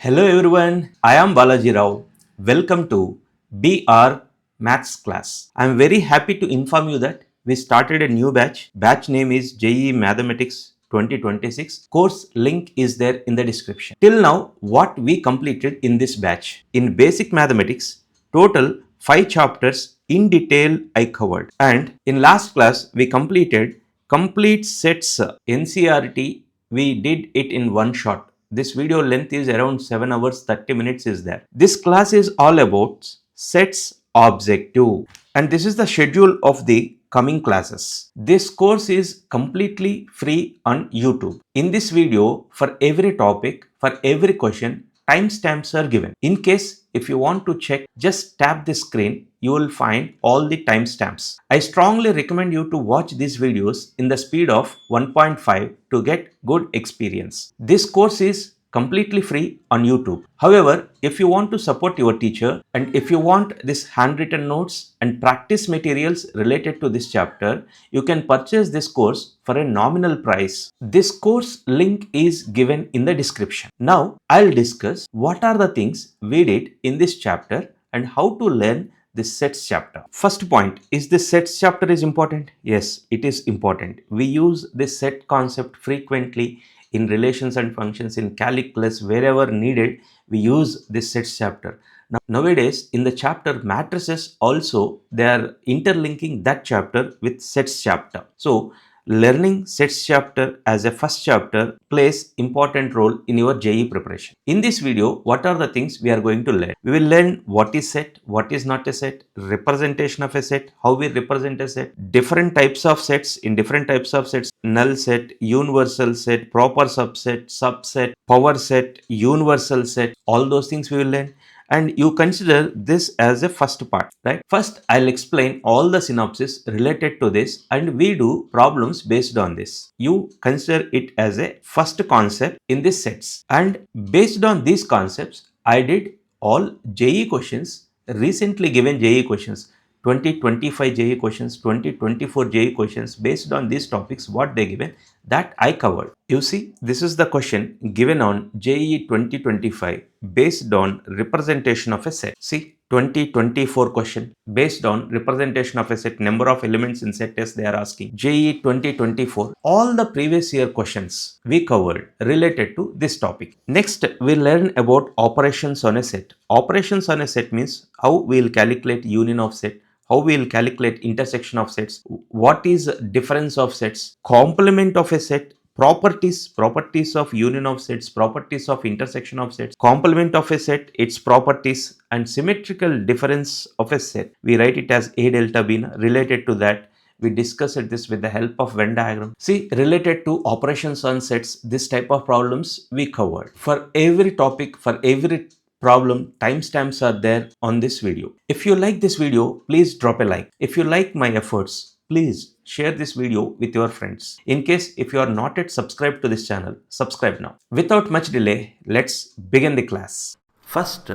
Hello everyone, I am Balaji Rao. Welcome to BR Maths class. I am very happy to inform you that we started a new batch. Batch name is JEE Mathematics 2026. Course link is there in the description. Till now, what we completed in this batch? In basic mathematics, total 5 chapters in detail I covered. And in last class, we completed complete sets NCERT. We did it in one shot. This video length is around 7 hours 30 minutes is there. This class is all about sets objective, and this is the schedule of the coming classes. This course is completely free on YouTube. In this video, for every topic, for every question, timestamps are given. In case if you want to check, just tap the screen, you will find all the timestamps. I strongly recommend you to watch these videos in the speed of 1.5 to get good experience. This course is completely free on YouTube. However, if you want to support your teacher and if you want this handwritten notes and practice materials related to this chapter, you can purchase this course for a nominal price. This course link is given in the description. Now, I'll discuss what are the things we did in this chapter and how to learn this sets chapter. First point, is this sets chapter is important? Yes, it is important. We use this set concept frequently in relations and functions, in calculus, wherever needed, we use this sets chapter. Now, nowadays, in the chapter matrices also, they are interlinking that chapter with sets chapter. So, learning sets chapter as a first chapter plays important role in your JEE preparation. In this video, what are the things we are going to learn? We will learn what is set, what is not a set, representation of a set, how we represent a set, different types of sets. In different types of sets, null set, universal set, proper subset, subset, power set, universal set, all those things we will learn. And you consider this as a first part, right? First, I'll explain all the synopsis related to this and we do problems based on this. You consider it as a first concept in this sets. And based on these concepts, I did all JEE questions, recently given JEE questions, 2025 JEE questions, 2024 JEE questions. Based on these topics, what they given, that I covered. You see, this is the question given on JEE 2025 based on representation of a set. See, 2024 question based on representation of a set, number of elements in set test they are asking. JEE 2024, all the previous year questions we covered related to this topic. Next, we learn about operations on a set. Operations on a set means how we will calculate union of set, how we will calculate intersection of sets, what is difference of sets, complement of a set, properties of union of sets, properties of intersection of sets, complement of a set, its properties, and symmetrical difference of a set. We write it as A delta B. Related to that, we discussed this with the help of Venn diagram. See, related to operations on sets, this type of problems we covered. For every topic, for every problem, timestamps are there on this video. If you like this video, please drop a like. If you like my efforts, please share this video with your friends. In case if you are not yet subscribed to this channel, subscribe now. Without much delay, let's begin the class. First,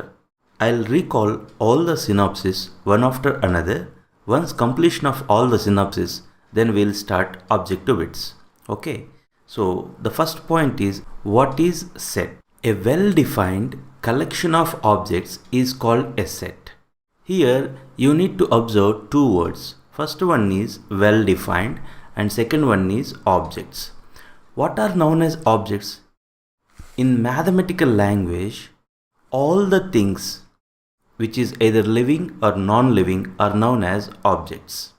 I'll recall all the synopsis one after another. Once completion of all the synopsis, then we'll start objective bits. Okay. So the first point is, what is set? A well-defined collection of objects is called a set. Here you need to observe two words. First one is well-defined and second one is objects. What are known as objects? In mathematical language, all the things which is either living or non-living are known as objects.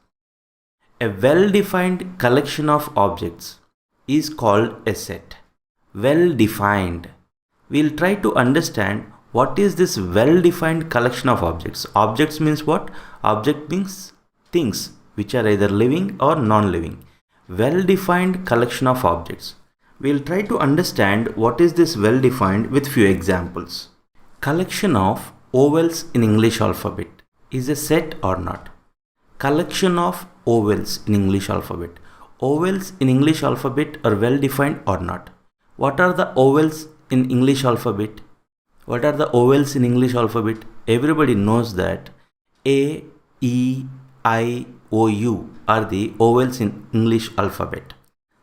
A well-defined collection of objects is called a set. Well-defined. We'll try to understand what is this well-defined collection of objects. Objects means what? Object means things which are either living or non-living. Well-defined collection of objects. We'll try to understand what is this well-defined with few examples. Collection of vowels in English alphabet is a set or not? Collection of vowels in English alphabet. Vowels in English alphabet are well-defined or not? What are the vowels in English alphabet? What are the vowels in English alphabet? Everybody knows that A, E, I, O, U are the vowels in English alphabet.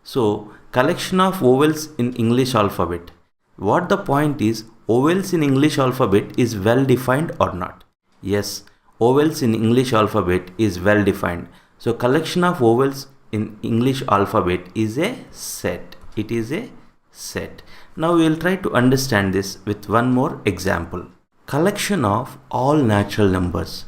So, collection of vowels in English alphabet. What the point is, Vowels in English alphabet is well defined or not? Yes, vowels in English alphabet is well defined. So collection of vowels in English alphabet is a set. It is a set. Now we will try to understand this with one more example. Collection of all natural numbers.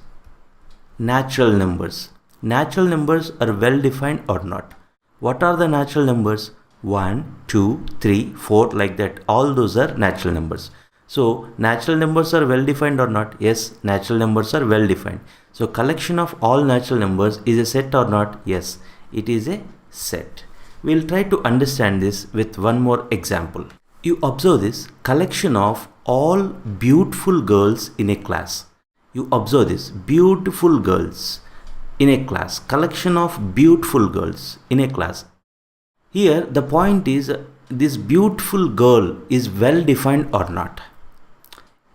Natural numbers. Natural numbers are well defined or not? What are the natural numbers? 1, 2, 3, 4 like that. All those are natural numbers. So natural numbers are well defined or not? Yes, natural numbers are well defined. So collection of all natural numbers is a set or not? Yes, it is a set. We will try to understand this with one more example. You observe this collection of all beautiful girls in a class. You observe this beautiful girls in a class. Collection of beautiful girls in a class. Here the point is this beautiful girl is well defined or not.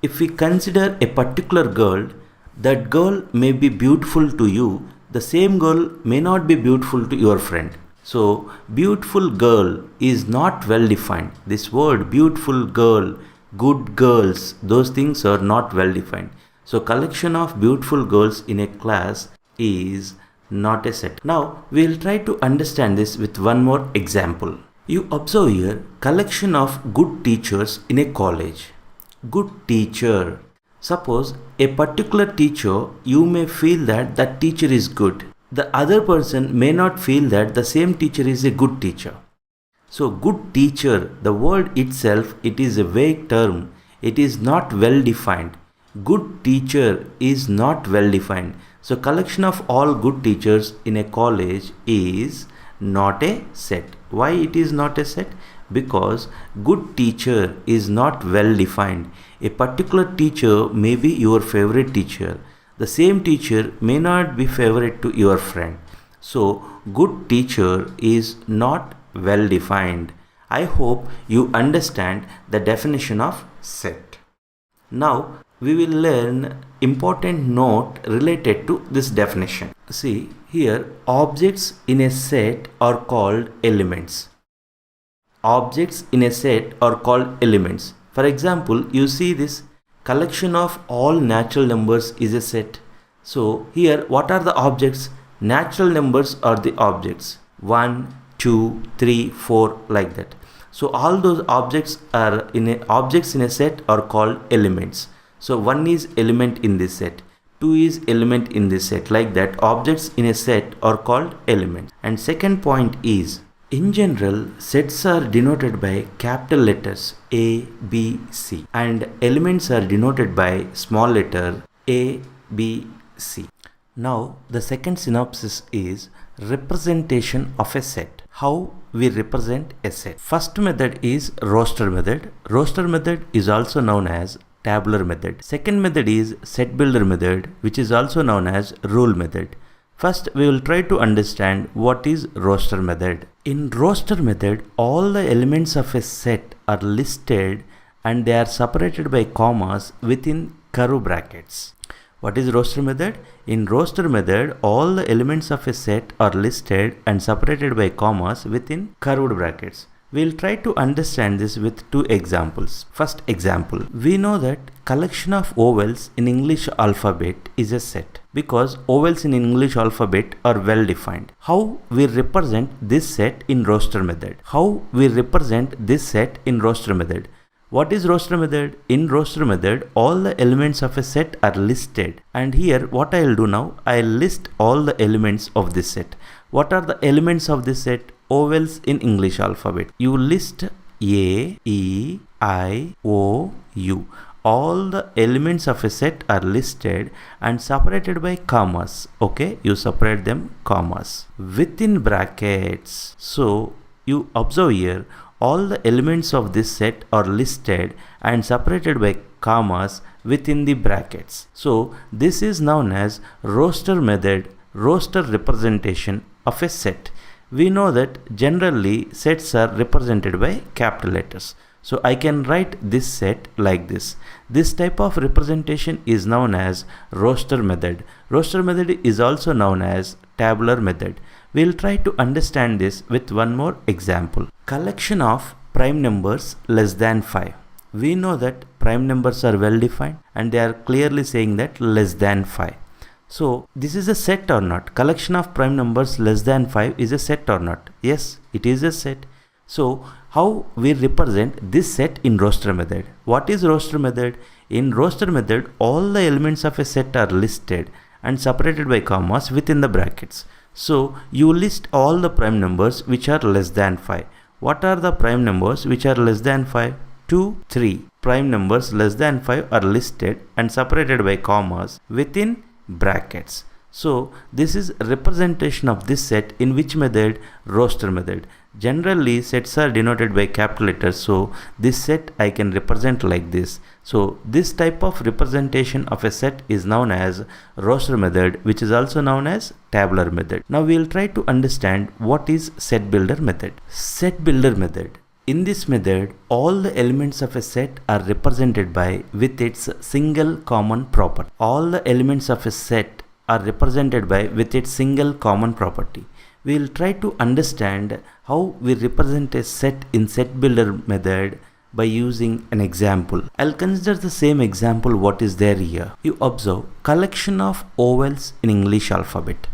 If we consider a particular girl, that girl may be beautiful to you, the same girl may not be beautiful to your friend. So beautiful girl is not well defined. This word beautiful girl, good girls, those things are not well defined. So collection of beautiful girls in a class is not a set. Now we will try to understand this with one more example. You observe here collection of good teachers in a college. Good teacher. Suppose a particular teacher, you may feel that that teacher is good. The other person may not feel that the same teacher is a good teacher. So good teacher, the word itself, it is a vague term. It is not well defined. Good teacher is not well defined. So collection of all good teachers in a college is not a set. Why it is not a set? Because good teacher is not well defined. A particular teacher may be your favorite teacher. The same teacher may not be favorite to your friend. So good teacher is not well defined. I hope you understand the definition of set. Now we will learn important note related to this definition. See here, objects in a set are called elements. Objects in a set are called elements. For example, you see this collection of all natural numbers is a set. So here what are the objects? Natural numbers are the objects. 1, 2, 3, 4 like that. So all those objects are objects in a set are called elements. So 1 is element in this set, 2 is element in this set, like that. Objects in a set are called elements. And second point is, in general, sets are denoted by capital letters A, B, C, and elements are denoted by small letter A, B, C. Now the second synopsis is representation of a set. How we represent a set. First method is roster method. Roster method is also known as tabular method. Second method is set builder method, which is also known as rule method. First we will try to understand what is roster method. In roster method, all the elements of a set are listed and they are separated by commas within curly brackets. What is roster method? In roster method, all the elements of a set are listed and separated by commas within curved brackets. We will try to understand this with two examples. First example, we know that collection of vowels in English alphabet is a set because vowels in English alphabet are well defined. How we represent this set in roster method? How we represent this set in roster method? What is roster method? In roster method, all the elements of a set are listed, and here what I will do now, I will list all the elements of this set. What are the elements of this set? Vowels in English alphabet. You list A, E, I, O, U. All the elements of a set are listed and separated by commas. Okay, you separate them commas within brackets. So you observe here, all the elements of this set are listed and separated by commas within the brackets. So this is known as roster method, roster representation of a set. We know that generally sets are represented by capital letters. So I can write this set like this. This type of representation is known as roster method. Roster method is also known as tabular method. We'll try to understand this with one more example. Collection of prime numbers less than 5. we know that prime numbers are well defined and they are clearly saying that less than 5. So this is a set or not? Collection of prime numbers less than 5 is a set or not? Yes, it is a set. So how we represent this set in roster method? What is roster method? In roster method, all the elements of a set are listed and separated by commas within the brackets. So you list all the prime numbers which are less than 5. What are the prime numbers which are less than 5? 2, 3. Prime numbers less than 5 are listed and separated by commas within brackets. So this is representation of this set in which method? Roster method. Generally sets are denoted by capital letters, so this set I can represent like this. So this type of representation of a set is known as roster method, which is also known as tabular method. Now we will try to understand what is set builder method. Set builder method. In this method, all the elements of a set are represented by with its single common property. All the elements of a set are represented by with its single common property. We will try to understand how we represent a set in set builder method by using an example. I'll consider the same example what is there here. You observe collection of vowels in English alphabet.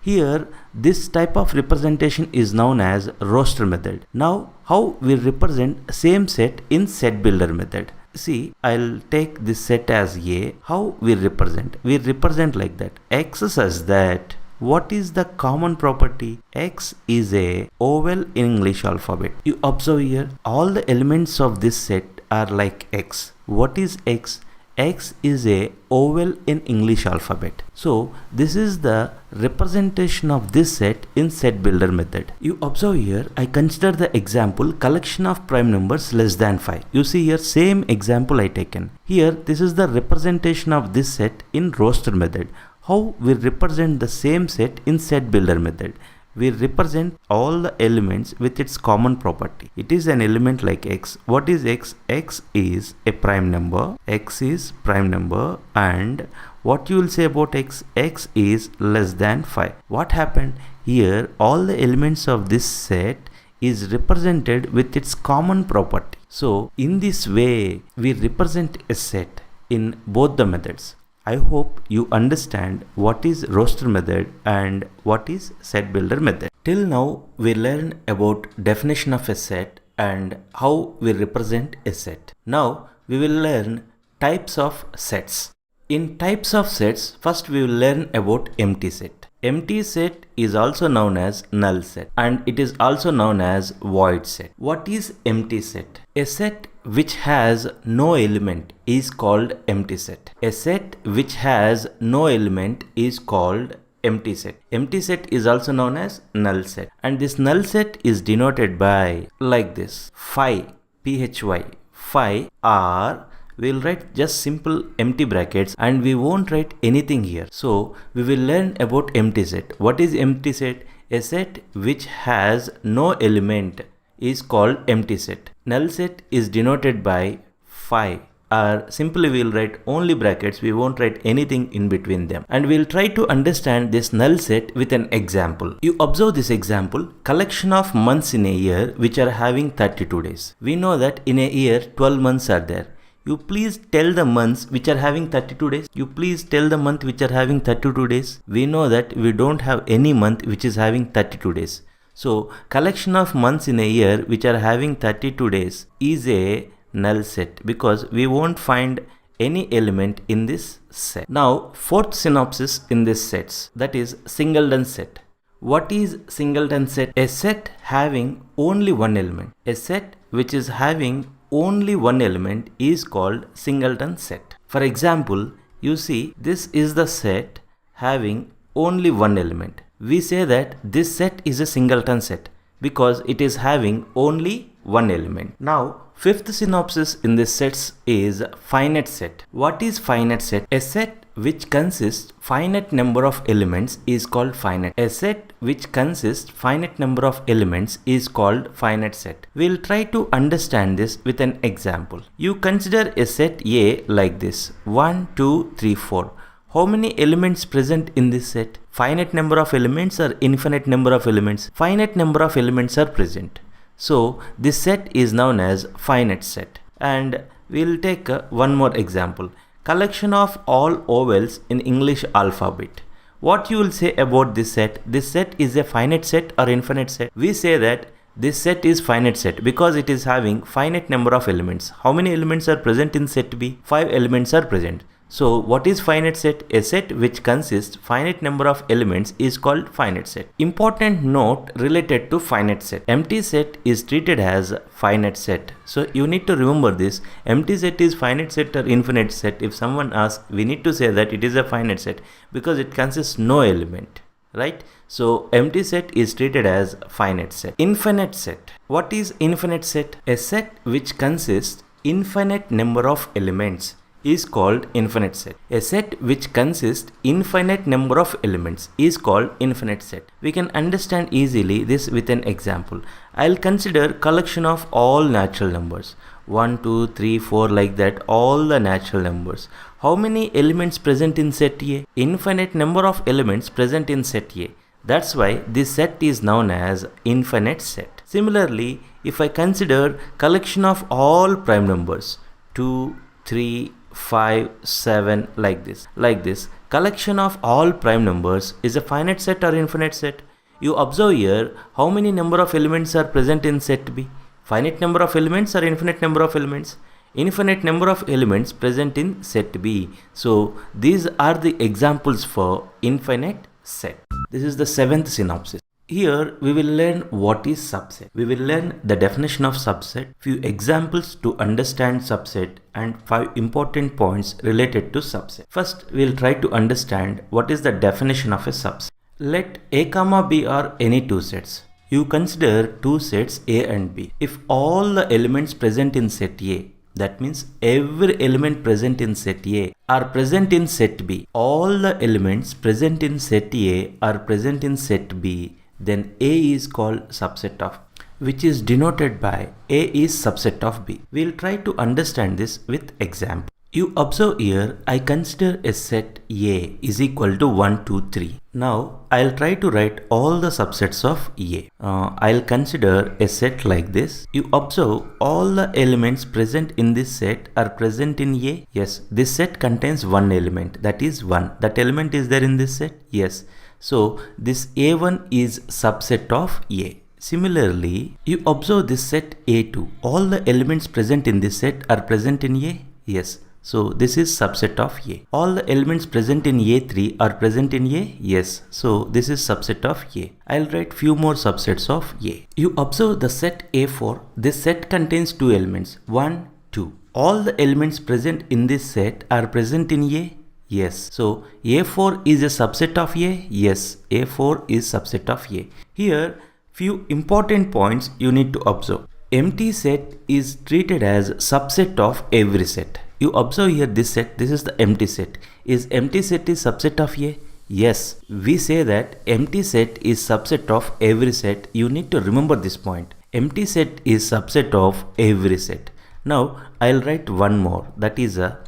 Here this type of representation is known as roster method. Now how we represent same set in set builder method? See, I'll take this set as A. How we represent? We represent like that. X says that what is the common property? X is a vowel in English alphabet. You observe here all the elements of this set are like X. What is X? X is a vowel in English alphabet. So this is the representation of this set in set builder method. You observe here, I consider the example collection of prime numbers less than 5. You see here same example I taken. Here this is the representation of this set in roster method. How we represent the same set in set builder method? We represent all the elements with its common property. It is an element like X. What is X? X is a prime number. X is prime number. And what you will say about X? X is less than 5. What happened? Here all the elements of this set is represented with its common property. So in this way we represent a set in both the methods. I hope you understand what is roster method and what is set builder method. Till now we learned about definition of a set and how we represent a set. Now we will learn types of sets. In types of sets, first we will learn about empty set. Empty set is also known as null set and it is also known as void set. What is empty set? A set which has no element is called empty set. A set which has no element is called empty set. Empty set is also known as null set. And this null set is denoted by like this. Phi, Phy, phi or we will write just simple empty brackets and we won't write anything here. So we will learn about empty set. What is empty set? A set which has no element is called empty set. Null set is denoted by phi or simply we will write only brackets, we won't write anything in between them. And we will try to understand this null set with an example. You observe this example, collection of months in a year which are having 32 days. We know that in a year 12 months are there. You please tell the months which are having 32 days. You please tell the month which are having 32 days. We know that we don't have any month which is having 32 days. So collection of months in a year which are having 32 days is a null set because we won't find any element in this set. Now fourth synopsis in this sets, that is singleton set. What is singleton set? A set having only one element. A set which is having only one element is called singleton set. For example, you see this is the set having only one element. We say that this set is a singleton set because it is having only one element. Now fifth synopsis in this sets is finite set. What is finite set? A set which consists finite number of elements is called finite. A set which consists finite number of elements is called finite set. We'll try to understand this with an example. You consider a set A like this. 1, 2, 3, 4. How many elements present in this set? Finite number of elements or infinite number of elements? Finite number of elements are present. So this set is known as finite set. And we'll take one more example. Collection of all vowels in English alphabet. What you will say about this set? This set is a finite set or infinite set? We say that this set is finite set because it is having finite number of elements. How many elements are present in set B? 5 elements are present. So what is finite set? A set which consists finite number of elements is called finite set. Important note related to finite set. Empty set is treated as finite set. So you need to remember this. Empty set is finite set or infinite set. If someone asks, we need to say that it is a finite set because it consists no element, right? So empty set is treated as finite set. Infinite set. What is infinite set? A set which consists infinite number of elements is called infinite set. A set which consists infinite number of elements is called infinite set. We can understand easily this with an example. I'll consider collection of all natural numbers. 1, 2, 3, 4 like that, all the natural numbers. How many elements present in set A? Infinite number of elements present in set A. That's why this set is known as infinite set. Similarly, if I consider collection of all prime numbers, 2, 3, 5, 7 like this. Collection of all prime numbers is a finite set or infinite set? You observe here how many number of elements are present in set B. Finite number of elements or infinite number of elements? Infinite number of elements present in set B. So these are the examples for infinite set. This is the 7th synopsis. Here we will learn what is subset. We will learn the definition of subset, few examples to understand subset, and 5 important points related to subset. First, we will try to understand what is the definition of a subset. Let A comma B are any two sets. You consider two sets A and B. If all the elements present in set A, that means every element present in set A are present in set B. All the elements present in set A are present in set B. Then A is called subset of, which is denoted by A is subset of B. We'll try to understand this with example. You observe here, I consider a set A is equal to 1, 2, 3. Now, I'll try to write all the subsets of A. I'll consider a set like this. You observe all the elements present in this set are present in A. Yes, this set contains one element, that is 1. That element is there in this set? Yes. So this A1 is subset of A. Similarly, you observe this set A2. All the elements present in this set are present in A? Yes. So this is subset of A. All the elements present in A3 are present in A? Yes. So this is subset of A. I'll write few more subsets of A. You observe the set A4. This set contains two elements, 1, 2. All the elements present in this set are present in A? Yes. So A4 is a subset of A? Yes. A4 is subset of A. Here, few important points you need to observe. Empty set is treated as subset of every set. You observe here this set, this is the empty set. Is empty set is subset of A? Yes. We say that empty set is subset of every set. You need to remember this point. Empty set is subset of every set. Now, I'll write one more, that is a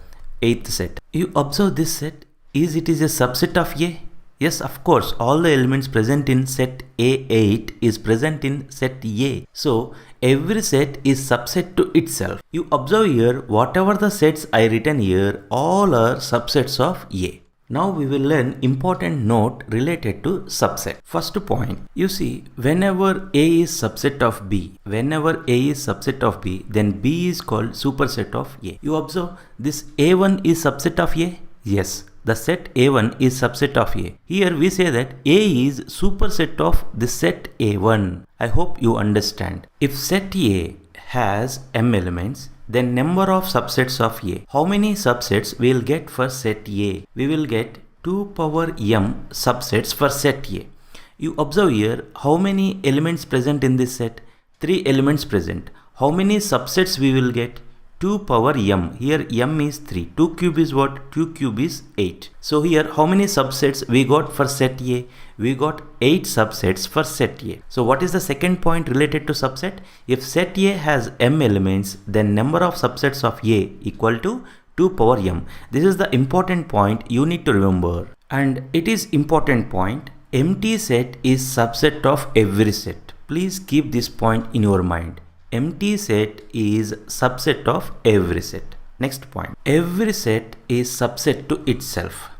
8th set. You observe this set, it is a subset of A? Yes, of course, all the elements present in set A8 is present in set A. So, every set is subset to itself. You observe here, whatever the sets I written here, all are subsets of A. Now we will learn important note related to subset. First point, you see, whenever A is subset of B, then B is called superset of A. You observe this A1 is subset of A? Yes, the set A1 is subset of A. Here we say that A is superset of the set A1. I hope you understand. If set A has m elements, then number of subsets of A. How many subsets we will get for set A? We will get 2 power m subsets for set A. You observe here how many elements present in this set? 3 elements present. How many subsets we will get? 2 power m. Here m is 3. 2 cube is what? 2 cube is 8. So here how many subsets we got for set A? We got 8 subsets for set A. So what is the second point related to subset? If set A has m elements, then number of subsets of A equal to 2 power m. This is the important point you need to remember. And it is important point. Empty set is subset of every set. Please keep this point in your mind. Empty set is subset of every set. Next point. Every set is subset to itself.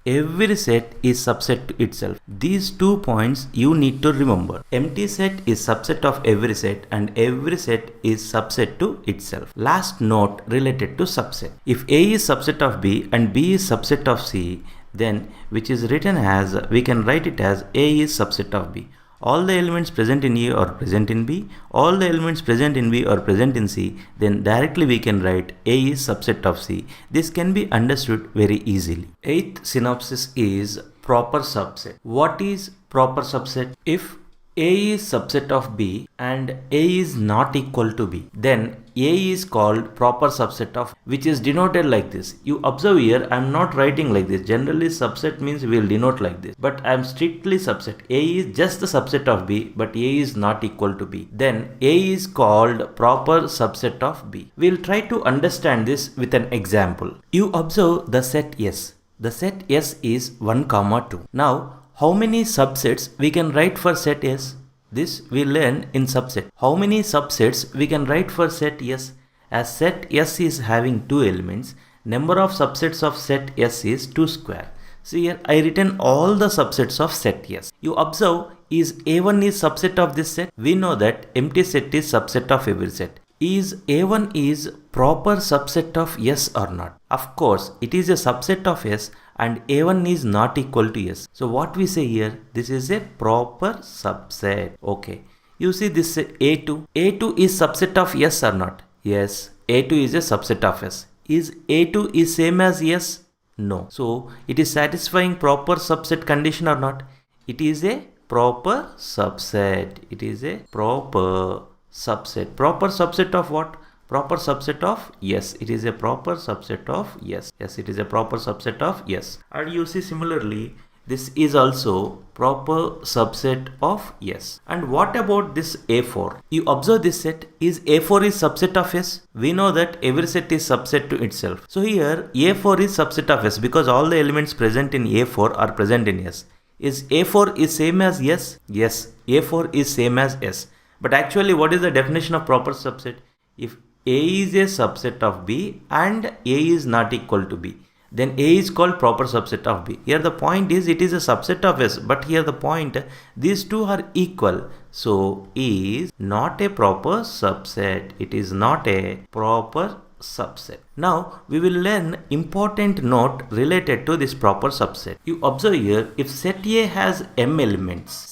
Every set is subset to itself. These 2 points you need to remember. Empty set is subset of every set and every set is subset to itself. Last note related to subset. If A is subset of B and B is subset of C, then which is written as, we can write it as A is subset of B. All the elements present in A are present in B, all the elements present in B are present in C, then directly we can write A is subset of C. This can be understood very easily. Eighth synopsis is proper subset. What is proper subset? If A is subset of B and A is not equal to B, then A is called proper subset of, which is denoted like this. You observe here, I am not writing like this. Generally subset means we will denote like this, but I am strictly subset. A is just the subset of B, but A is not equal to B. Then A is called proper subset of B. We will try to understand this with an example. You observe the set S. The set S is 1, 2. Now, how many subsets we can write for set S? This we learn in subset. How many subsets we can write for set S? As set S is having 2 elements, number of subsets of set S is 2 square. So here I written all the subsets of set S. You observe, is A1 is subset of this set? We know that empty set is subset of every set. Is A1 is proper subset of S or not? Of course, it is a subset of S and A1 is not equal to S. So what we say here, this is a proper subset. Okay. You see this A2. A2 is subset of S or not? Yes. A2 is a subset of S. Is A2 is same as S? No. So it is satisfying proper subset condition or not? It is a proper subset. It is a proper subset. Proper subset of what? Proper subset of yes. It is a proper subset of yes. Yes, it is a proper subset of yes. And you see similarly, this is also proper subset of yes. And what about this A4? You observe this set. Is A4 is subset of S? We know that every set is subset to itself. So here A4 is subset of S because all the elements present in A4 are present in S. Is A4 is same as S? Yes, A4 is same as S. But actually, what is the definition of proper subset? If A is a subset of B and A is not equal to B, then A is called proper subset of B. Here the point is it is a subset of S, but here the point, these two are equal. So is not a proper subset. It is not a proper subset. Now we will learn important note related to this proper subset. You observe here, if set A has m elements,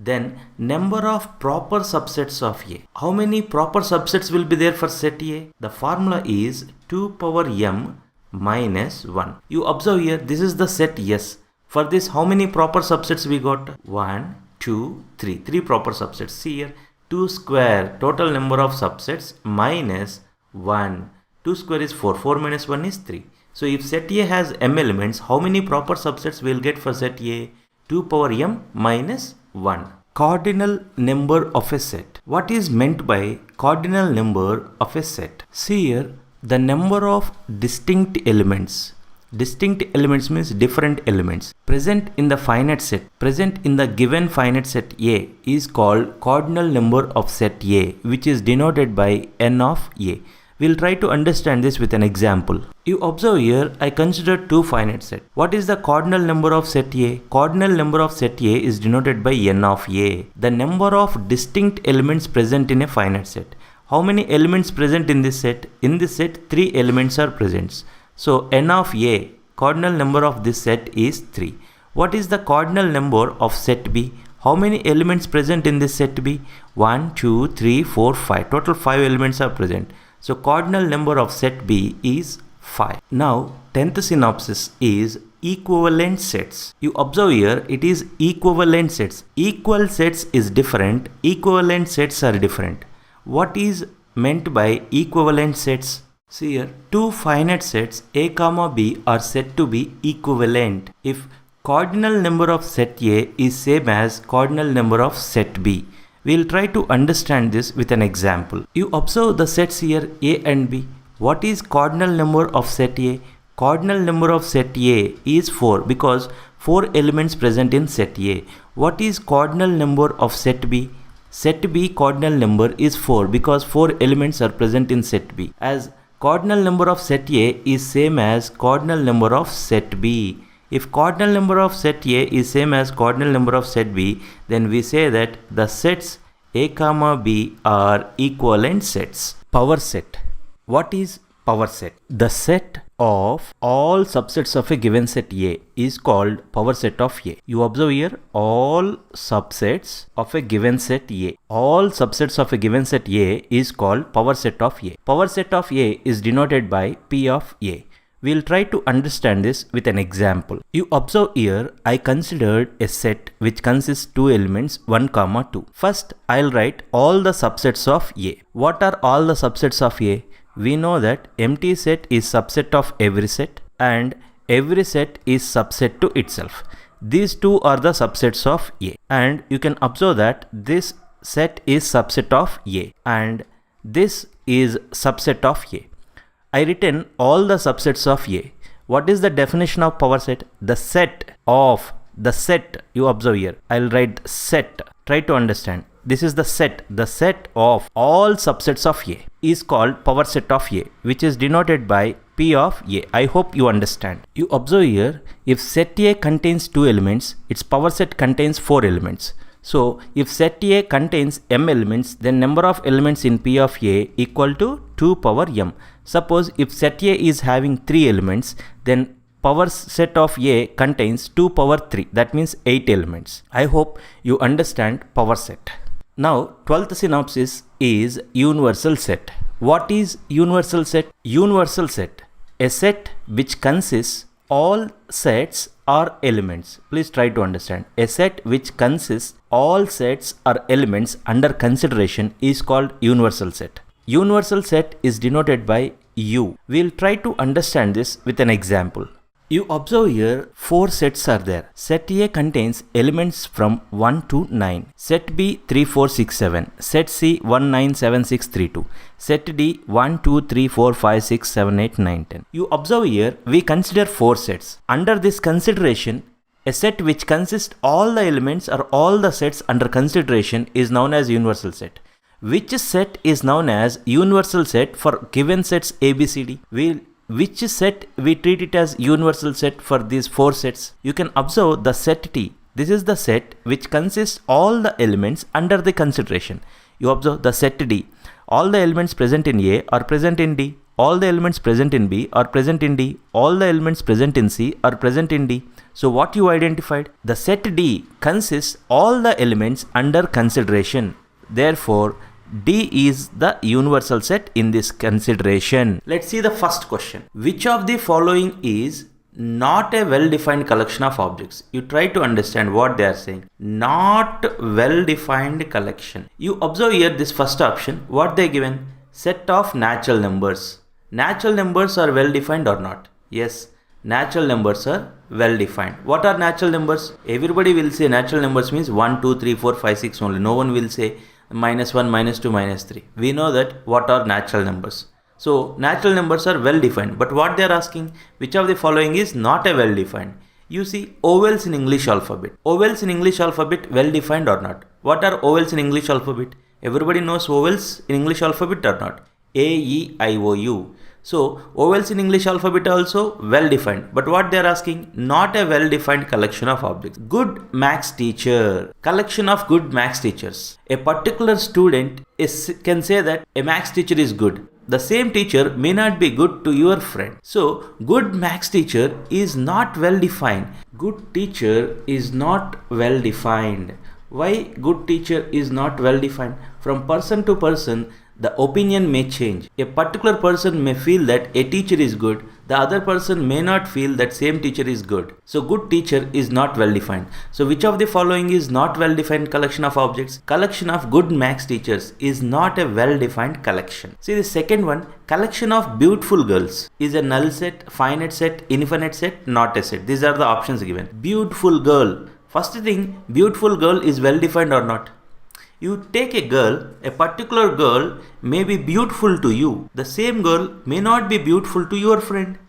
then number of proper subsets of A. How many proper subsets will be there for set A? The formula is 2 power m minus 1. You observe here, this is the set S. For this, how many proper subsets we got? 1, 2, 3. 3 proper subsets. See here, 2 square, total number of subsets minus 1. 2 square is 4. 4 minus 1 is 3. So if set A has m elements, how many proper subsets we will get for set A? 2 power m minus 1. Cardinal number of a set. What is meant by cardinal number of a set? See here, the number of distinct elements. Distinct elements means different elements present in the finite set, present in the given finite set A is called cardinal number of set A, which is denoted by n of A. We will try to understand this with an example. You observe here, I consider 2 finite sets. What is the cardinal number of set A? Cardinal number of set A is denoted by n of A, the number of distinct elements present in a finite set. How many elements present in this set? In this set, 3 elements are present. So n of A, cardinal number of this set is 3. What is the cardinal number of set B? How many elements present in this set B? 1, 2, 3, 4, 5. Total 5 elements are present. So cardinal number of set B is 5. Now 10th synopsis is equivalent sets. You observe here, it is equivalent sets. Equal sets is different. Equivalent sets are different. What is meant by equivalent sets? See here, 2 finite sets A comma B are said to be equivalent if cardinal number of set A is same as cardinal number of set B. We will try to understand this with an example. You observe the sets here A and B. What is cardinal number of set A? Cardinal number of set A is 4 because 4 elements present in set A. What is cardinal number of set B? Set B cardinal number is 4 because 4 elements are present in set B. As cardinal number of set A is same as cardinal number of set B. If cardinal number of set A is same as cardinal number of set B, then we say that the sets A comma B are equivalent sets. Power set. What is power set? The set of all subsets of a given set A is called power set of A. You observe here, all subsets of a given set A. All subsets of a given set A is called power set of A. Power set of A is denoted by P of A. We'll try to understand this with an example. You observe here, I considered a set which consists two elements 1, 2. First, I'll write all the subsets of A. What are all the subsets of A? We know that empty set is subset of every set and every set is subset to itself. These two are the subsets of A, and you can observe that this set is subset of A and this is subset of A. I written all the subsets of A. What is the definition of power set? The set of the set. You observe here, I'll write set. Try to understand. This is the set. The set of all subsets of A is called power set of A, which is denoted by P of A. I hope you understand. You observe here, if set A contains 2 elements, its power set contains 4 elements. So if set A contains m elements, then number of elements in P of A equal to 2 power m. Suppose if set A is having 3 elements, then power set of A contains 2 power 3. That means 8 elements. I hope you understand power set. Now 12th synopsis is universal set. What is universal set? Universal set, a set which consists all sets or elements. Please try to understand. A set which consists all sets or elements under consideration is called universal set. Universal set is denoted by U. We'll try to understand this with an example. You observe here 4 sets are there. Set A contains elements from 1 to 9. Set B 3, 4, 6, 7. Set C 1, 9, 7, 6, 3, 2. Set D 1, 2, 3, 4, 5, 6, 7, 8, 9, 10. You observe here we consider 4 sets. Under this consideration, a set which consists all the elements or all the sets under consideration is known as universal set. Which set is known as universal set for given sets A, B, C, D? Which set we treat it as universal set for these 4 sets? You can observe the set T. This is the set which consists all the elements under the consideration. You observe the set D. All the elements present in A are present in D. All the elements present in B are present in D. All the elements present in C are present in D. So what you identified? The set D consists all the elements under consideration. Therefore, D is the universal set in this consideration. Let's see the first question. Which of the following is not a well-defined collection of objects? You try to understand what they are saying. Not well-defined collection. You observe here this first option. What they given? Set of natural numbers. Natural numbers are well-defined or not? Yes, natural numbers are well-defined. What are natural numbers? Everybody will say natural numbers means 1, 2, 3, 4, 5, 6 only. No one will say -1, -2, -3. We know that what are natural numbers. So natural numbers are well defined, but what they are asking, which of the following is not a well defined? You see vowels in English alphabet. Vowels in English alphabet well defined or not? What are vowels in English alphabet? Everybody knows vowels in English alphabet or not? A, E, I, O, U. So vowels in English alphabet also well defined, but what they are asking, not a well defined collection of objects. Good maths teacher, collection of good maths teachers. A particular student can say that a maths teacher is good. The same teacher may not be good to your friend. So good maths teacher is not well defined. Good teacher is not well defined. Why good teacher is not well defined? From person to person, the opinion may change. A particular person may feel that a teacher is good, the other person may not feel that same teacher is good. So good teacher is not well defined. So which of the following is not well defined collection of objects? Collection of good maths teachers is not a well defined collection. See the second one, collection of beautiful girls is a null set, finite set, infinite set, not a set. These are the options given. Beautiful girl. First thing, beautiful girl is well defined or not? You take a girl, a particular girl may be beautiful to you. The same girl may not be beautiful to your friend.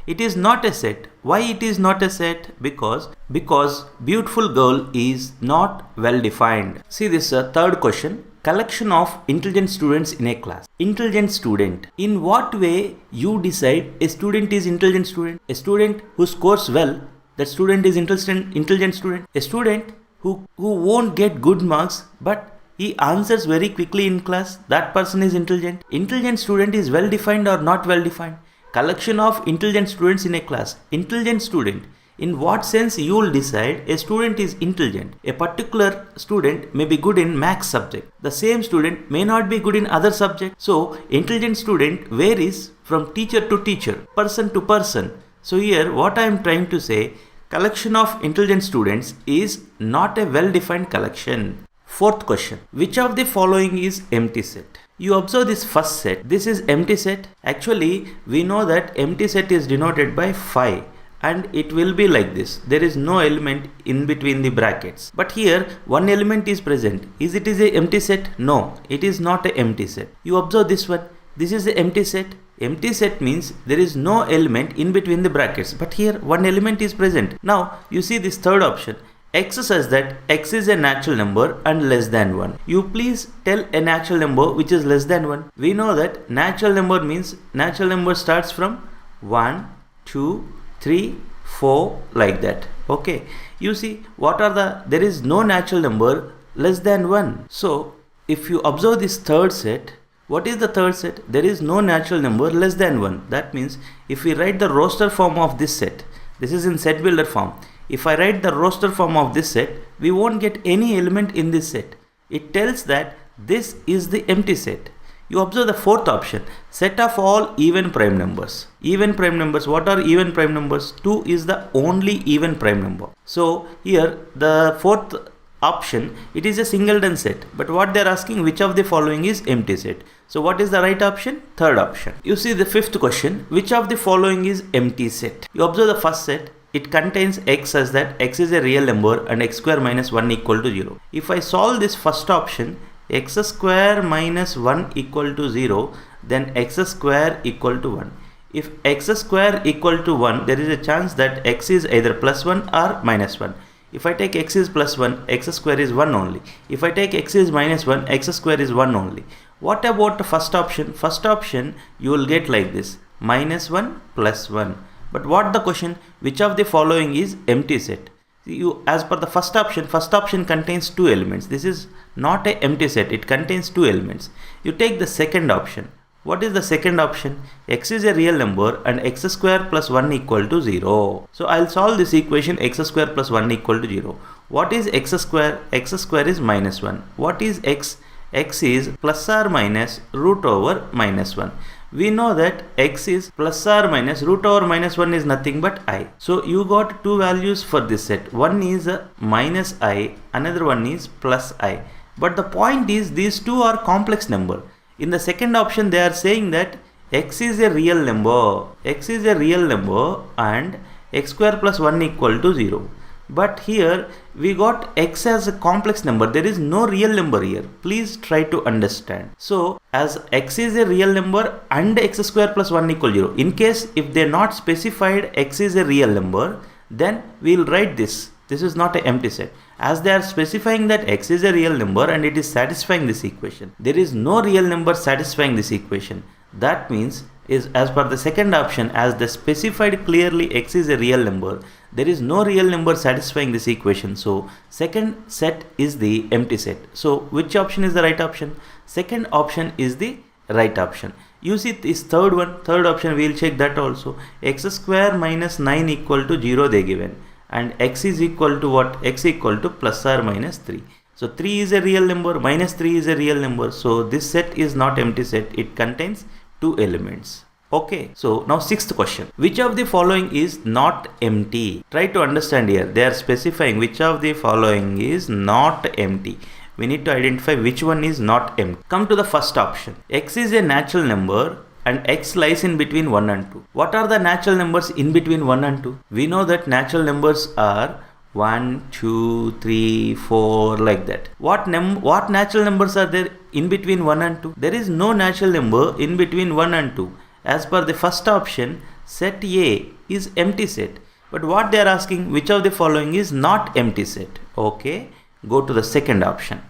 It is not a set. Why it is not a set? Because beautiful girl is not well defined. See this third question. Collection of intelligent students in a class. Intelligent student. In what way you decide a student is intelligent student? A student who scores well, that student is intelligent student. A student who won't get good marks but he answers very quickly in class, that person is intelligent. Intelligent student is well defined or not well defined? Collection of intelligent students in a class. Intelligent student. In what sense you will decide a student is intelligent? A particular student may be good in maths subject. The same student may not be good in other subject. So intelligent student varies from teacher to teacher, person to person. So here what I am trying to say, collection of intelligent students is not a well-defined collection. Fourth question. Which of the following is empty set? You observe this first set. This is empty set. Actually, we know that empty set is denoted by phi and it will be like this. There is no element in between the brackets. But here one element is present. Is it a empty set? No, it is not a empty set. You observe this one. This is the empty set. Empty set means there is no element in between the brackets. But here one element is present. Now you see this third option. X says that x is a natural number and less than 1. You please tell a natural number which is less than 1. We know that natural number means natural number starts from 1, 2, 3, 4 like that. Okay. You see there is no natural number less than 1. So if you observe this third set, what is the third set? There is no natural number less than 1. That means if we write the roster form of this set, this is in set builder form. If I write the roster form of this set, we won't get any element in this set. It tells that this is the empty set. You observe the fourth option, set of all even prime numbers. Even prime numbers, what are even prime numbers? 2 is the only even prime number. So here the fourth option, it is a singleton set. But what they are asking, which of the following is empty set? So what is the right option? Third option. You see the fifth question, which of the following is empty set? You observe the first set. It contains x such that x is a real number and x square minus 1 equal to 0. If I solve this first option, x square minus 1 equal to 0, then x square equal to 1. If x square equal to 1, there is a chance that x is either plus 1 or minus 1. If I take x is plus 1, x square is 1 only. If I take x is minus 1, x square is 1 only. What about the first option? First option you will get like this, minus 1 plus 1. But what the question, which of the following is empty set? As per the first option contains 2 elements. This is not a empty set, it contains 2 elements. You take the second option. What is the second option? X is a real number and x square plus 1 equal to 0. So I'll solve this equation, x square plus 1 equal to 0. What is x square? X square is minus 1. What is x? X is plus or minus root over minus 1. We know that x is plus or minus root over minus 1 is nothing but I. So you got 2 values for this set. One is minus I, another one is plus I. But the point is these two are complex number. In the second option they are saying that x is a real number. X is a real number and x square plus 1 equal to 0. But here we got x as a complex number. There is no real number here. Please try to understand. So as x is a real number and x square plus 1 equal to 0. In case if they are not specified x is a real number, then we will write this. This is not an empty set. As they are specifying that x is a real number and it is satisfying this equation. There is no real number satisfying this equation. That means is as per the second option, as they specified clearly x is a real number, there is no real number satisfying this equation. So second set is the empty set. So which option is the right option? Second option is the right option. You see this third option, we will check that also. X square minus 9 equal to 0 they given, and x is equal to what? X equal to plus or minus 3. So 3 is a real number, minus 3 is a real number. So this set is not empty set. It contains 2 elements. Okay, so now sixth question. Which of the following is not empty? Try to understand here. They are specifying which of the following is not empty. We need to identify which one is not empty. Come to the first option. X is a natural number and x lies in between 1 and 2. What are the natural numbers in between 1 and 2? We know that natural numbers are 1, 2, 3, 4 like that. What natural numbers are there in between 1 and 2? There is no natural number in between 1 and 2. As per the first option, set A is empty set. But what they are asking, which of the following is not empty set? Okay, go to the second option.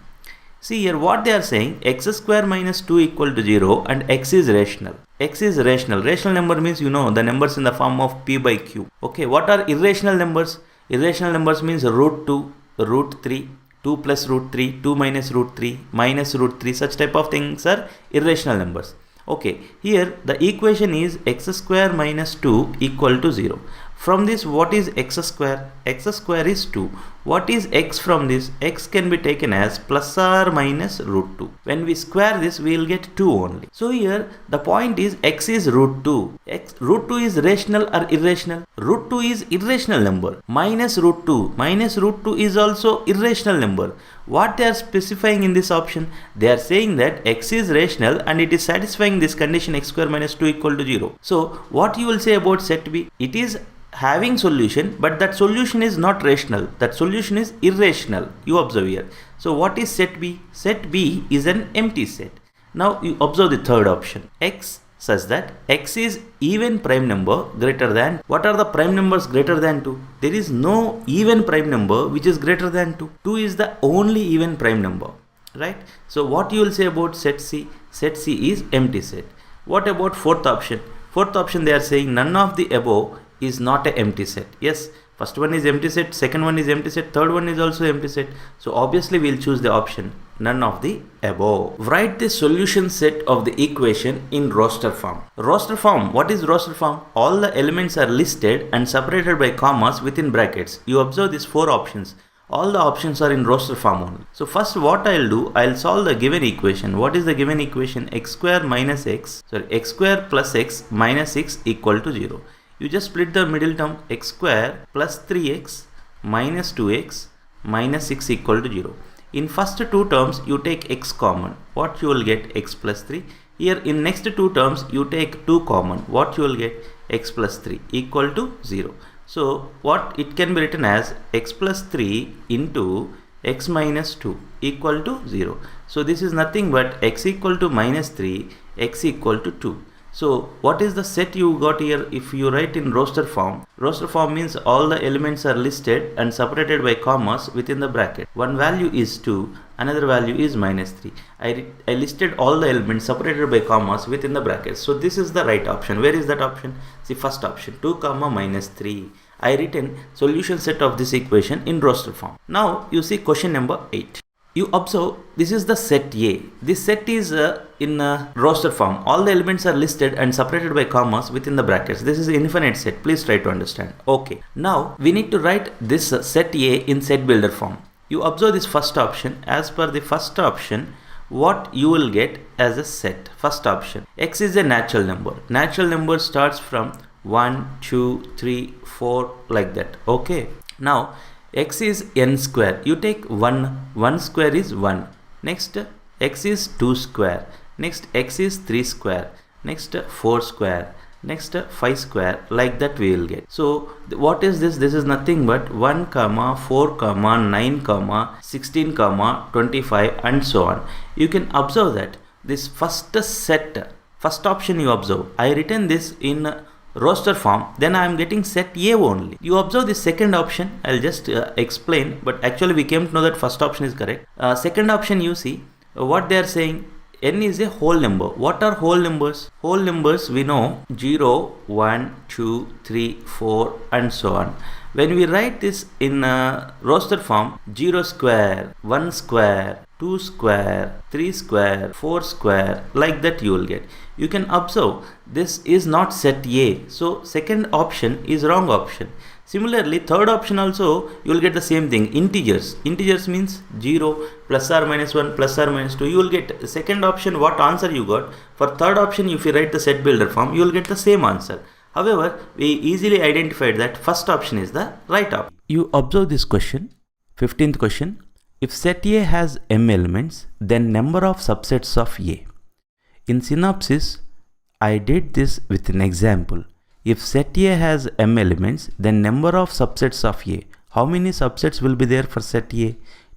See here what they are saying, x square minus 2 equal to 0 and x is rational. X is rational. Rational number means the numbers in the form of p by q. Okay, what are irrational numbers? Irrational numbers means root 2, root 3, 2 plus root 3, 2 minus root 3, minus root 3, such type of things are irrational numbers. Okay, here the equation is x square minus 2 equal to 0. From this, what is x square? X square is 2. What is x from this? X can be taken as plus or minus root 2. When we square this, we will get 2 only. So here, the point is x is root 2. Root 2 is rational or irrational? Root 2 is irrational number. Minus root 2. Minus root 2 is also irrational number. What they are specifying in this option? They are saying that x is rational and it is satisfying this condition x square minus 2 equal to 0. So, what you will say about set B? It is having solution, but that solution is not rational. That solution is irrational. You observe here. So what is set B? Set B is an empty set. Now you observe the third option. X such that x is even prime number greater than. What are the prime numbers greater than 2? There is no even prime number which is greater than 2. 2 is the only even prime number. Right? So what you will say about set C? Set C is empty set. What about fourth option? Fourth option, they are saying none of the above is not an empty set. Yes, first one is empty set, second one is empty set, third one is also empty set. So obviously we will choose the option none of the above. Write the solution set of the equation in roster form. Roster form, what is roster form? All the elements are listed and separated by commas within brackets. You observe these 4 options. All the options are in roster form only. So first what I will do, I will solve the given equation. What is the given equation? X square plus x minus 6 equal to 0. You just split the middle term, x square plus 3x minus 2x minus 6 equal to 0. In first 2 terms, you take x common. What you will get? X plus 3. Here in next 2 terms, you take 2 common. What you will get? X plus 3 equal to 0. So what it can be written as x plus 3 into x minus 2 equal to 0. So this is nothing but x equal to minus 3, x equal to 2. So what is the set you got here? If you write in roster form means all the elements are listed and separated by commas within the bracket. One value is 2, another value is minus 3. I listed all the elements separated by commas within the brackets. So this is the right option. Where is that option? See, first option, 2 comma minus 3. I written solution set of this equation in roster form. Now you see question number 8. You observe this is the set A. This set is in roster form. All the elements are listed and separated by commas within the brackets. This is infinite set. Please try to understand. Okay. Now we need to write this set A in set builder form. You observe this first option. As per the first option, what you will get as a set? First option. X is a natural number. Natural number starts from 1, 2, 3, 4 like that. Okay. Now x is n square. You take 1 square is 1. Next x is 2 square. Next x is 3 square. Next 4 square. Next 5 square. Like that we will get. So what is this? This is nothing but 1 comma 4 comma 9 comma 16 comma 25 and so on. You can observe that this first set, first option you observe, I written this in roster form, then I am getting set A only. You observe the second option. I'll just explain, but actually we came to know that first option is correct. Second option, you see what they are saying, n is a whole number. What are whole numbers? Whole numbers we know 0, 1, 2, 3, 4 and so on. When we write this in roster form, 0 square, 1 square, 2 square, 3 square, 4 square, like that you will get. You can observe this is not set A. So second option is wrong option. Similarly, third option also you will get the same thing. Integers. Integers means 0, plus or minus 1, plus or minus 2. You will get second option what answer you got. For third option, if you write the set builder form, you will get the same answer. However, we easily identified that first option is the right option. You observe this question, 15th question. If set A has m elements, then number of subsets of A. In synopsis, I did this with an example. If set A has m elements, then number of subsets of A. How many subsets will be there for set A?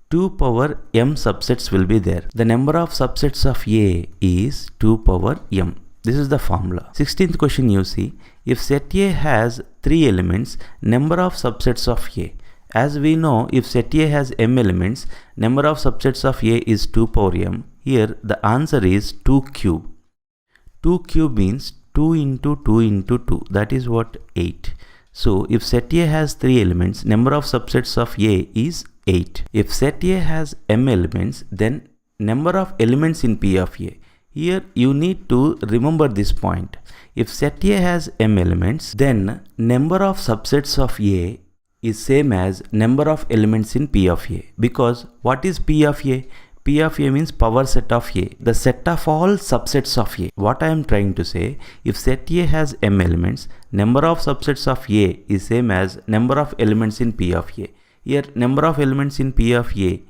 2 power m subsets will be there. The number of subsets of A is 2 power m. This is the formula. 16th question you see. If set A has 3 elements, number of subsets of A. As we know, if set A has m elements, number of subsets of A is 2 power m. Here the answer is 2 cube. 2 cube means 2 into 2 into 2. That is what? 8. So if set A has 3 elements, number of subsets of A is 8. If set A has m elements, then number of elements in P of A. Here you need to remember this point. If set A has m elements, then number of subsets of A is same as number of elements in P of A. Because what is P of A? P of A means power set of A, the set of all subsets of A. What I am trying to say, if set A has m elements, number of subsets of A is same as number of elements in P of A. Here number of elements in P of A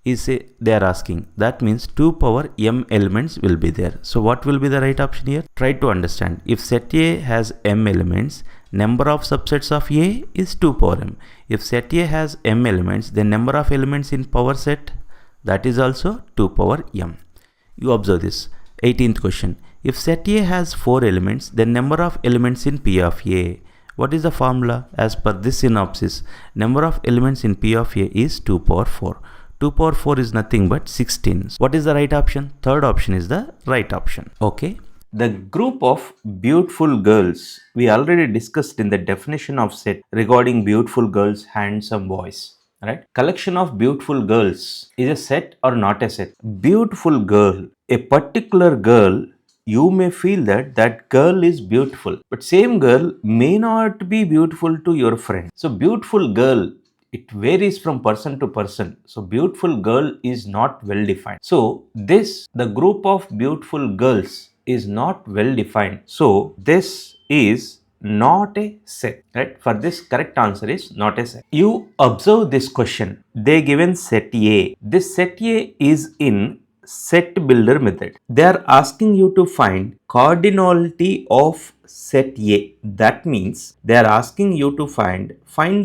is they are asking. That means 2 power m elements will be there. So what will be the right option here? Try to understand. If set A has m elements, number of subsets of A is 2 power m. If set A has m elements, then number of elements in power set, that is also 2 power m. You observe this. 18th question. If set A has 4 elements, then number of elements in P of A. What is the formula? As per this synopsis, number of elements in P of A is 2 power 4. 2 power 4 is nothing but 16. What is the right option? Third option is the right option. Okay. The group of beautiful girls, we already discussed in the definition of set regarding beautiful girls, handsome boys. Right? Collection of beautiful girls is a set or not a set? Beautiful girl, a particular girl, you may feel that that girl is beautiful, but same girl may not be beautiful to your friend. So beautiful girl, it varies from person to person. So beautiful girl is not well defined. So the group of beautiful girls is not well defined. So this is not a set, right? For this, correct answer is not a set. You observe this question. They given set A. This set A is in set builder method. They are asking you to find cardinality of set A. That means they are asking you to find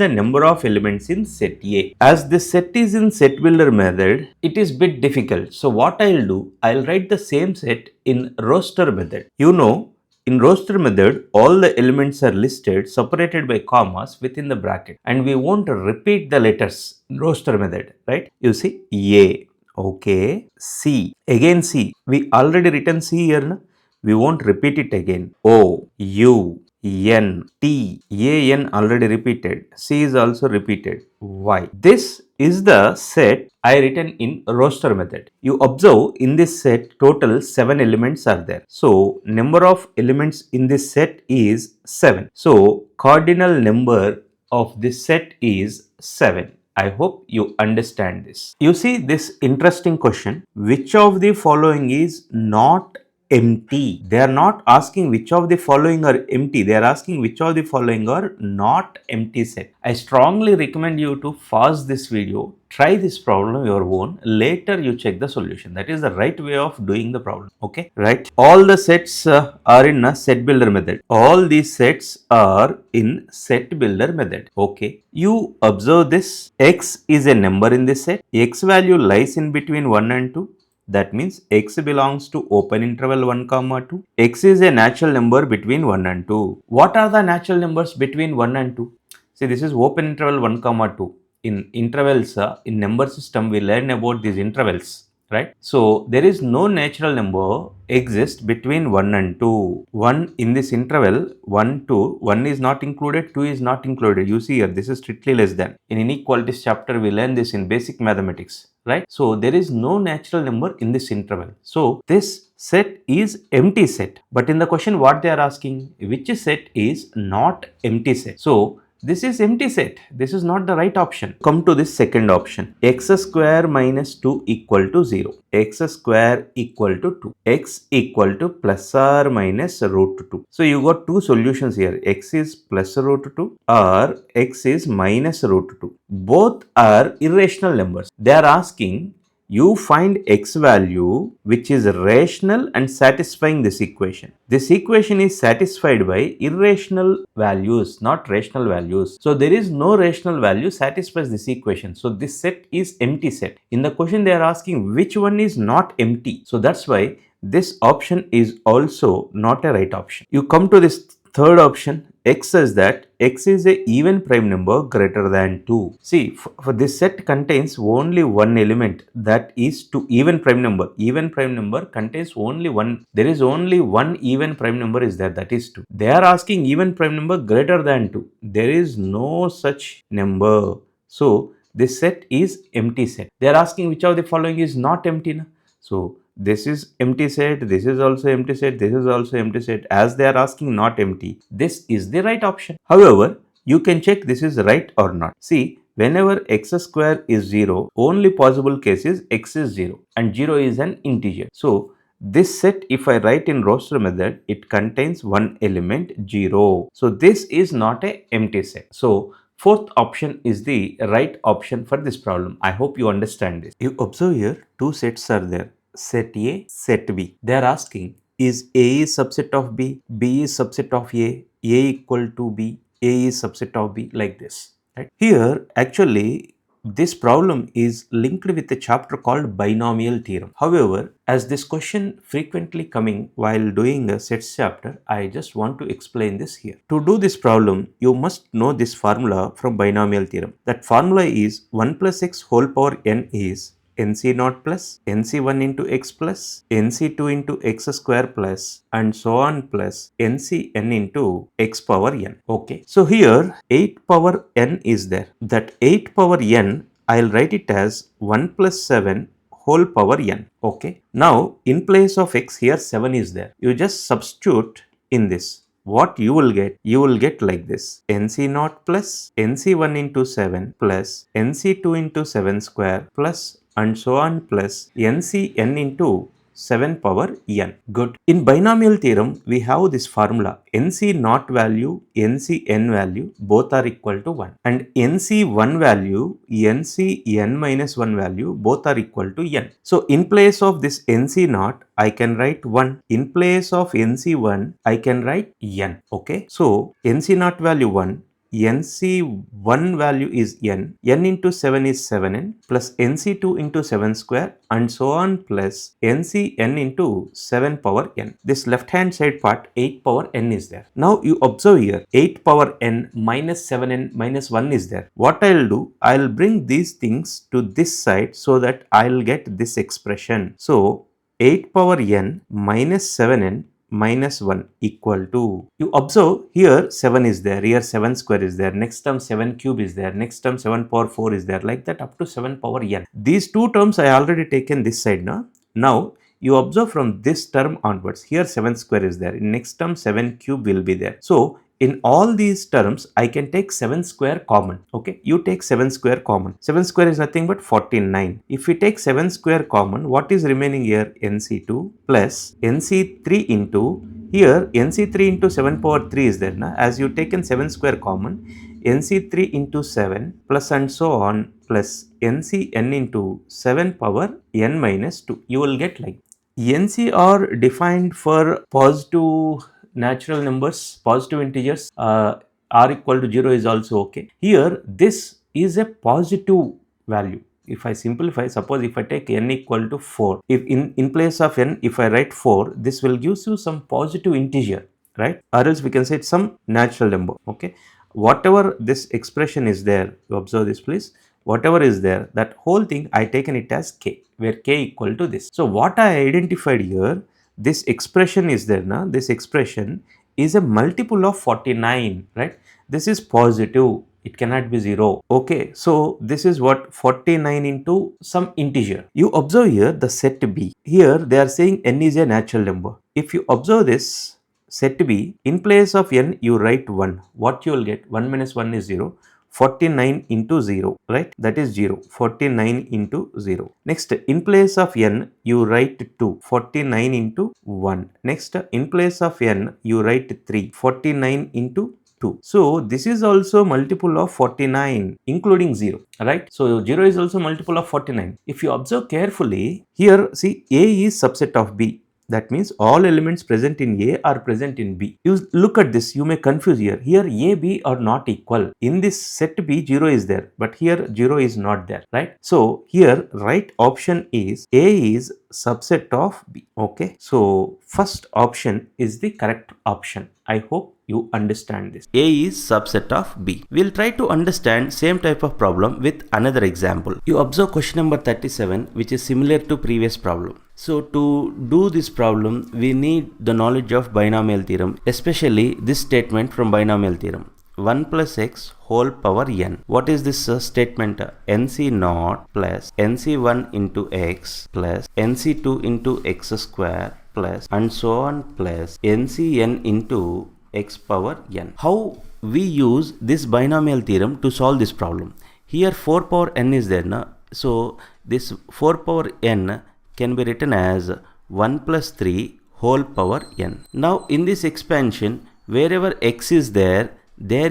the number of elements in set A. As this set is in set builder method, it is bit difficult. So what I'll do, I'll write the same set in roster method. You know, in roster method, all the elements are listed separated by commas within the bracket, and we won't repeat the letters in roster method, right? You see A, okay, C, again C. We already written C here, na? We won't repeat it again. O, U, N, T, A, N already repeated. C is also repeated. Y. This is the set I written in roster method. You observe in this set total 7 elements are there. So number of elements in this set is 7. So cardinal number of this set is 7. I hope you understand this. You see this interesting question. Which of the following is not empty? They are not asking which of the following are empty. They are asking which of the following are not empty set. I strongly recommend you to pause this video, try this problem your own, later you check the solution. That is the right way of doing the problem. Okay, right? All the sets are in a set builder method. All these sets are in set builder method. Okay, you observe this. X is a number in this set. X value lies in between 1 and 2. That means x belongs to open interval 1 comma 2. X is a natural number between 1 and 2. What are the natural numbers between 1 and 2? See, this is open interval 1 comma 2. In intervals, in number system, we learn about these intervals, right? So there is no natural number exists between 1 and 2. 1 in this interval, 1, 2, 1 is not included, 2 is not included. You see here, this is strictly less than. In inequalities chapter, we learn this in basic mathematics, right? So there is no natural number in this interval. So this set is empty set. But in the question, what they are asking, which set is not empty set? So this is empty set. This is not the right option. Come to this second option. X square minus 2 equal to 0. X square equal to 2. X equal to plus or minus root 2. So you got two solutions here. X is plus root 2 or X is minus root 2. Both are irrational numbers. They are asking you find x value which is rational and satisfying this equation. This equation is satisfied by irrational values, not rational values. So there is no rational value satisfies this equation. So this set is empty set. In the question they are asking which one is not empty. So that's why this option is also not a right option. You come to this Third option, X says that X is a even prime number greater than 2. See, for this set contains only one element, that is to even prime number. Even prime number contains only one. There is only one even prime number is there, that is 2. They are asking even prime number greater than 2. There is no such number. So this set is empty set. They are asking which of the following is not empty. Na? So this is empty set, this is also empty set, this is also empty set. As they are asking not empty, this is the right option. However, you can check this is right or not. See, whenever x square is 0, only possible case is x is 0 and 0 is an integer. So this set, if I write in roster method, it contains one element 0. So this is not a empty set. So fourth option is the right option for this problem. I hope you understand this. You observe here two sets are there. Set A, set B. They are asking is A is subset of B, B is subset of A equal to B, A is subset of B, like this. Right? Here actually this problem is linked with a chapter called binomial theorem. However, as this question frequently coming while doing a sets chapter, I just want to explain this here. To do this problem, you must know this formula from binomial theorem. That formula is 1 plus x whole power n is NC0 plus NC1 into x plus NC2 into x square plus and so on plus NCn into x power n. Okay. So here 8 power n is there. That 8 power n, I'll write it as 1 plus 7 whole power n. Okay. Now in place of x, here 7 is there. You just substitute in this. What you will get? You will get like this. NC0 plus NC1 into 7 plus NC2 into 7 square plus and so on plus NCn into 7 power n. Good. In binomial theorem, we have this formula. NC0 value, NCn value, both are equal to 1. And NC1 value, NCn minus 1 value, both are equal to n. So in place of this NC0, I can write 1. In place of NC1, I can write n. Okay. So NC0 value 1. NC1 value is n into 7 is 7n plus NC2 into 7 square and so on plus NCn into 7 power n. This left hand side part 8 power n is there. Now you observe here 8 power n minus 7n minus 1 is there. What I'll do, I'll bring these things to this side so that I'll get this expression. So 8 power n minus 7n minus 1 equal to, you observe here 7 is there, here 7 square is there, next term 7 cube is there, next term 7 power 4 is there, like that up to 7 power n. These two terms I already taken this side now. Now you observe from this term onwards, here 7 square is there, in next term 7 cube will be there. So in all these terms, I can take 7 square common. Okay, you take 7 square common. 7 square is nothing but 49. If we take 7 square common, what is remaining here? NC2 plus NC3 into, here NC3 into 7 power 3 is there. Na? As you taken 7 square common, NC3 into 7 plus and so on plus NCn into 7 power n minus 2. You will get like NC are defined for positive natural numbers, positive integers, r equal to 0 is also okay. Here this is a positive value. If I simplify, suppose if I take n equal to 4, if in place of n, if I write 4, this will give you some positive integer, right? Or else we can say it's some natural number, okay? Whatever this expression is there, you observe this please, whatever is there, that whole thing I taken it as k, where k equal to this. So what I identified here, this expression is there now, this expression is a multiple of 49, right? This is positive, it cannot be 0. Okay, so this is what 49 into some integer. You observe here the set B. Here they are saying n is a natural number. If you observe this set B, in place of n you write 1. What you will get? 1 minus 1 is 0. 49 into 0, right? That is 0. 49 into 0. Next, in place of n, you write 2. 49 into 1. Next, in place of n, you write 3. 49 into 2. So, this is also multiple of 49, including 0, right? So, 0 is also multiple of 49. If you observe carefully, here, see, A is subset of B. That means all elements present in A are present in B. You look at this, you may confuse here. Here A, B are not equal. In this set B, 0 is there, but here 0 is not there, right? So here right option is A is subset of B. Okay. So first option is the correct option. I hope you understand this. A is subset of B. We'll try to understand same type of problem with another example. You observe question number 37, which is similar to previous problem. So to do this problem, we need the knowledge of binomial theorem, especially this statement from binomial theorem. 1 plus x whole power n. What is this statement? nc0 plus nc1 into x plus nc2 into x square plus and so on plus ncn into x power n. How we use this binomial theorem to solve this problem? Here 4 power n is there, na? So this 4 power n can be written as 1 plus 3 whole power n. Now in this expansion, wherever x is there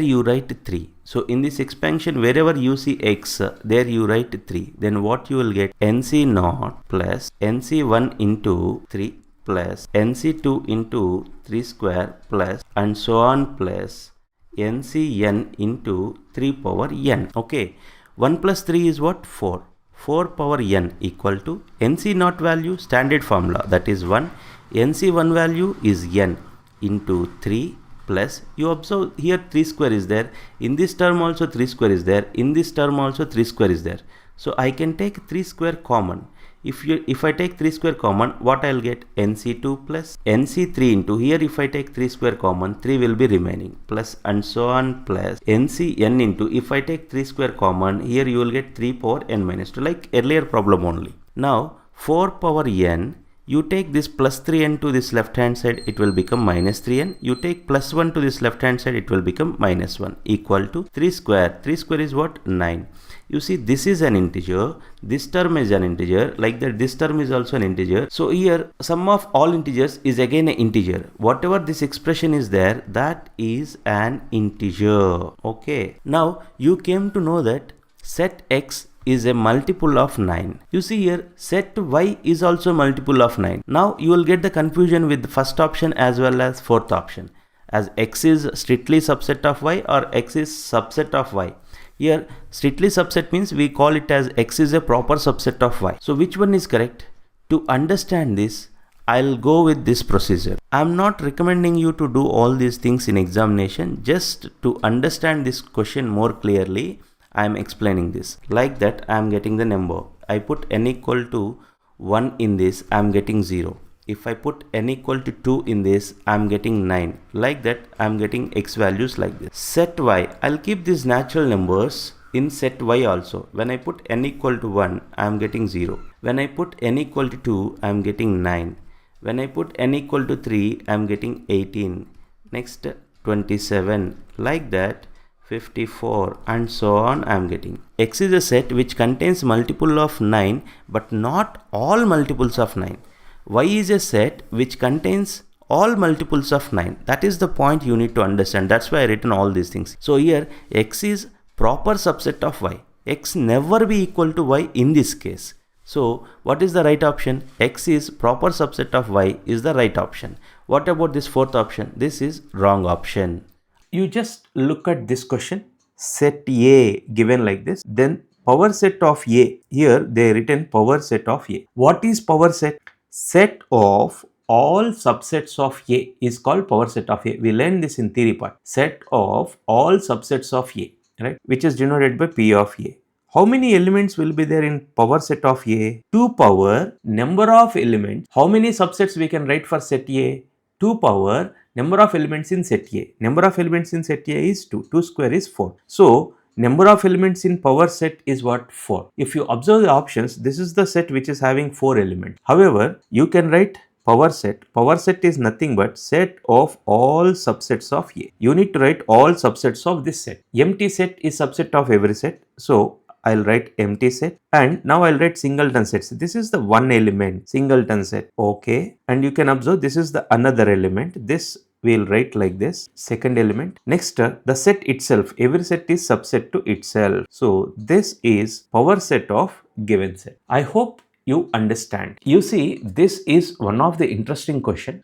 you write 3. So in this expansion, wherever you see x, there you write 3. Then what you will get? nc0 plus nc1 into 3 plus nc2 into 3 square plus and so on plus ncn into 3 power n. Okay, 1 plus 3 is what? 4. 4 power n equal to nc0 value, standard formula, that is 1. nc1 value is n into 3 plus, you observe here 3 square is there, in this term also 3 square is there, in this term also 3 square is there. So I can take 3 square common. If I take 3 square common, what I'll get? nc2 plus nc3 into, here if I take 3 square common, 3 will be remaining, plus and so on plus ncn into, if I take 3 square common, here you will get 3 power n minus 2, like earlier problem only. Now 4 power n, you take this plus 3n to this left hand side, it will become minus 3n. You take plus 1 to this left hand side, it will become minus 1 equal to 3 square. 3 square is what? 9. You see, this is an integer, this term is an integer, like that this term is also an integer. So here sum of all integers is again an integer. Whatever this expression is there, that is an integer. Okay. Now you came to know that set x is a multiple of 9. You see here set y is also multiple of 9. Now you will get the confusion with the first option as well as fourth option, as x is strictly subset of y or x is subset of y. Here strictly subset means we call it as x is a proper subset of y. So which one is correct? To understand this, I'll go with this procedure. I'm not recommending you to do all these things in examination. Just to understand this question more clearly, I am explaining this. Like that, I am getting the number. I put n equal to 1 in this, I am getting 0. If I put n equal to 2 in this, I am getting 9. Like that, I am getting x values like this. Set y, I'll keep these natural numbers in set y also. When I put n equal to 1, I am getting 0. When I put n equal to 2, I am getting 9. When I put n equal to 3, I am getting 18. Next 27. Like that, 54 and so on I am getting. X is a set which contains multiple of 9 but not all multiples of 9. Y is a set which contains all multiples of 9. That is the point you need to understand. That's why I written all these things. So here x is proper subset of y. X never be equal to y in this case. So what is the right option? X is proper subset of y is the right option. What about this fourth option? This is wrong option. You just look at this question, set A given like this, then power set of A, here they written power set of A. What is power set? Set of all subsets of A is called power set of A. We learned this in theory part. Set of all subsets of A, right, which is denoted by P of A. How many elements will be there in power set of A? 2 power number of elements. How many subsets we can write for set A? 2 power number of elements in set A. Number of elements in set A is 2. 2 square is 4. So number of elements in power set is what? 4. If you observe the options, this is the set which is having 4 elements. However, you can write power set. Power set is nothing but set of all subsets of A. You need to write all subsets of this set. Empty set is subset of every set. So I'll write empty set, and now I'll write singleton sets. This is the one element singleton set. Okay, and you can observe this is the another element. This we'll write like this, second element. Next, the set itself, every set is subset to itself. So this is power set of given set. I hope you understand. You see, this is one of the interesting question.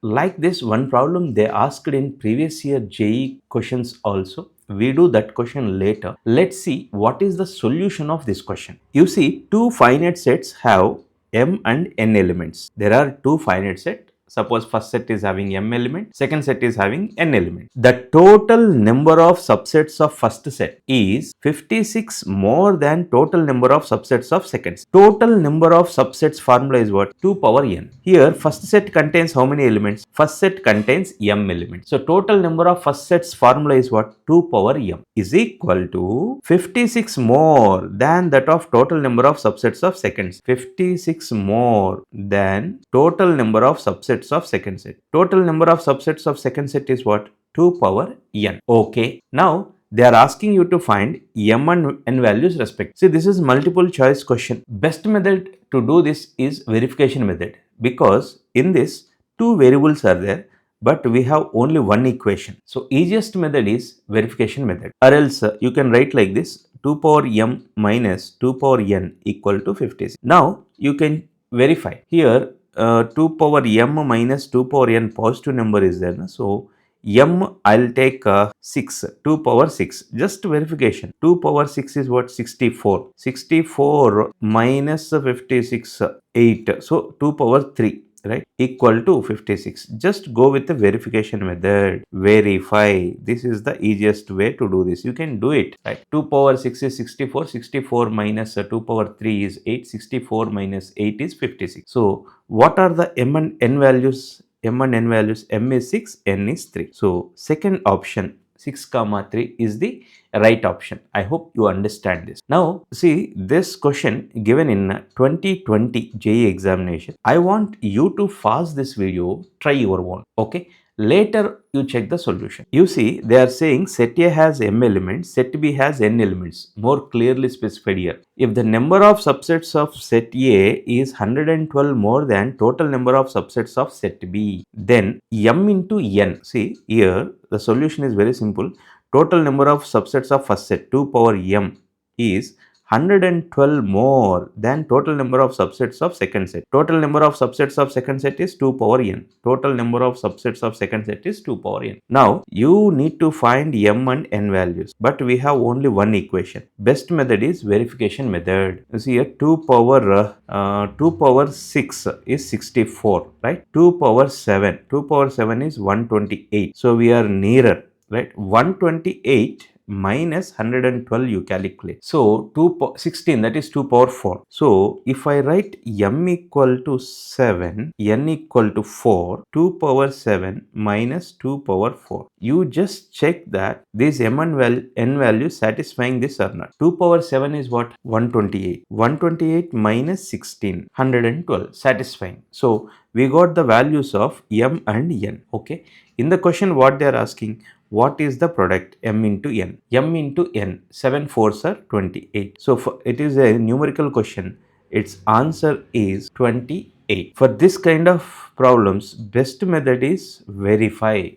Like this one problem they asked in previous year JEE questions also. We do that question later. Let's see what is the solution of this question. You see, two finite sets have m and n elements. There are two finite sets. Suppose first set is having m element, second set is having n element. The total number of subsets of first set is 56 more than total number of subsets of second set. Total number of subsets formula is what? 2 power n. Here first set contains how many elements? First set contains m elements. So total number of first sets formula is what? 2 power m is equal to 56 more than that of total number of subsets of second set. 56 more than total number of subsets of second set. Total number of subsets of second set is what? 2 power n. Okay. Now they are asking you to find m and n values respectively. See, this is multiple choice question. Best method to do this is verification method, because in this two variables are there, but we have only one equation. So easiest method is verification method, or else you can write like this: 2 power m minus 2 power n equal to 56. Now you can verify here. 2 power m minus 2 power n positive number is there. So m I'll take 6, 2 power 6, just verification. 2 power 6 is what? 64. 64 minus 56, 8. So 2 power 3, right, equal to 56. Just go with the verification method. Verify. This is the easiest way to do this. You can do it, right? 2 power 6 is 64. 64 minus 2 power 3 is 8. 64 minus 8 is 56. So what are the m and n values? M and n values: m is 6, n is 3. So second option, 6 comma 3, is the right option. I hope you understand this. Now see, this question given in 2020 JEE examination. I want you to pause this video, try your own. Okay, later you check the solution. You see, they are saying set A has m elements, set B has n elements. More clearly specified here. If the number of subsets of set A is 112 more than total number of subsets of set B, then m into n. See here, the solution is very simple. Total number of subsets of first set, 2 power m, is 112 more than total number of subsets of second set. Total number of subsets of second set is 2 power n. Total number of subsets of second set is 2 power n. Now you need to find m and n values, but we have only one equation. Best method is verification method. You see here, 2 power 6 is 64, right? 2 power 7 is 128. So we are nearer, right? 128 minus 112 you calculate. So 16, that is 2 power 4. So if I write m equal to 7, n equal to 4, 2 power 7 minus 2 power 4. You just check that this m and n value satisfying this or not. 2 power 7 is what? 128. 128 minus 16, 112, satisfying. So we got the values of m and n. Okay. In the question, what they are asking, what is the product m into n? M into n, 7 4s are 28. So it is a numerical question. Its answer is 28. For this kind of problems, best method is verify.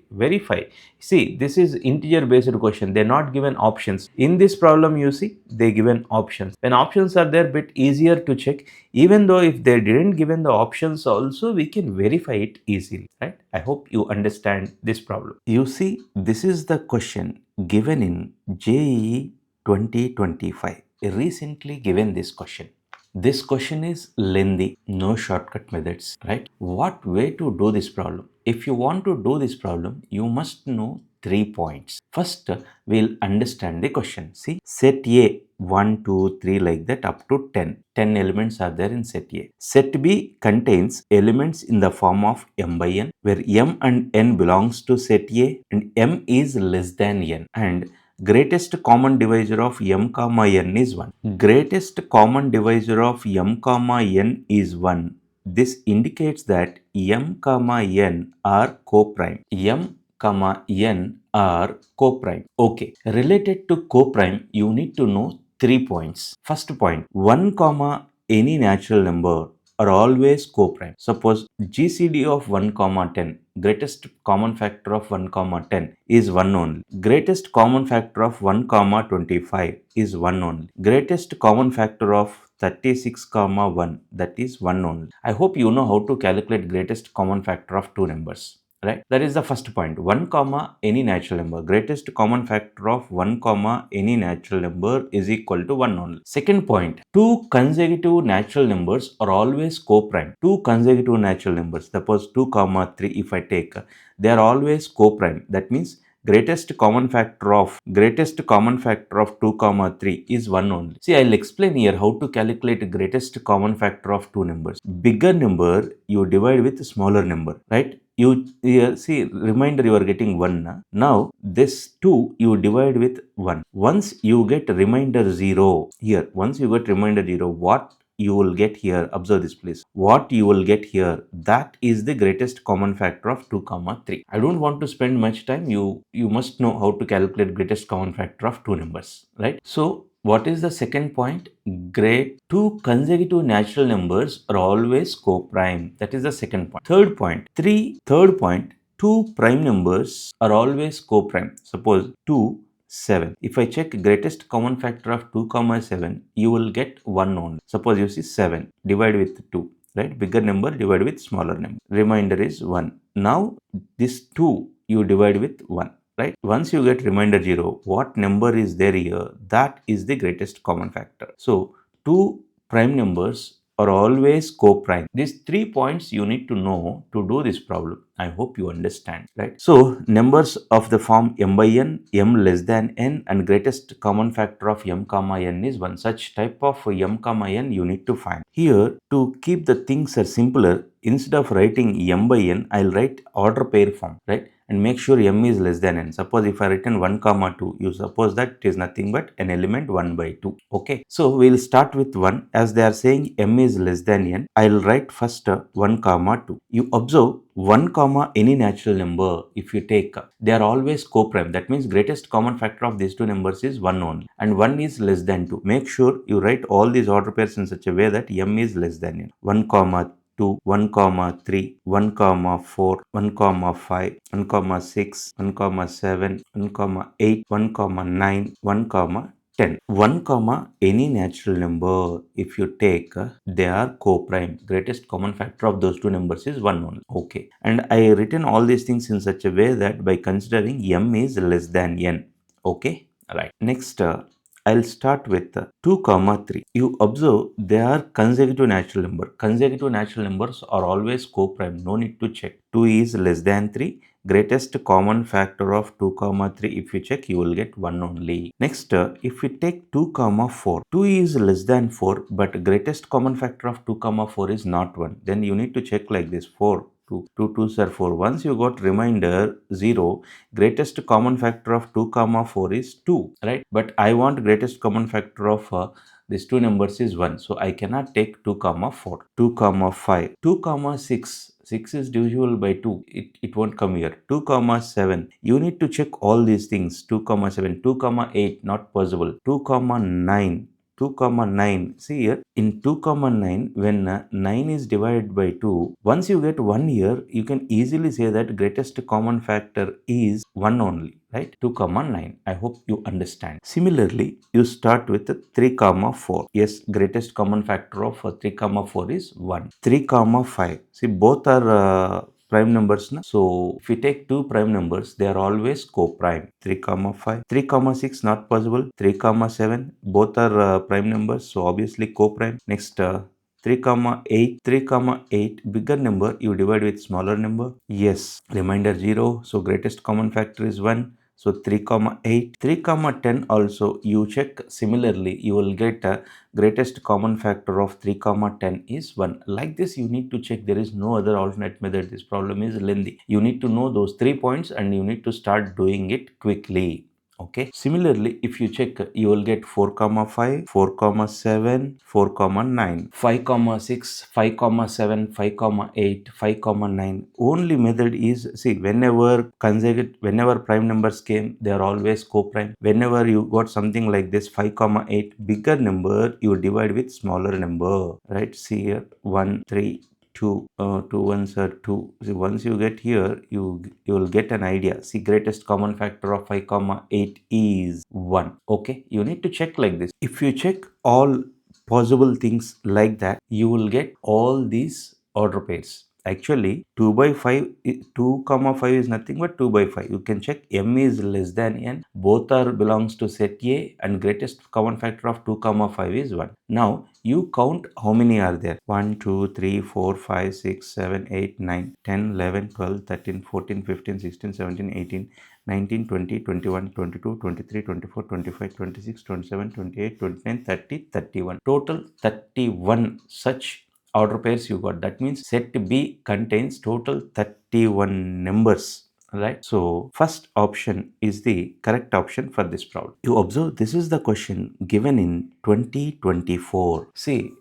See, this is integer based question. They're not given options. In this problem, you see, they given options. When options are there, bit easier to check. Even though if they didn't given the options also, we can verify it easily, right? I hope you understand this problem. You see, this is the question given in JEE 2025. Recently given this question. This question is lengthy, no shortcut methods, right? What way to do this problem? If you want to do this problem, you must know 3 points. First, we'll understand the question. See, set A, 1, 2, 3 like that up to 10. 10 elements are there in set A. Set B contains elements in the form of m by n, where m and n belongs to set A and m is less than n, and greatest common divisor of m comma n is 1. Greatest common divisor of m comma n is 1. This indicates that m comma n are coprime. M comma n are coprime. Okay. Related to coprime, you need to know 3 points. First point, 1 comma any natural number are always coprime. Suppose GCD of 1 comma 10, greatest common factor of 1 comma 10 is 1 only. Greatest common factor of 1 comma 25 is 1 only. Greatest common factor of 36 comma 1, that is 1 only. I hope you know how to calculate greatest common factor of two numbers, right? That is the first point. 1 comma any natural number. Greatest common factor of 1 comma any natural number is equal to 1 only. Second point, two consecutive natural numbers are always co-prime. Two consecutive natural numbers, suppose 2 comma 3 if I take, they are always co-prime. That means greatest common factor of 2 comma 3 is 1 only. See, I'll explain here how to calculate greatest common factor of two numbers. Bigger number you divide with smaller number, right? You see, reminder, you are getting 1 na? Now this 2 you divide with 1. Once you get remainder 0 here, once you get remainder 0, what you will get here, observe this please, what you will get here, that is the greatest common factor of 2 comma 3. I don't want to spend much time. You must know how to calculate greatest common factor of two numbers, right? So what is the second point? Great two consecutive natural numbers are always co-prime. That is the second point. Third point, two prime numbers are always co-prime. Suppose 2, 7. If I check greatest common factor of 2 comma 7, you will get 1 only. Suppose you see 7, divide with 2, right? Bigger number divide with smaller number. Remainder is 1. Now this 2 you divide with 1. Right? Once you get remainder 0, what number is there here? That is the greatest common factor. So, two prime numbers are always co-prime. These 3 points you need to know to do this problem. I hope you understand, right? So, numbers of the form m by n, m less than n, and greatest common factor of m comma n is 1. Such type of m comma n you need to find. Here, to keep the things are simpler, instead of writing m by n, I'll write order pair form, right? And make sure m is less than n. Suppose if I written 1 comma 2, you suppose that it is nothing but an element 1 by 2. Okay. So we'll start with 1. As they are saying m is less than n, I'll write first 1 comma 2. You observe 1 comma any natural number, if you take, they are always co-prime. That means greatest common factor of these two numbers is 1 only. And 1 is less than 2. Make sure you write all these order pairs in such a way that m is less than n. 1 comma 2, 1 comma 3, 1 comma 4, 1 comma 5, 1 comma 6, 1 comma 7, 1 comma 8, 1 comma 9, 1 comma 10. 1 comma any natural number, if you take, they are co-prime. Greatest common factor of those two numbers is 1 only. Okay. And I written all these things in such a way that by considering m is less than n. Okay. Right. Next, I'll start with 2 comma 3. You observe they are consecutive natural number. Consecutive natural numbers are always co-prime. No need to check. 2 is less than 3. Greatest common factor of 2 comma 3, if you check, you will get 1 only. Next, if we take 2 comma 4, 2 is less than 4, but greatest common factor of 2 comma 4 is not 1. Then you need to check like this: 4. 2 2s are 4. Once you got remainder 0, greatest common factor of 2 comma 4 is 2, right? But I want greatest common factor of these two numbers is 1. So I cannot take 2 comma 4. 2 comma 5. 2 comma 6. 6 is divisible by 2. It won't come here. 2 comma 7. You need to check all these things. 2 comma 7. 2 comma 8. Not possible. 2 comma 9. 2 comma 9. See here, in 2 comma 9, when 9 is divided by 2, once you get 1 here, you can easily say that greatest common factor is 1 only, right? 2 comma 9. I hope you understand. Similarly, you start with 3 comma 4. Yes, greatest common factor of 3 comma 4 is 1. 3 comma 5. See, both are prime numbers. Na? So if we take two prime numbers, they are always co-prime. 3 comma 5. 3 comma 6 not possible. 3 comma 7 both are prime numbers, so obviously co-prime. Next, 3 comma 8. 3 comma 8 bigger number you divide with smaller number. Yes, remainder 0. So greatest common factor is 1. So 3 comma 8. 3 comma 10 also you check. Similarly, you will get greatest common factor of 3 comma 10 is 1. Like this you need to check. There is no other alternate method. This problem is lengthy. You need to know those 3 points and you need to start doing it quickly. Okay. Similarly, if you check, you will get 4 comma 5, 4 comma 7, 4 comma 9, 5 comma 6, 5 comma 7, 5 comma 8, 5 comma 9. Only method is, see, whenever prime numbers came, they are always co-prime. Whenever you got something like this 5 comma 8 bigger number, you divide with smaller number, right? See here, 1, 3, 2, 2 ones are 2. See, once you get here, you will get an idea. See, greatest common factor of 5 comma 8 is 1. Okay, you need to check like this. If you check all possible things like that, you will get all these order pairs. Actually 2 by 5, 2 comma 5 is nothing but 2 by 5. You can check m is less than n. Both are belongs to set A and greatest common factor of 2 comma 5 is 1. Now you count how many are there. 1, 2, 3, 4, 5, 6, 7, 8, 9, 10, 11, 12, 13, 14, 15, 16, 17, 18, 19, 20, 21, 22, 23, 24, 25, 26, 27, 28, 29, 30, 31. Total 31 such order pairs you got. That means set B contains total 31 numbers. Right, so first option is the correct option for this problem. You observe this is the question given in 2024. See,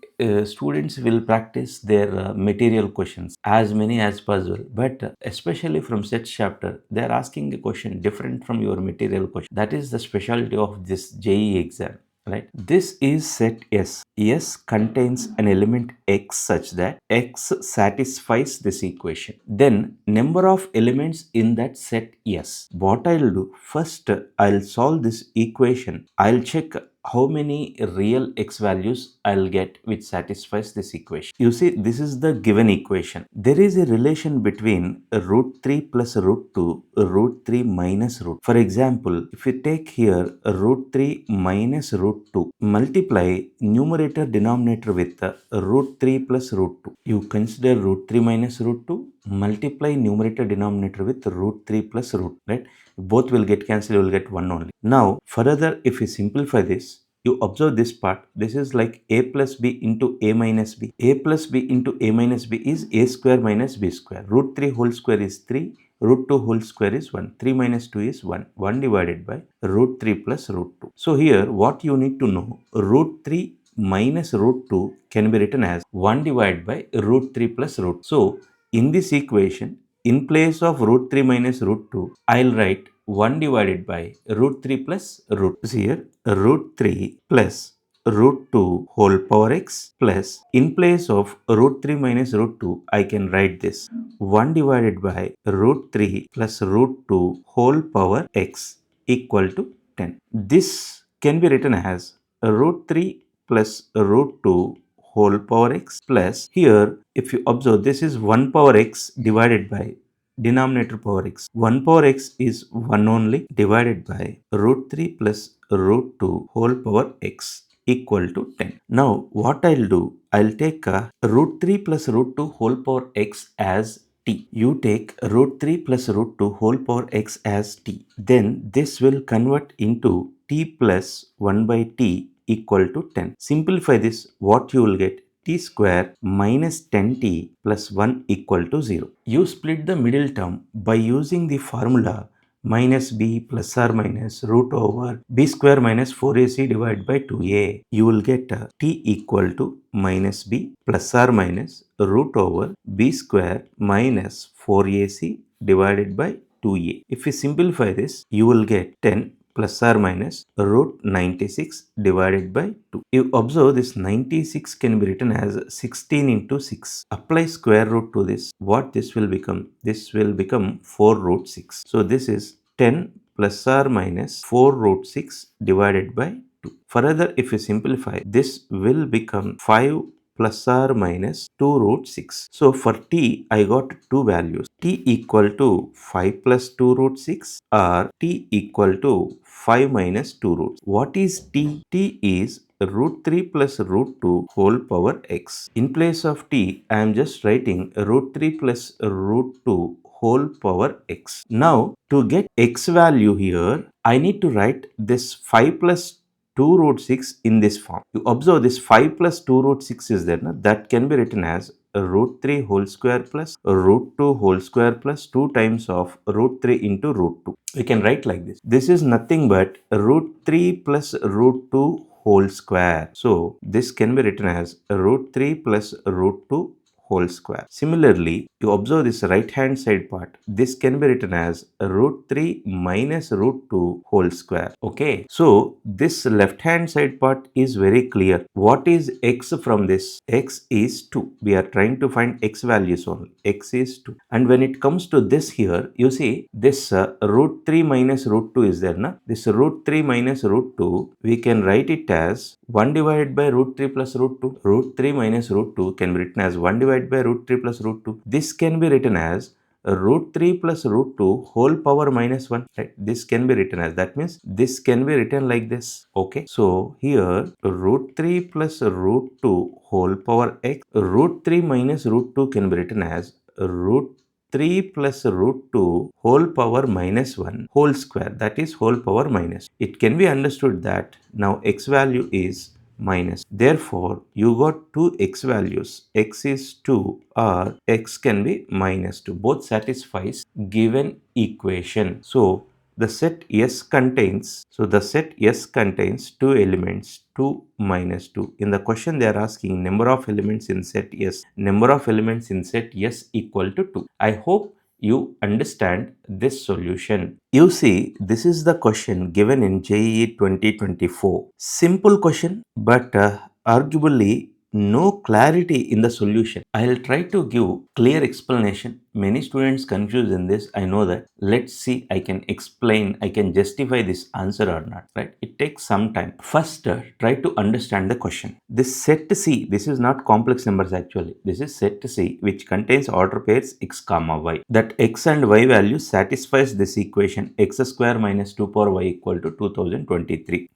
students will practice their material questions as many as possible, but especially from set chapter they are asking a question different from your material question. That is the specialty of this JEE exam. Right, this is set S. S contains an element x such that x satisfies this equation. Then number of elements in that set S. What I'll do first, I'll solve this equation. I'll check how many real x values I'll get which satisfies this equation. You see, this is the given equation. There is a relation between root 3 plus root 2, root 3 minus root. For example, if you take here root 3 minus root 2, multiply numerator denominator with root 3 plus root 2. You consider root 3 minus root 2, multiply numerator denominator with root 3 plus root, right? Both will get cancelled, you will get 1 only. Now, further, if you simplify this, you observe this part. This is like a plus b into a minus b. A plus b into a minus b is a square minus b square. Root 3 whole square is 3. Root 2 whole square is 1. 3 minus 2 is 1. 1 divided by root 3 plus root 2. So here what you need to know, root 3 minus root 2 can be written as 1 divided by root 3 plus root. So in this equation, in place of root 3 minus root 2, I'll write 1 divided by root 3 plus root. So here root 3 plus root 2 whole power x plus, in place of root 3 minus root 2, I can write this 1 divided by root 3 plus root 2 whole power x equal to 10. This can be written as root 3 plus root 2 whole power x plus, here if you observe this is 1 power x divided by denominator power x. 1 power x is 1 only divided by root 3 plus root 2 whole power x equal to 10. Now what I'll do, I'll take root 3 plus root 2 whole power x as t. You take root 3 plus root 2 whole power x as t. Then this will convert into t plus 1 by t equal to 10. Simplify this, what you will get, t square minus 10t plus 1 equal to 0. You split the middle term by using the formula minus b plus or minus root over b square minus 4ac divided by 2a. You will get t equal to minus b plus or minus root over b square minus 4ac divided by 2a. If you simplify this, you will get 10 plus or minus root 96 divided by 2. You observe this 96 can be written as 16 into 6. Apply square root to this. What this will become? This will become 4 root 6. So this is 10 plus or minus 4 root 6 divided by 2. Further, if you simplify, this will become 5 plus or minus 2 root 6. So for t, I got two values. T equal to 5 plus 2 root 6 or t equal to 5 minus 2 roots. What is t? T is root 3 plus root 2 whole power x. In place of t, I am just writing root 3 plus root 2 whole power x. Now, to get x value here, I need to write this 5 plus 2 root 6 in this form. You observe this 5 plus 2 root 6 is there. That can be written as root 3 whole square plus root 2 whole square plus 2 times of root 3 into root 2. We can write like this. This is nothing but root 3 plus root 2 whole square. So this can be written as root 3 plus root 2 whole square. Similarly, you observe this right hand side part. This can be written as root 3 minus root 2 whole square. Okay. So this left hand side part is very clear. What is x from this? X is 2. We are trying to find x values only. X is 2. And when it comes to this here, you see this root 3 minus root 2 is there. Na? This root 3 minus root 2, we can write it as 1 divided by root 3 plus root 2. Root 3 minus root 2 can be written as 1 divided divided by root 3 plus root 2. This can be written as root 3 plus root 2 whole power minus 1, right? This can be written as, that means this can be written like this. Okay, so here root 3 plus root 2 whole power x, root 3 minus root 2 can be written as root 3 plus root 2 whole power minus 1 whole square, that is whole power minus. It can be understood that now x value is minus. Therefore, you got two x values. X is 2 or x can be minus 2. Both satisfies given equation. So, the set S contains, two elements, 2 minus 2. In the question they are asking number of elements in set S. Number of elements in set S equal to 2. I hope you understand this solution. You see, this is the question given in JEE 2024. Simple question, but arguably no clarity in the solution. I'll try to give clear explanation. Many students confused in this, I know that. Let's see, I can explain, I can justify this answer or not, right? It takes some time. First, try to understand the question. This set C, this is not complex numbers actually. This is set C, which contains order pairs x comma y. That x and y value satisfies this equation, x square minus 2 power y equal to 2023.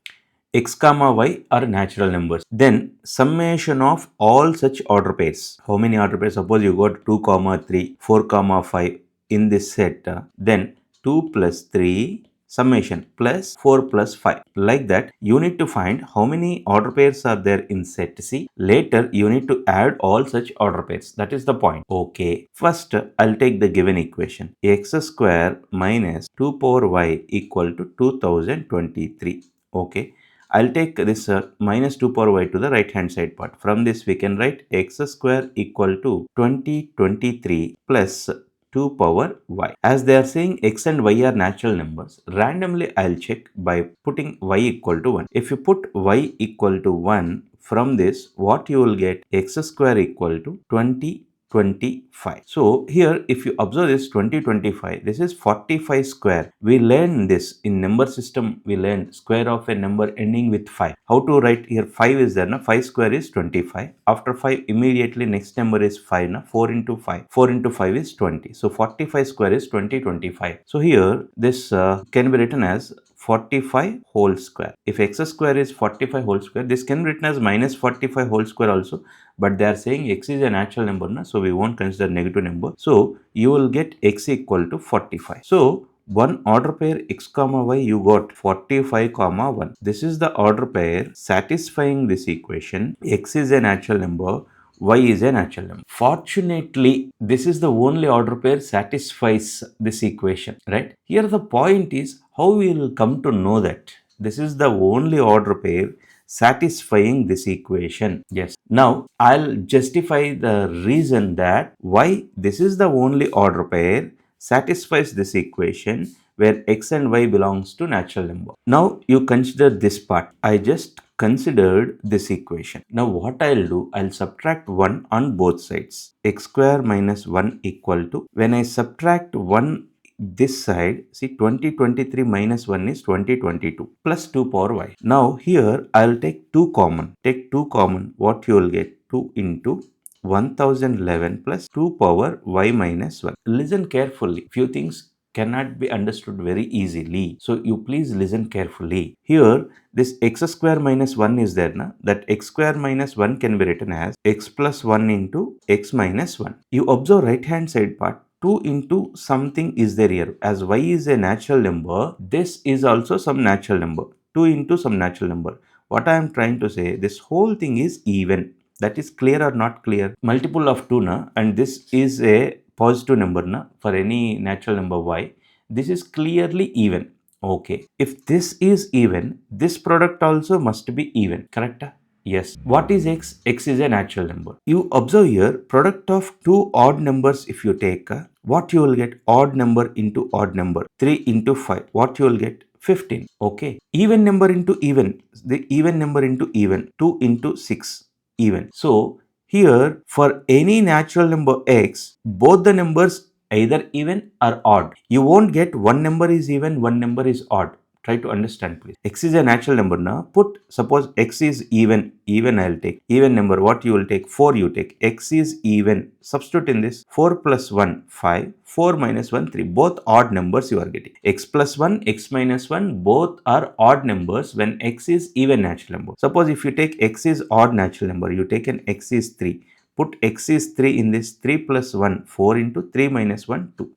X comma y are natural numbers. Then summation of all such order pairs. How many order pairs? Suppose you got 2 comma 3, 4 comma 5 in this set. Then 2 plus 3 summation plus 4 plus 5. Like that, you need to find how many order pairs are there in set C. Later, you need to add all such order pairs. That is the point. Okay. First, I'll take the given equation. X square minus 2 power y equal to 2023. Okay. I'll take this minus 2 power y to the right hand side part. From this we can write x square equal to 2023 plus 2 power y. As they are saying x and y are natural numbers, randomly I'll check by putting y equal to 1. If you put y equal to 1, from this what you will get, x square equal to 2025. So here if you observe this 2025, this is 45 square. We learned this in number system, we learned square of a number ending with 5. How to write here? 5 is there, na? 5 square is 25. After 5 immediately next number is 5, na? 4 into 5. 4 into 5 is 20. So 45 square is 2025. So here this can be written as 45 whole square. If x square is 45 whole square, this can be written as minus 45 whole square also. But they are saying x is a natural number, na? So we won't consider negative number. So you will get x equal to 45. So one order pair x comma y, you got 45 comma 1. This is the order pair satisfying this equation. X is a natural number, y is a natural number. Fortunately, this is the only order pair satisfies this equation, right? Here the point is how we will come to know that this is the only order pair satisfying this equation. Yes. Now, I'll justify the reason that why this is the only order pair satisfies this equation where x and y belongs to natural number. Now, you consider this part. I just considered this equation. Now, what I'll do, I'll subtract 1 on both sides. X square minus 1 equal to, when I subtract 1 this side, see 2023 minus 1 is 2022 plus 2 power y. Now here I'll take 2 common. Take 2 common. What you will get? 2 into 1011 plus 2 power y minus 1. Listen carefully. Few things cannot be understood very easily. So you please listen carefully. Here this x square minus 1 is there, na? That x square minus 1 can be written as x plus 1 into x minus 1. You observe right hand side part. 2 into something is there here. As y is a natural number, this is also some natural number. 2 into some natural number. What I am trying to say, this whole thing is even. That is clear or not clear? Multiple of 2 na, and this is a positive number na, for any natural number y. This is clearly even. Okay. If this is even, this product also must be even. Correct? Yes. What is x? X is a natural number. You observe here, product of two odd numbers if you take, what you will get? Odd number into odd number. 3 into 5. What you will get? 15. Okay. Even number into even. The even number into even. 2 into 6. Even. So, here for any natural number x, both the numbers either even or odd. You won't get one number is even, one number is odd. Try to understand, please. X is a natural number now. Suppose X is even I'll take. Even number, what you will take? 4 you take. X is even. Substitute in this. 4 plus 1, 5. 4 minus 1, 3. Both odd numbers you are getting. X plus 1, X minus 1, both are odd numbers when X is even natural number. Suppose if you take X is odd natural number, you take an X is 3. Put X is 3 in this. 3 plus 1, 4 into 3 minus 1, 2.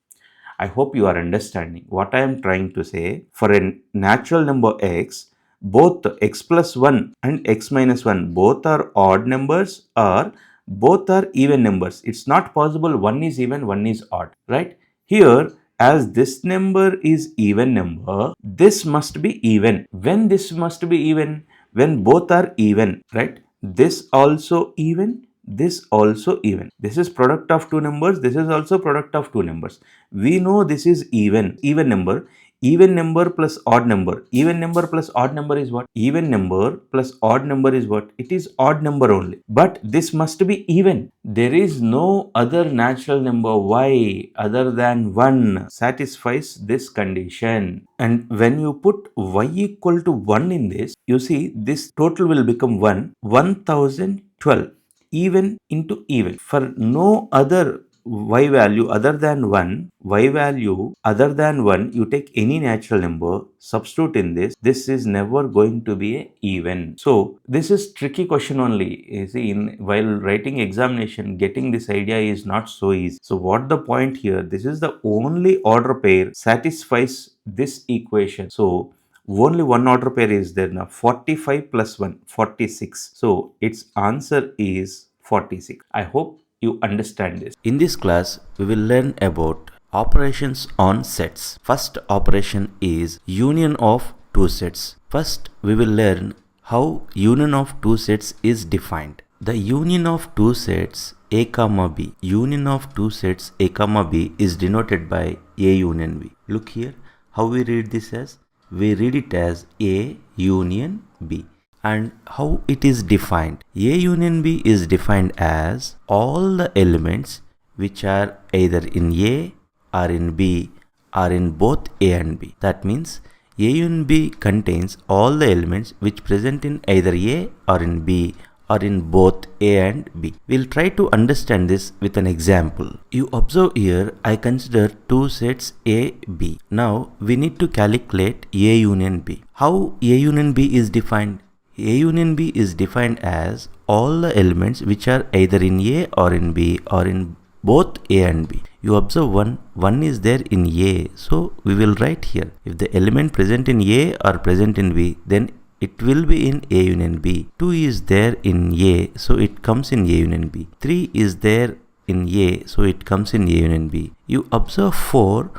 I hope you are understanding what I am trying to say. For a natural number X, both X plus 1 and X minus 1, both are odd numbers or both are even numbers. It's not possible one is even, one is odd, right? Here, as this number is even number, this must be even. When this must be even? When both are even, right? This also even, this also even. This is product of two numbers, this is also product of two numbers. We know this is even number. Even number plus odd number. Even number plus odd number is what? Even number plus odd number is what? It is odd number only. But this must be even. There is no other natural number y other than 1 satisfies this condition. And when you put y equal to 1 in this, you see this total will become 1012. Even into even. For no other y value other than 1, y value other than 1, you take any natural number, substitute in this, this is never going to be a even. So this is tricky question only. You see, while writing examination, getting this idea is not so easy. So what the point here, this is the only order pair satisfies this equation. So only one order pair is there now. 45 plus 1, 46. So its answer is 46. I hope you understand this. In this class, we will learn about operations on sets. First operation is union of two sets. First, we will learn how union of two sets is defined. The union of two sets A comma B. Union of two sets A comma B is denoted by A union B. Look here, how we read this as? We read it as A union B. And how it is defined? A union B is defined as all the elements which are either in A or in B or in both A and B. That means A union B contains all the elements which present in either A or in B or in both A and B. We'll try to understand this with an example. You observe here, I consider two sets A, B. Now we need to calculate A union B. How A union B is defined? A union B is defined as all the elements which are either in A or in B or in both A and B. You observe one is there in A, so we will write here. If the element present in A or present in B, then it will be in A union B. 2 is there in A, so it comes in A union B. 3 is there in A, so it comes in A union B. You observe 4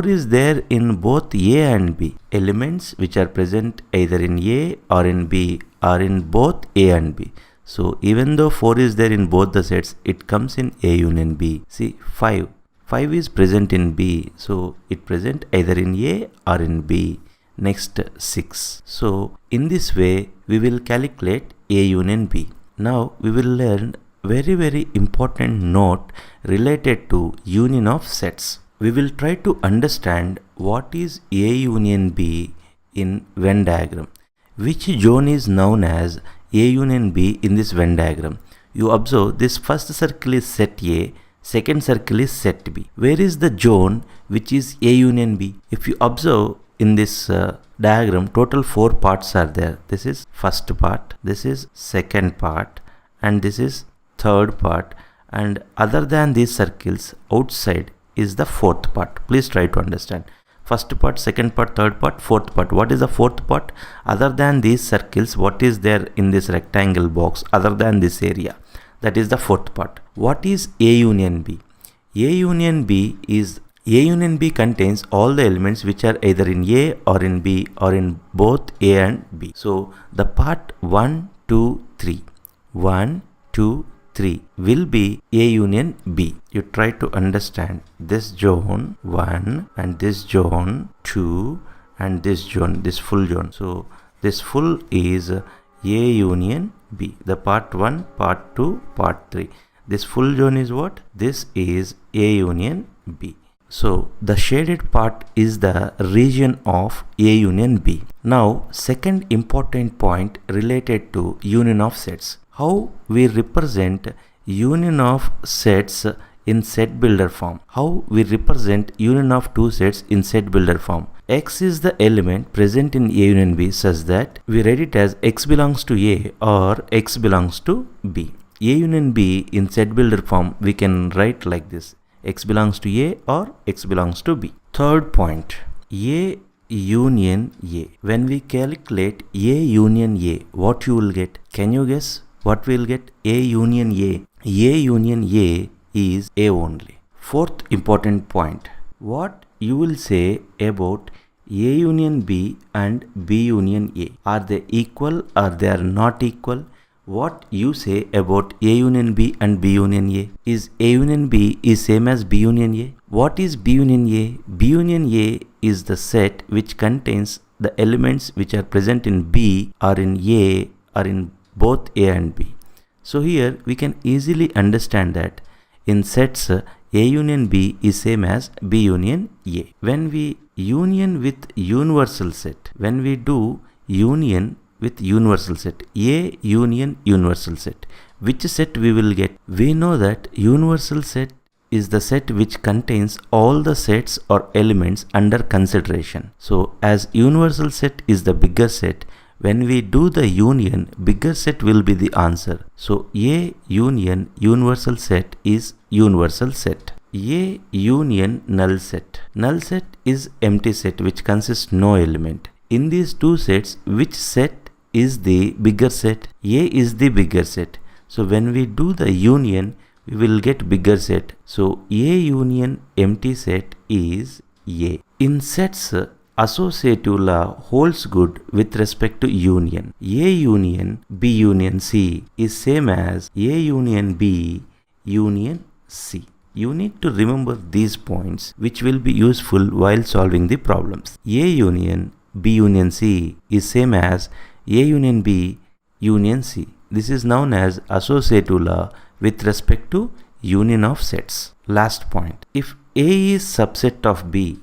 is there in both A and B. Elements which are present either in A or in B are in both A and B. So even though 4 is there in both the sets, it comes in A union B. See, 5 is present in B, so it present either in A or in B. Next, 6. So in this way we will calculate A union B. Now we will learn very important note related to union of sets. We will try to understand what is A union B in Venn diagram. Which zone is known as A union B in this Venn diagram? You observe this first circle is set A, second circle is set B. Where is the zone which is A union B? If you observe in this diagram, total 4 parts are there. This is first part, this is second part, and this is third part, and other than these circles, outside is the fourth part. Please try to understand. First part, second part, third part, fourth part. What is the fourth part? Other than these circles, what is there in this rectangle box other than this area? That is the fourth part. What is A union B? A union B contains all the elements which are either in A or in B or in both A and B. So the part 1, 2, 3. 1, 2, 3 will be A union B. You try to understand this zone 1 and this zone 2 and this zone, this full zone. So this full is A union B. The part 1, part 2, part 3. This full zone is what? This is A union B. So the shaded part is the region of A union B. Now second important point related to union of sets. How we represent union of sets in set builder form. How we represent union of two sets in set builder form. X is the element present in A union B such that we write it as X belongs to A or X belongs to B. A union B in set builder form we can write like this: X belongs to A or X belongs to B. Third point, A union A. When we calculate A union A, what you will get? Can you guess what we will get? A union A. A union A is A only. Fourth important point, what you will say about A union B and B union A? Are they equal or they are not equal? What you say about A union B and B union A? Is A union B is same as B union A? What is B union A? B union A is the set which contains the elements which are present in B or in A or in both A and B. So here we can easily understand that in sets A union B is same as B union A. When we union with universal set, when we do union with universal set, A union universal set, which set we will get? We know that universal set is the set which contains all the sets or elements under consideration. So as universal set is the bigger set, when we do the union, bigger set will be the answer. So A union universal set is universal set. A union null set. Null set is empty set which consists no element. In these two sets, which set is the bigger set? A is the bigger set. So when we do the union, we will get bigger set. So A union empty set is A. In sets, associative law holds good with respect to union. A union B union C is same as A union B union C. You need to remember these points which will be useful while solving the problems. A union B union C is same as A union B union C. This is known as associative law with respect to union of sets. Last point. If A is subset of B,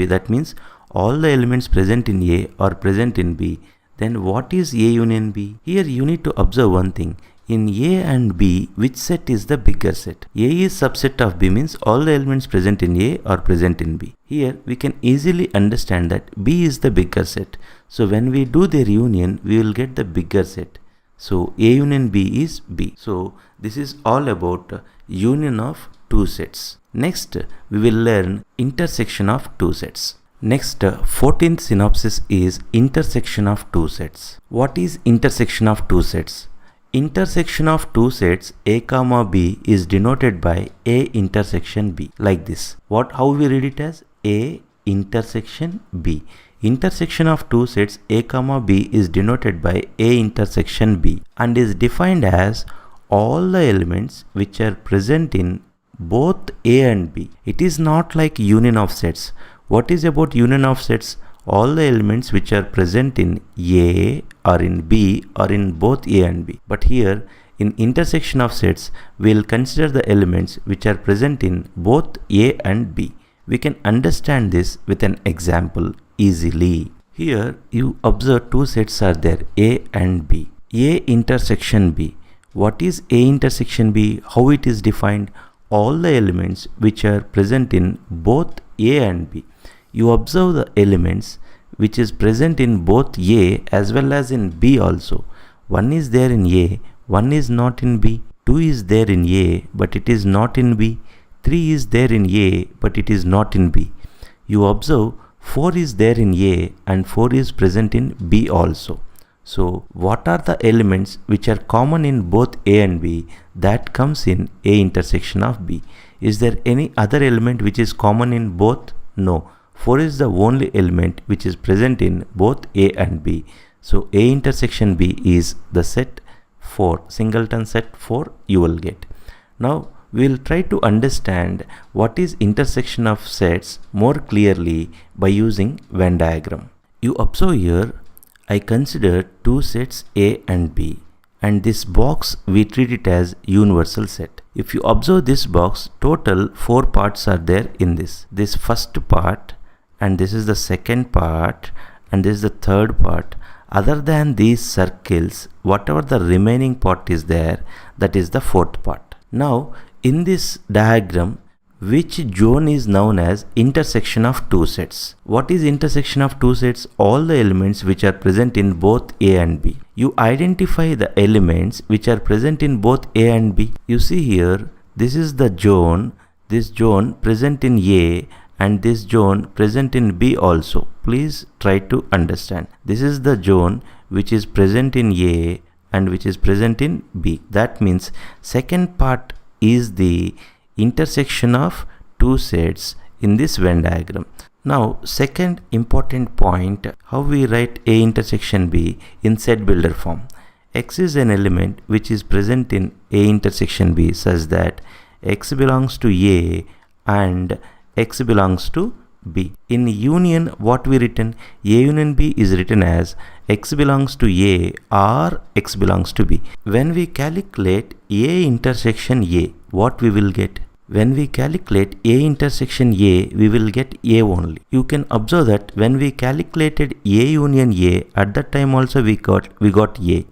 that means all the elements present in A are present in B, then what is A union B? Here you need to observe one thing. In A and B, which set is the bigger set? A is subset of B means all the elements present in A are present in B. Here we can easily understand that B is the bigger set. So when we do their union, we will get the bigger set. So A union B is B. So this is all about union of two sets. Next, we will learn intersection of two sets. Next, 14th synopsis is intersection of two sets. What is intersection of two sets? Intersection of two sets A comma B is denoted by A intersection B, like this. How we read it as? A intersection B. Intersection of two sets A comma B is denoted by A intersection B and is defined as all the elements which are present in both A and B. It is not like union of sets. What is about union of sets? All the elements which are present in A or in B or in both A and B. But here in intersection of sets, we will consider the elements which are present in both A and B. We can understand this with an example easily. Here you observe two sets are there, A and B. A intersection B. What is A intersection B? How it is defined? All the elements which are present in both A and B. You observe the elements which is present in both A as well as in B also. One is there in A, one is not in B. 2 is there in A but it is not in B. 3 is there in A but it is not in B. You observe 4 is there in A and 4 is present in B also. So what are the elements which are common in both A and B that comes in A intersection of B? Is there any other element which is common in both? No. 4 is the only element which is present in both A and B. So A intersection B is the set 4, singleton set 4 you will get. Now we will try to understand what is intersection of sets more clearly by using Venn diagram. You observe here I consider two sets A and B and this box we treat it as universal set. If you observe this box, total 4 parts are there in this. This first part, and this is the second part, and this is the third part. Other than these circles, whatever the remaining part is there, that is the fourth part. Now in this diagram, which zone is known as intersection of two sets? What is intersection of two sets? All the elements which are present in both A and B. You identify the elements which are present in both A and B. You see here, this is the zone, this zone present in A and this zone present in B also. Please try to understand. This is the zone which is present in A and which is present in B. That means second part is the intersection of two sets in this Venn diagram. Now second important point, how we write A intersection B in set builder form. X is an element which is present in A intersection B such that X belongs to A and X belongs to B. In union, what we written? A union B is written as X belongs to A or X belongs to B. When we calculate A intersection A, what we will get? When we calculate A intersection A, we will get A only. You can observe that when we calculated A union A, at that time also we got A.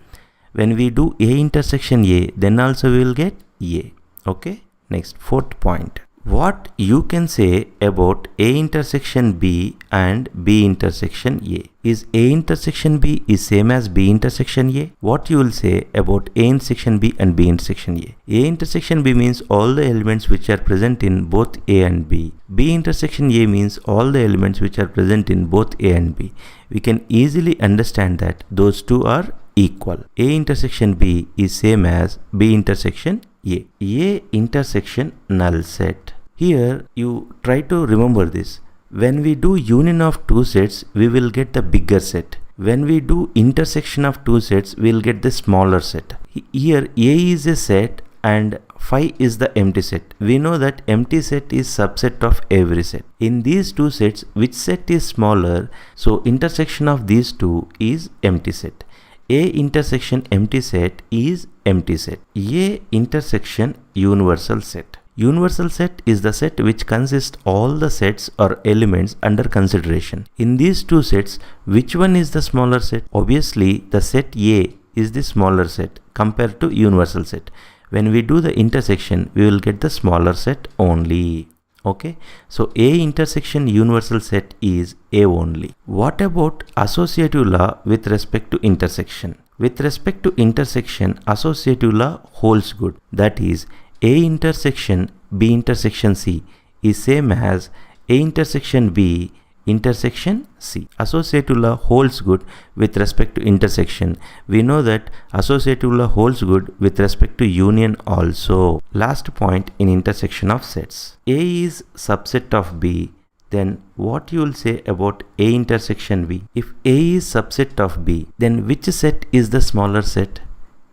When we do A intersection A, then also we will get A. Okay. Next, fourth point. What you can say about A intersection B and B intersection A? Is A intersection B is same as B intersection A? What you will say about A intersection B and B intersection A? A intersection B means all the elements which are present in both A and B. B intersection A means all the elements which are present in both A and B. We can easily understand that those two are equal. A intersection B is same as B intersection A. A intersection null set. Here you try to remember this. When we do union of two sets, we will get the bigger set. When we do intersection of two sets, we will get the smaller set. Here A is a set and phi is the empty set. We know that empty set is subset of every set. In these two sets, which set is smaller? So intersection of these two is empty set. A intersection empty set is empty set. A intersection universal set. Universal set is the set which consists all the sets or elements under consideration. In these two sets, which one is the smaller set? Obviously, the set A is the smaller set compared to universal set. When we do the intersection, we will get the smaller set only. Okay, so A intersection universal set is A only. What about associative law with respect to intersection? With respect to intersection, associative law holds good. That is, A intersection B intersection C is same as A intersection B intersection C. Associative law holds good with respect to intersection. We know that associative law holds good with respect to union also. Last point in intersection of sets. A is subset of B. Then what you will say about A intersection B? If A is subset of B, then which set is the smaller set?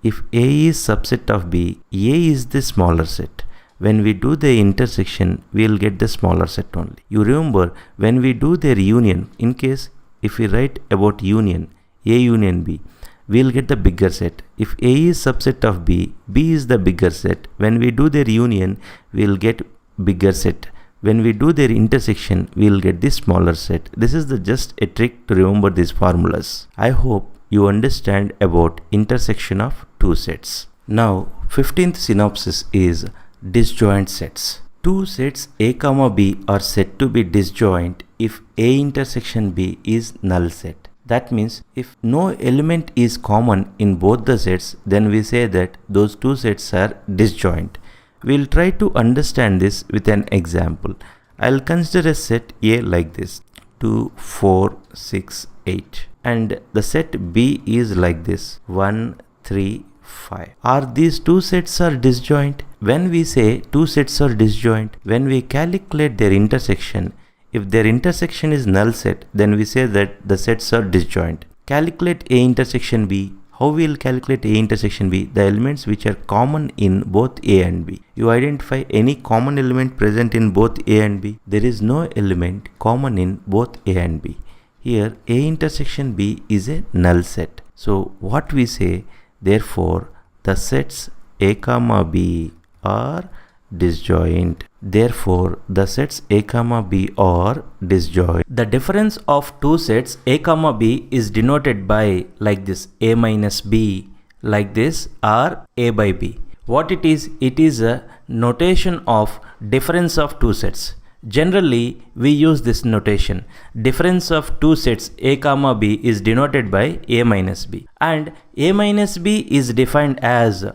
If A is subset of B, A is the smaller set. When we do the intersection, we will get the smaller set only. You remember, when we do their union, in case if we write about union, A union B, we will get the bigger set. If A is subset of B, B is the bigger set. When we do their union, we will get bigger set. When we do their intersection, we will get the smaller set. This is just a trick to remember these formulas. I hope you understand about intersection of two sets. Now, 15th synopsis is disjoint sets. Two sets A comma B are said to be disjoint if A intersection B is null set. That means if no element is common in both the sets, then we say that those two sets are disjoint. We'll try to understand this with an example. I'll consider a set A like this: 2, 4, 6, 8. And the set B is like this: 1, 3, 5. Are these two sets are disjoint? When we say two sets are disjoint, when we calculate their intersection, if their intersection is null set, then we say that the sets are disjoint. Calculate A intersection B. How we will calculate A intersection B? The elements which are common in both A and B. You identify any common element present in both A and B. There is no element common in both A and B. Here A intersection B is a null set. So what we say, Therefore, the sets A comma B are disjoint. Therefore, the sets A comma B are disjoint. The difference of two sets A comma B is denoted by like this, A minus B, like this, or A by B. What it is? It is a notation of difference of two sets. Generally, we use this notation. Difference of two sets A comma B is denoted by A minus B. And A minus B is defined as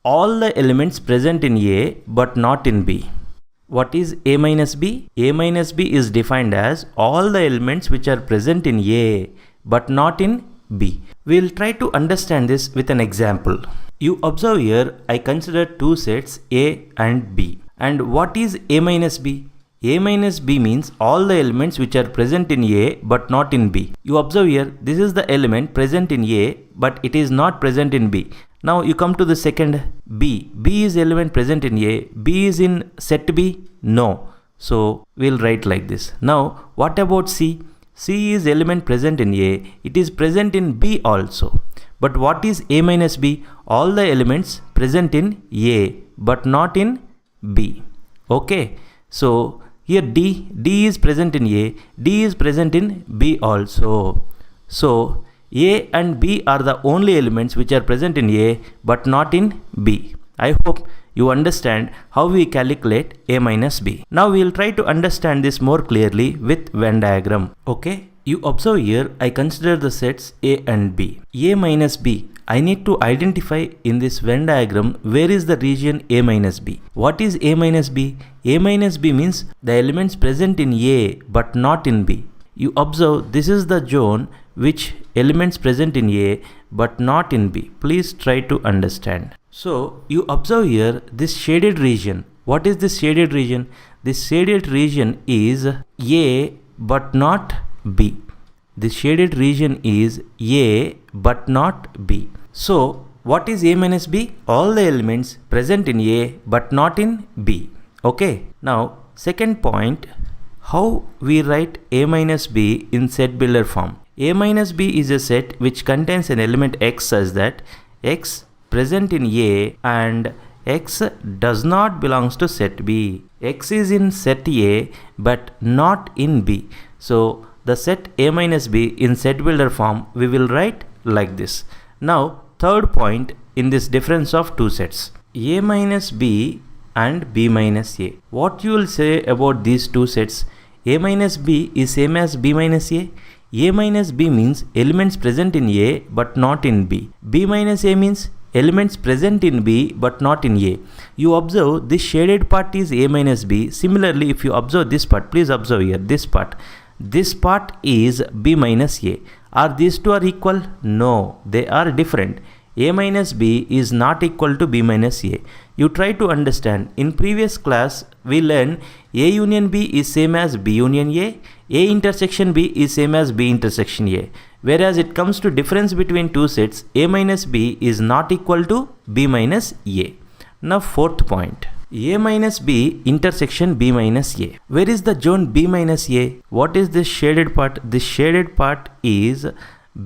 all the elements present in A but not in B. What is A minus B? A minus B is defined as all the elements which are present in A but not in B. We will try to understand this with an example. You observe here, I consider two sets A and B. And what is A minus B? A minus B means all the elements which are present in A but not in B. You observe here, this is the element present in A but it is not present in B. Now you come to the second B. B is element present in A. B is in set B? No. So we'll write like this. Now what about C? C is element present in A. It is present in B also. But what is A minus B? All the elements present in A but not in B. Okay. So here D is present in A. D is present in B also. So A and B are the only elements which are present in A but not in B. I hope you understand how we calculate A minus B. Now we will try to understand this more clearly with Venn diagram. Okay. You observe here, I consider the sets A and B. A minus B. I need to identify in this Venn diagram where is the region A minus B. What is A minus B? A minus B means the elements present in A but not in B. You observe this is the zone which elements present in A but not in B. Please try to understand. So you observe here this shaded region. What is this shaded region? This shaded region is A but not B. This shaded region is A but not B. So what is A minus B? All the elements present in A but not in B. Okay. Now second point, how we write A minus B in set builder form. A minus B is a set which contains an element X such that X present in A and X does not belongs to set B. X is in set A but not in B. So the set A minus B in set builder form we will write like this. Now third point in this difference of two sets, A minus B and B minus A. What you will say about these two sets? A minus B is same as B minus A. A minus B means elements present in A but not in B. B minus A means elements present in B but not in A. You observe this shaded part is A minus B. Similarly, if you observe this part, please observe here this part. This part is B minus A. Are these two are equal? No, they are different. A minus B is not equal to B minus A. You try to understand. In previous class, we learned A union B is same as B union A. A intersection B is same as B intersection A. Whereas it comes to difference between two sets, A minus B is not equal to B minus A. Now fourth point. A minus B intersection B minus A. Where is the zone B minus A? What is this shaded part? This shaded part is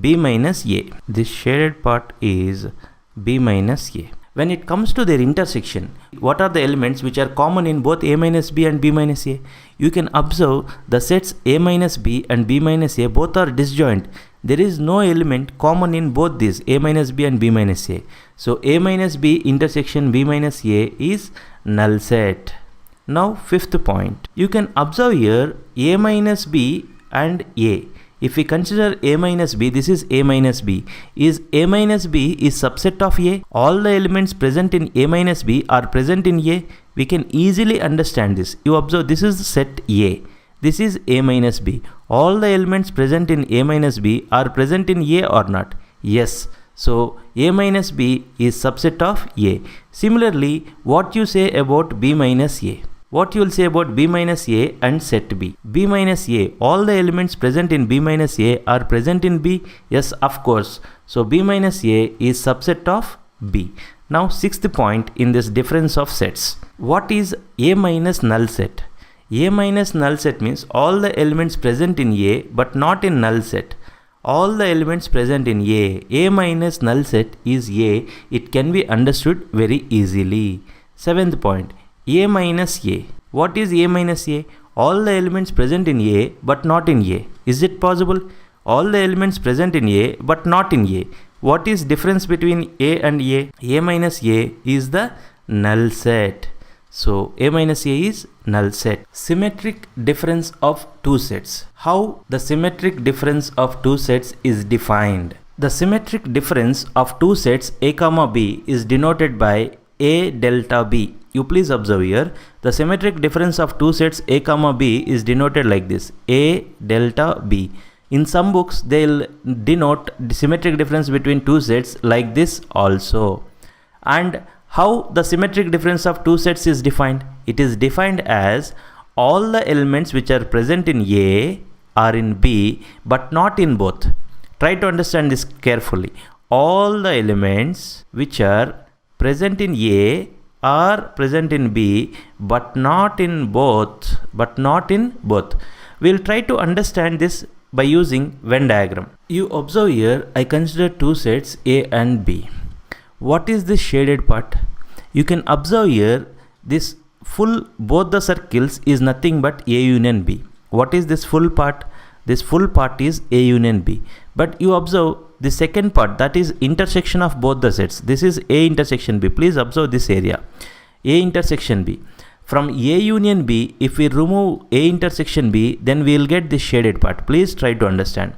B minus A. This shaded part is B minus A. When it comes to their intersection, what are the elements which are common in both A minus B and B minus A? You can observe the sets A minus B and B minus A both are disjoint. There is no element common in both these A minus B and B minus A. So A minus B intersection B minus A is null set. Now fifth point. You can observe here A minus B and A. If we consider A minus B, this is A minus B. Is A minus B is subset of A? All the elements present in A minus B are present in A. We can easily understand this. You observe this is set A. This is A minus B. All the elements present in A minus B are present in A or not? Yes. So A minus B is subset of A. Similarly, what you say about B minus A? What you will say about B minus A and set B? B minus A, all the elements present in B minus A are present in B? Yes, of course. So B minus A is subset of B. Now sixth point in this difference of sets. What is A minus null set? A minus null set means all the elements present in A but not in null set. all the elements present in A minus null set is A. It can be understood very easily. Seventh point, A minus A. What is A minus A? All the elements present in A but not in A. Is it possible? All the elements present in A but not in A. What is difference between A and A? A minus A is the null set. So A minus A is null set. Symmetric difference of two sets. How the symmetric difference of two sets is defined? The symmetric difference of two sets A comma B is denoted by A delta B. You please observe here, the symmetric difference of two sets A comma B is denoted like this, A delta B. In some books they'll denote the symmetric difference between two sets like this also. And how the symmetric difference of two sets is defined? It is defined as all the elements which are present in A are in B but not in both. Try to understand this carefully. All the elements which are present in A are present in B but not in both. We'll try to understand this by using Venn diagram. You observe here, I consider two sets A and B. What is this shaded part? You can observe here, this full, both the circles is nothing but A union B. What is this full part? This full part is A union B. But you observe the second part, that is intersection of both the sets. This is A intersection B. Please observe this area. A intersection B. From A union B, if we remove A intersection B, then we will get this shaded part. Please try to understand.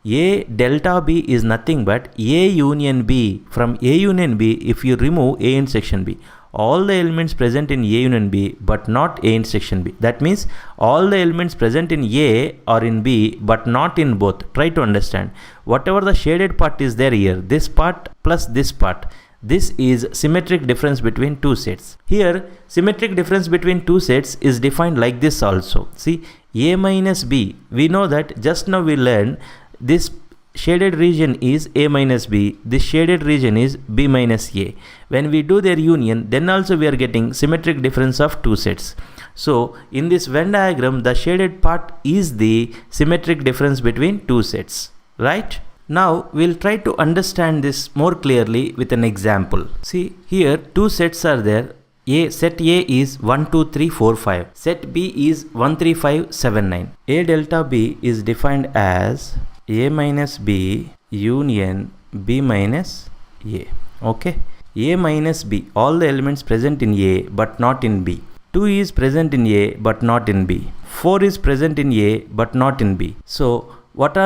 A delta B is nothing but A union B. From A union B, if you remove A intersection B, all the elements present in A union B but not A intersection B. That means all the elements present in A are in B but not in both. Try to understand. Whatever the shaded part is there here, this part plus this part, this is symmetric difference between two sets. Here, symmetric difference between two sets is defined like this also. See, A minus B. We know that just now we learned this shaded region is A minus B, this shaded region is B minus A. When we do their union, then also we are getting symmetric difference of two sets. So in this Venn diagram, the shaded part is the symmetric difference between two sets, right? Now we'll try to understand this more clearly with an example. See, here two sets are there. Set A is 1, 2, 3, 4, 5. Set B is 1, 3, 5, 7, 9. A delta B is defined as A minus B union B minus A. Okay. A minus B. All the elements present in A but not in B. 2 is present in A but not in B. 4 is present in A but not in B. So what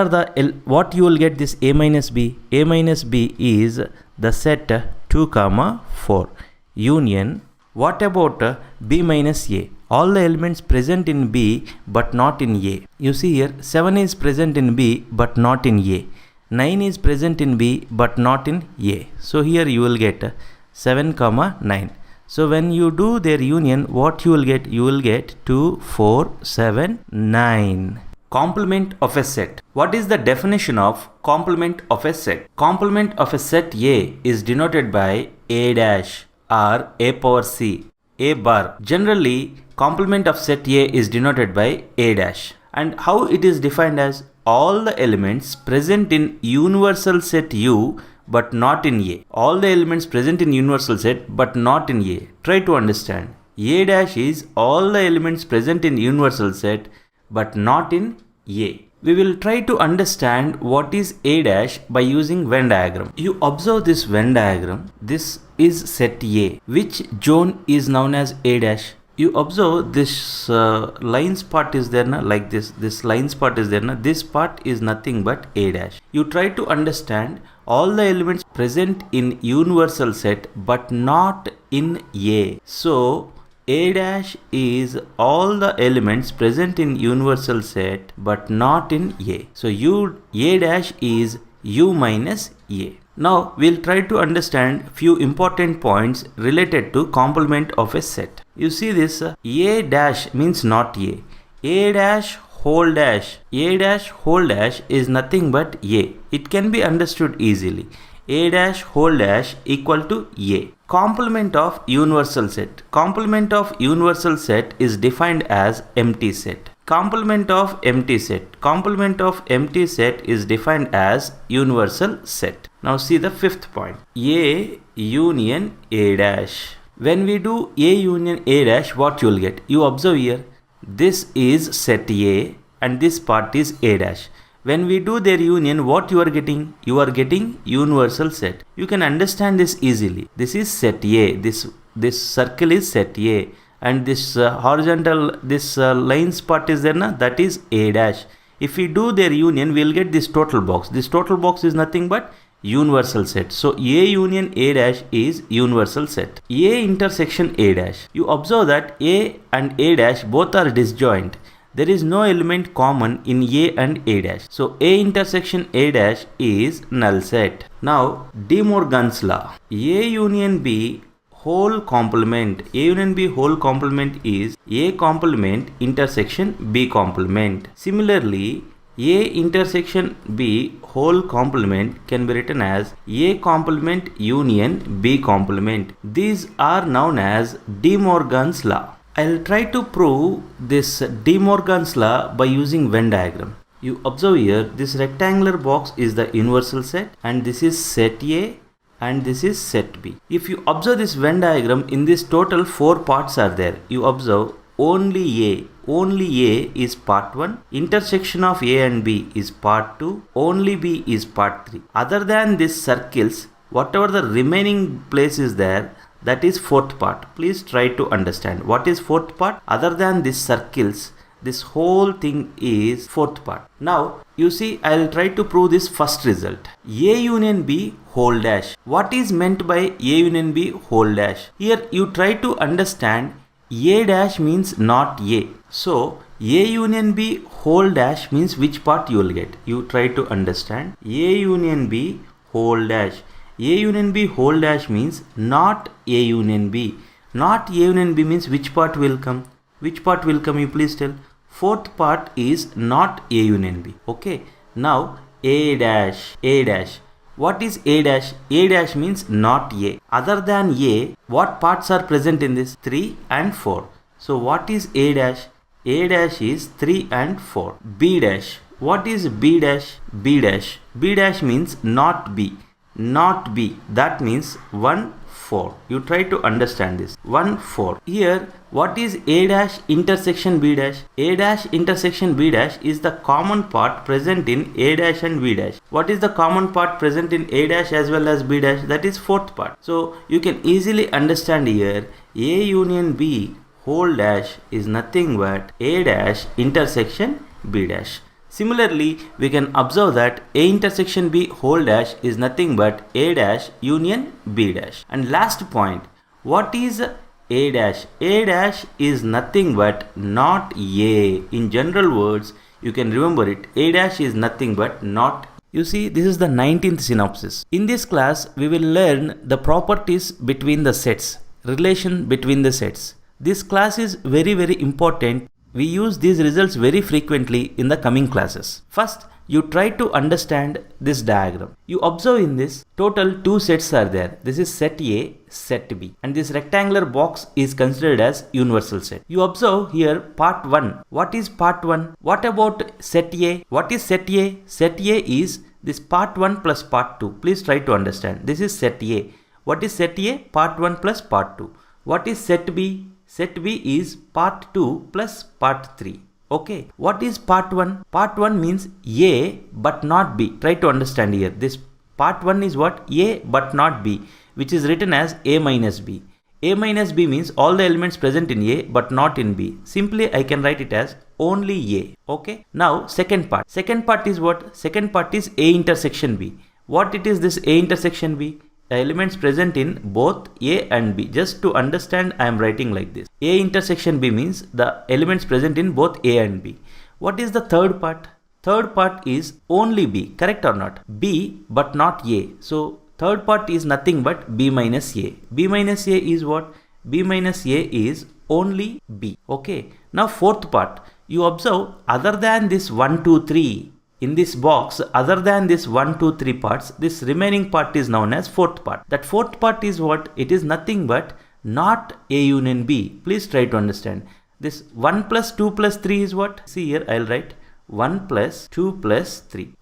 you will get this A minus B? A minus B is the set 2, 4 union. What about B minus A? All the elements present in B but not in A. You see here, 7 is present in B but not in A. 9 is present in B but not in A. So here you will get 7, 9. So when you do their union, what you will get? You will get 2, 4, 7, 9. Complement of a set. What is the definition of complement of a set? Complement of a set A is denoted by A dash or A power C, A bar. Generally, complement of set A is denoted by A dash. And how it is defined as all the elements present in universal set U but not in A. All the elements present in universal set but not in A. Try to understand. A dash is all the elements present in universal set but not in A. We will try to understand what is A dash by using Venn diagram. You observe this Venn diagram. This is set A. Which zone is known as A dash? You observe this lines part is there na, like this. This lines part is there na. This part is nothing but A dash. You try to understand all the elements present in universal set but not in A. So A dash is all the elements present in universal set but not in A. So A dash is U minus A. Now we'll try to understand few important points related to complement of a set. You see this A dash means not A. A dash whole dash. A dash whole dash is nothing but A. It can be understood easily. A dash whole dash equal to A. Complement of universal set. Complement of universal set is defined as empty set. Complement of empty set. Complement of empty set is defined as universal set. Now see the fifth point. A union A dash. When we do A union A dash, what you will get? You observe here, this is set A and this part is A dash. When we do their union, what you are getting? You are getting universal set. You can understand this easily. This is set A. This circle is set A. And this horizontal, this lines part is there, na? That is A dash. If we do their union, we will get this total box. This total box is nothing but universal set. So A union A dash is universal set. A intersection A dash. You observe that A and A dash both are disjoint. There is no element common in A and A dash. So A intersection A dash is null set. Now De Morgan's law. A union B whole complement. A union B whole complement is A complement intersection B complement. Similarly, A intersection B whole complement can be written as A complement union B complement. These are known as De Morgan's law. I'll try to prove this De Morgan's law by using Venn diagram. You observe here, this rectangular box is the universal set and this is set A and this is set B. If you observe this Venn diagram, in this total 4 parts are there. You observe only A is part 1, intersection of A and B is part 2, only B is part 3. Other than these circles, whatever the remaining place is there, that is fourth part. Please try to understand what is fourth part. Other than these circles, this whole thing is fourth part. Now you see, I will try to prove this first result. A union B whole dash. What is meant by A union B whole dash? Here you try to understand A dash means not A. So A union B whole dash means which part you will get. You try to understand A union B whole dash. A union B whole dash means not A union B. Not A union B means which part will come? Which part will come, you please tell? Fourth part is not A union B. Okay. Now A dash. A dash. What is A dash? A dash means not A. Other than A, what parts are present in this? 3 and 4. So what is A dash? A dash is 3 and 4. B dash. What is B dash? B dash. B dash means not B. Not B. That means 1, 4. You try to understand this. 1, 4. Here, what is A dash intersection B dash? A dash intersection B dash is the common part present in A dash and B dash. What is the common part present in A dash as well as B dash? That is fourth part. So you can easily understand here A union B whole dash is nothing but A dash intersection B dash. Similarly, we can observe that A intersection B whole dash is nothing but A dash union B dash. And last point, what is A dash? A dash is nothing but not A. In general words, you can remember it. A dash is nothing but not. You see, this is the 19th synopsis. In this class, we will learn the properties between the sets, relation between the sets. This class is very important. We use these results very frequently in the coming classes. First, you try to understand this diagram. You observe in this, total 2 sets are there. This is set A, set B. And this rectangular box is considered as universal set. You observe here part 1. What is part 1? What about set A? What is set A? Set A is this part 1 plus part 2. Please try to understand. This is set A. What is set A? Part 1 plus part 2. What is set B? Set B is part 2 plus part 3. Okay. What is part 1? Part 1 means A but not B. Try to understand here. This part 1 is what? A but not B, which is written as A minus B. A minus B means all the elements present in A but not in B. Simply I can write it as only A. Okay. Now second part. Second part is what? Second part is A intersection B. What it is this A intersection B? The elements present in both A and B. Just to understand, I am writing like this. A intersection B means the elements present in both A and B. What is the third part? Third part is only B. Correct or not? B but not A. So third part is nothing but B minus A. B minus A is what? B minus A is only B. Okay. Now fourth part. You observe other than this 1, 2, 3. In this box, other than this 1, 2, 3 parts, this remaining part is known as fourth part. That fourth part is what? It is nothing but not A union B. Please try to understand. This 1 plus 2 plus 3 is what? See here, I'll write 1 plus 2 plus 3.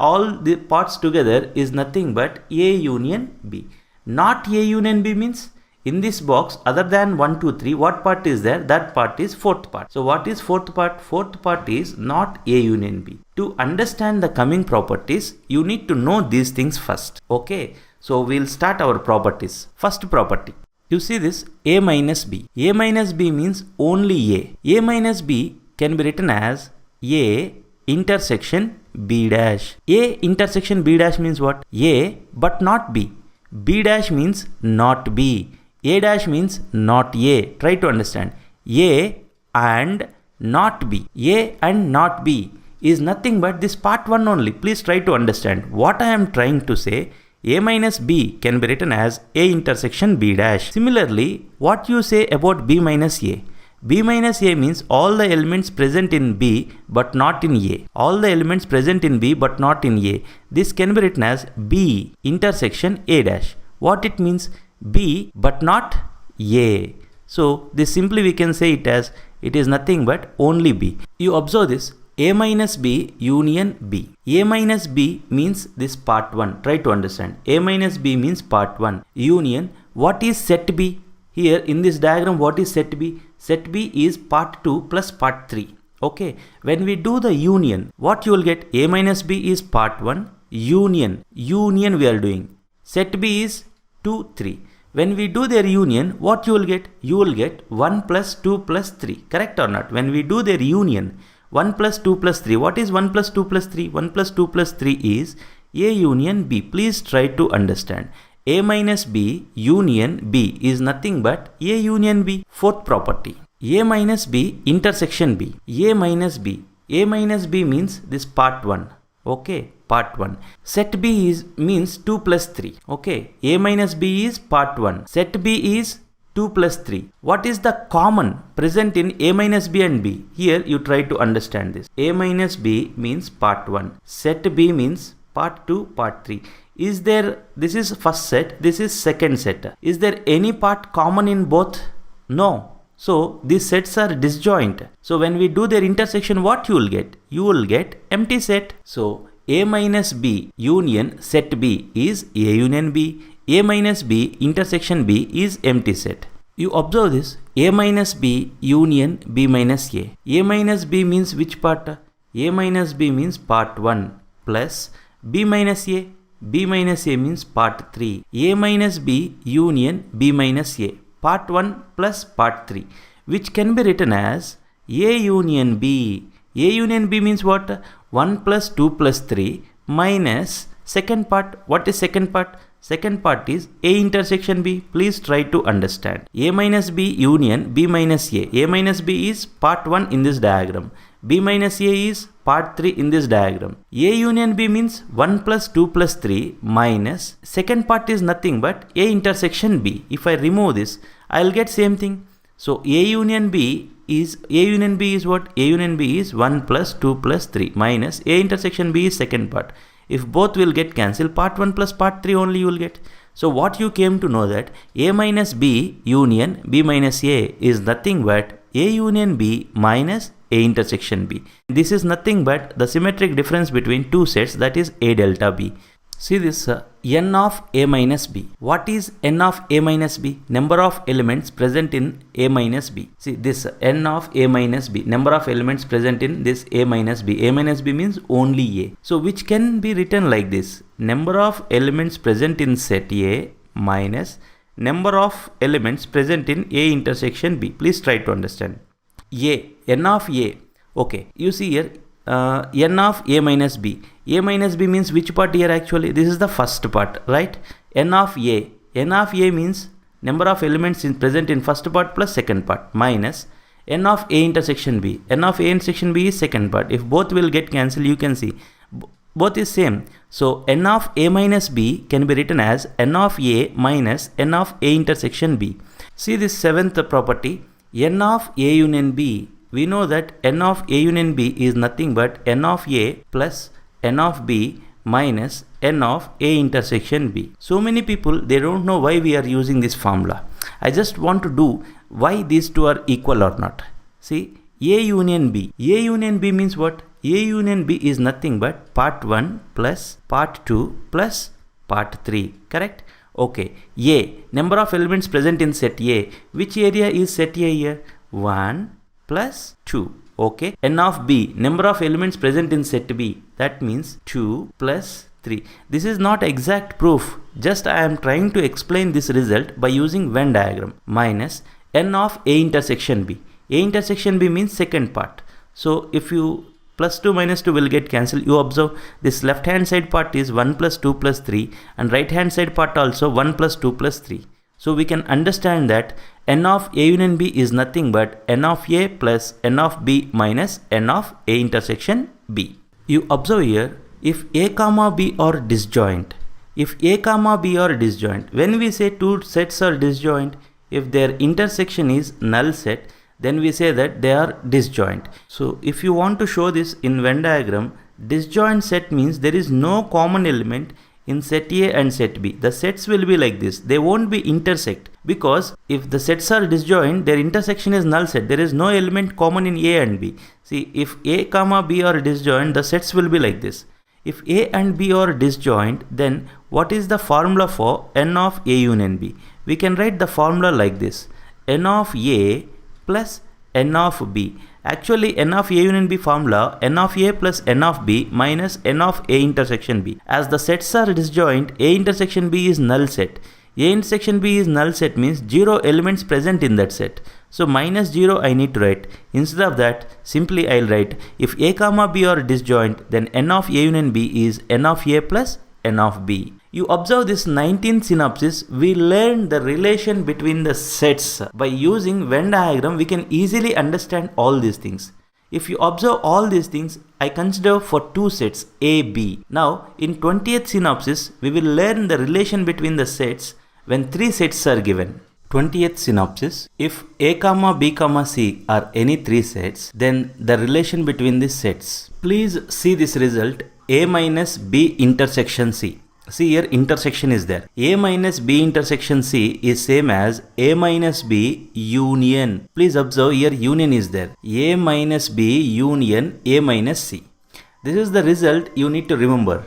All the parts together is nothing but A union B. Not A union B means in this box, other than 1, 2, 3, what part is there? That part is fourth part. So what is fourth part? Fourth part is not A union B. To understand the coming properties, you need to know these things first. Okay. So we'll start our properties. First property. You see this A minus B. A minus B means only A. A minus B can be written as A intersection B dash. A intersection B dash means what? A but not B. B dash means not B. A dash means not A. Try to understand. A and not B. A and not B is nothing but this part 1 only. Please try to understand. What I am trying to say, A minus B can be written as A intersection B dash. Similarly, what you say about B minus A? B minus A means all the elements present in B but not in A. All the elements present in B but not in A. This can be written as B intersection A dash. What it means? B but not A. So this simply we can say it as it is nothing but only B. You observe this A minus B union B. A minus B means this part 1. Try to understand. A minus B means part 1. Union. What is set B? Here in this diagram what is set B? Set B is part 2 plus part 3. Okay. When we do the union, what you will get? A minus B is part 1. Union. Union we are doing. Set B is 2, 3. When we do their union, what you will get? You will get 1 plus 2 plus 3. Correct or not? When we do their union, 1 plus 2 plus 3. What is 1 plus 2 plus 3? 1 plus 2 plus 3 is A union B. Please try to understand. A minus B union B is nothing but A union B. Fourth property. A minus B intersection B. A minus B. A minus B means this part 1. Okay. Part 1. Set B means 2 plus 3. Okay. A minus B is part 1. Set B is 2 plus 3. What is the common present in A minus B and B? Here you try to understand this. A minus B means part 1. Set B means part 2, part 3. This is first set, this is second set. Is there any part common in both? No. So these sets are disjoint. So when we do their intersection, what you will get? You will get empty set. So A minus B union set B is A union B. A minus B intersection B is empty set. You observe this. A minus B union B minus A. A minus B means which part? A minus B means part 1 plus B minus A. B minus A means part 3. A minus B union B minus A. Part 1 plus part 3, which can be written as A union B. A union B means what? 1 plus 2 plus 3 minus second part. What is second part? Second part is A intersection B. Please try to understand. A minus B union B minus A. A minus B is part 1 in this diagram. B minus A is part 3 in this diagram. A union B means 1 plus 2 plus 3 minus second part is nothing but A intersection B. If I remove this, I'll get same thing. So A union B is what? A union B is 1 plus 2 plus 3 minus A intersection B is second part. If both will get cancelled, part 1 plus part 3 only you will get. So what you came to know that A minus B union B minus A is nothing but A union B minus A intersection B. This is nothing but the symmetric difference between two sets, that is A delta B. See this n of A minus B. What is n of A minus B? Number of elements present in A minus B. See this n of A minus B. Number of elements present in this A minus B. A minus B means only A. So which can be written like this. Number of elements present in set A minus number of elements present in A intersection B. Please try to understand. N of A. Okay. You see here n of A minus B. A minus B means which part here actually? This is the first part, right? N of A. N of A means number of elements present in first part plus second part minus n of A intersection B. N of A intersection B is second part. If both will get cancelled, you can see both is same. So n of A minus B can be written as n of A minus n of A intersection B. See this seventh property, n of A union B. We know that n of A union B is nothing but n of A plus n of B minus n of A intersection B. So many people, they don't know why we are using this formula. I just want to do why these two are equal or not. See, A union B. A union B means what? A union B is nothing but part 1 plus part 2 plus part 3. Correct? Okay. A. Number of elements present in set A. Which area is set A here? 1 plus 2. Okay. N of B. Number of elements present in set B. That means 2 plus 3. This is not exact proof. Just I am trying to explain this result by using Venn diagram. Minus N of A intersection B. A intersection B means second part. So if you plus 2 minus 2 will get cancelled. You observe this left hand side part is 1 plus 2 plus 3 and right hand side part also 1 plus 2 plus 3. So we can understand that N of A union B is nothing but N of A plus N of B minus N of A intersection B. You observe here, if A comma B are disjoint, when we say two sets are disjoint, if their intersection is null set, then we say that they are disjoint. So if you want to show this in Venn diagram, disjoint set means there is no common element in set A and set B. The sets will be like this. They won't be intersect, because if the sets are disjoint, their intersection is null set. There is no element common in A and B. See, if A comma B are disjoint, the sets will be like this. If A and B are disjoint, then what is the formula for N of A union B? We can write the formula like this. N of A plus N of B. Actually, N of A union B formula, N of A plus N of B minus N of A intersection B. As the sets are disjoint, A intersection B is null set. A intersection B is null set means 0 elements present in that set. So minus 0 I need to write. Instead of that, simply I'll write, if A comma B are disjoint, then N of A union B is N of A plus N of B. You observe this 19th synopsis, we learned the relation between the sets. By using Venn diagram, we can easily understand all these things. If you observe all these things, I consider for two sets A, B. Now, in 20th synopsis, we will learn the relation between the sets when three sets are given. 20th synopsis, if A comma B comma C are any three sets, then the relation between these sets. Please see this result, A minus B intersection C. See here, intersection is there. A minus B intersection C is same as A minus B union. Please observe here, union is there. A minus B union A minus C. This is the result you need to remember.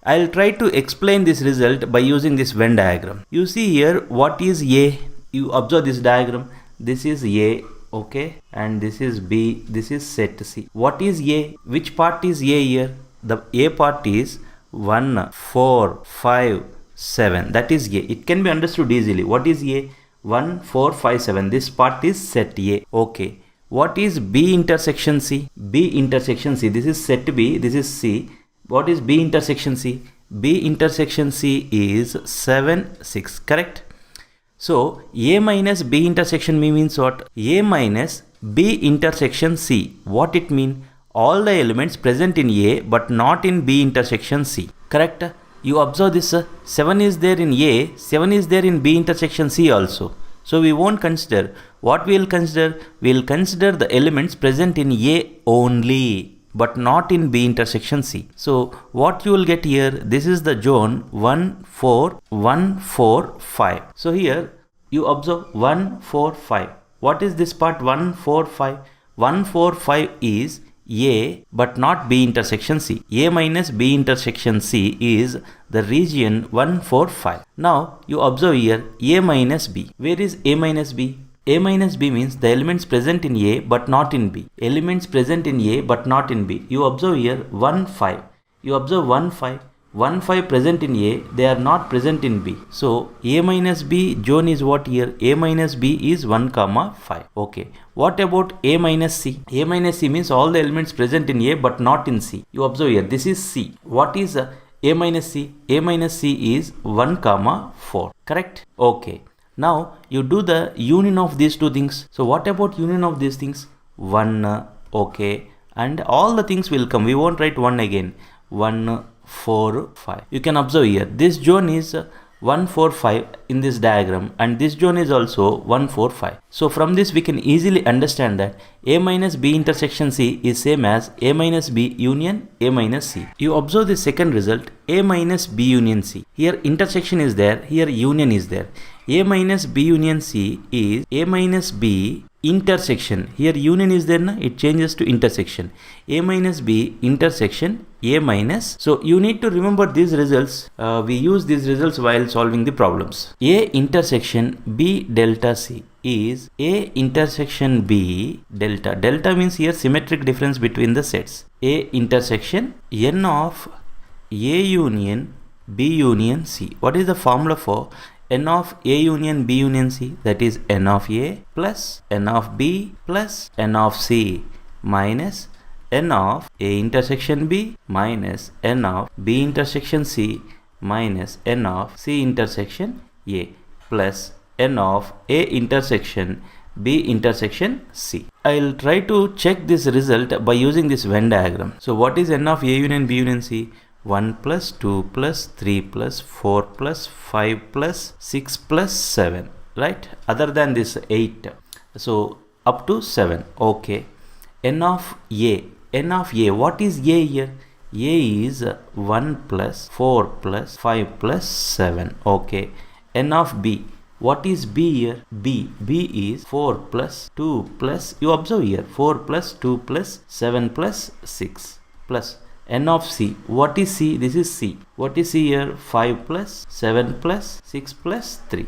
I'll try to explain this result by using this Venn diagram. You see here, what is A? You observe this diagram. This is A, okay, and this is B. This is set C. What is A? Which part is A here? The A part is 1, 4, 5, 7. That is A. It can be understood easily. What is A? 1, 4, 5, 7. This part is set A. Okay. What is B intersection C? B intersection C. This is set B. This is C. What is B intersection C? B intersection C is 7, 6. Correct? So, A minus B intersection B means what? A minus B intersection C. What it mean? All the elements present in A but not in B intersection C. Correct? You observe this, 7 is there in A, 7 is there in B intersection C also. So we won't consider. What we will consider? We will consider the elements present in A only but not in B intersection C. So what you will get here, this is the zone 1, 4, 1, 4, 5. So here you observe 1, 4, 5. What is this part 1, 4, 5? 1, 4, 5 is A but not B intersection C. A minus B intersection C is the region 1, 4, 5. Now you observe here A minus B. Where is A minus B? A minus B means the elements present in A but not in B. Elements present in A but not in B. You observe here 1, 5. You observe 1, 5. 1, 5 present in A, they are not present in B. So A minus B zone is what here? A minus B is 1, 5. Okay. What about A minus C? A minus C means all the elements present in A but not in C. You observe here, this is C. What is A minus C? A minus C is 1, 4. Correct? Okay. Now you do the union of these two things. So what about union of these things? 1, okay. And all the things will come. We won't write 1 again. 1, 4, 5. You can observe here. This zone is 1, 4, 5 in this diagram, and this zone is also 1, 4, 5. So from this we can easily understand that A minus B intersection C is same as A minus B union A minus C. You observe the second result, A minus B union C. Here intersection is there, here union is there. A minus B union C is A minus B intersection. Here union is there, na? It changes to intersection. A minus B intersection A minus. So you need to remember these results. We use these results while solving the problems. A intersection B delta C is A intersection B delta. Delta means here symmetric difference between the sets. A intersection N of A union B union C. What is the formula for N of A union B union C? That is N of A plus N of B plus N of C minus N of A intersection B minus N of B intersection C minus N of C intersection A plus N of A intersection B intersection C. I will try to check this result by using this Venn diagram. So what is N of A union B union C? 1 plus 2 plus 3 plus 4 plus 5 plus 6 plus 7, right? Other than this 8. So up to 7. Okay. N of A. N of A. What is A here? A is 1 plus 4 plus 5 plus 7. Okay. N of B. What is B here? B. B is 4 plus 2 plus, you observe here, 4 plus 2 plus 7 plus 6 plus N of C. What is C? This is C. What is C here? 5 plus 7 plus 6 plus 3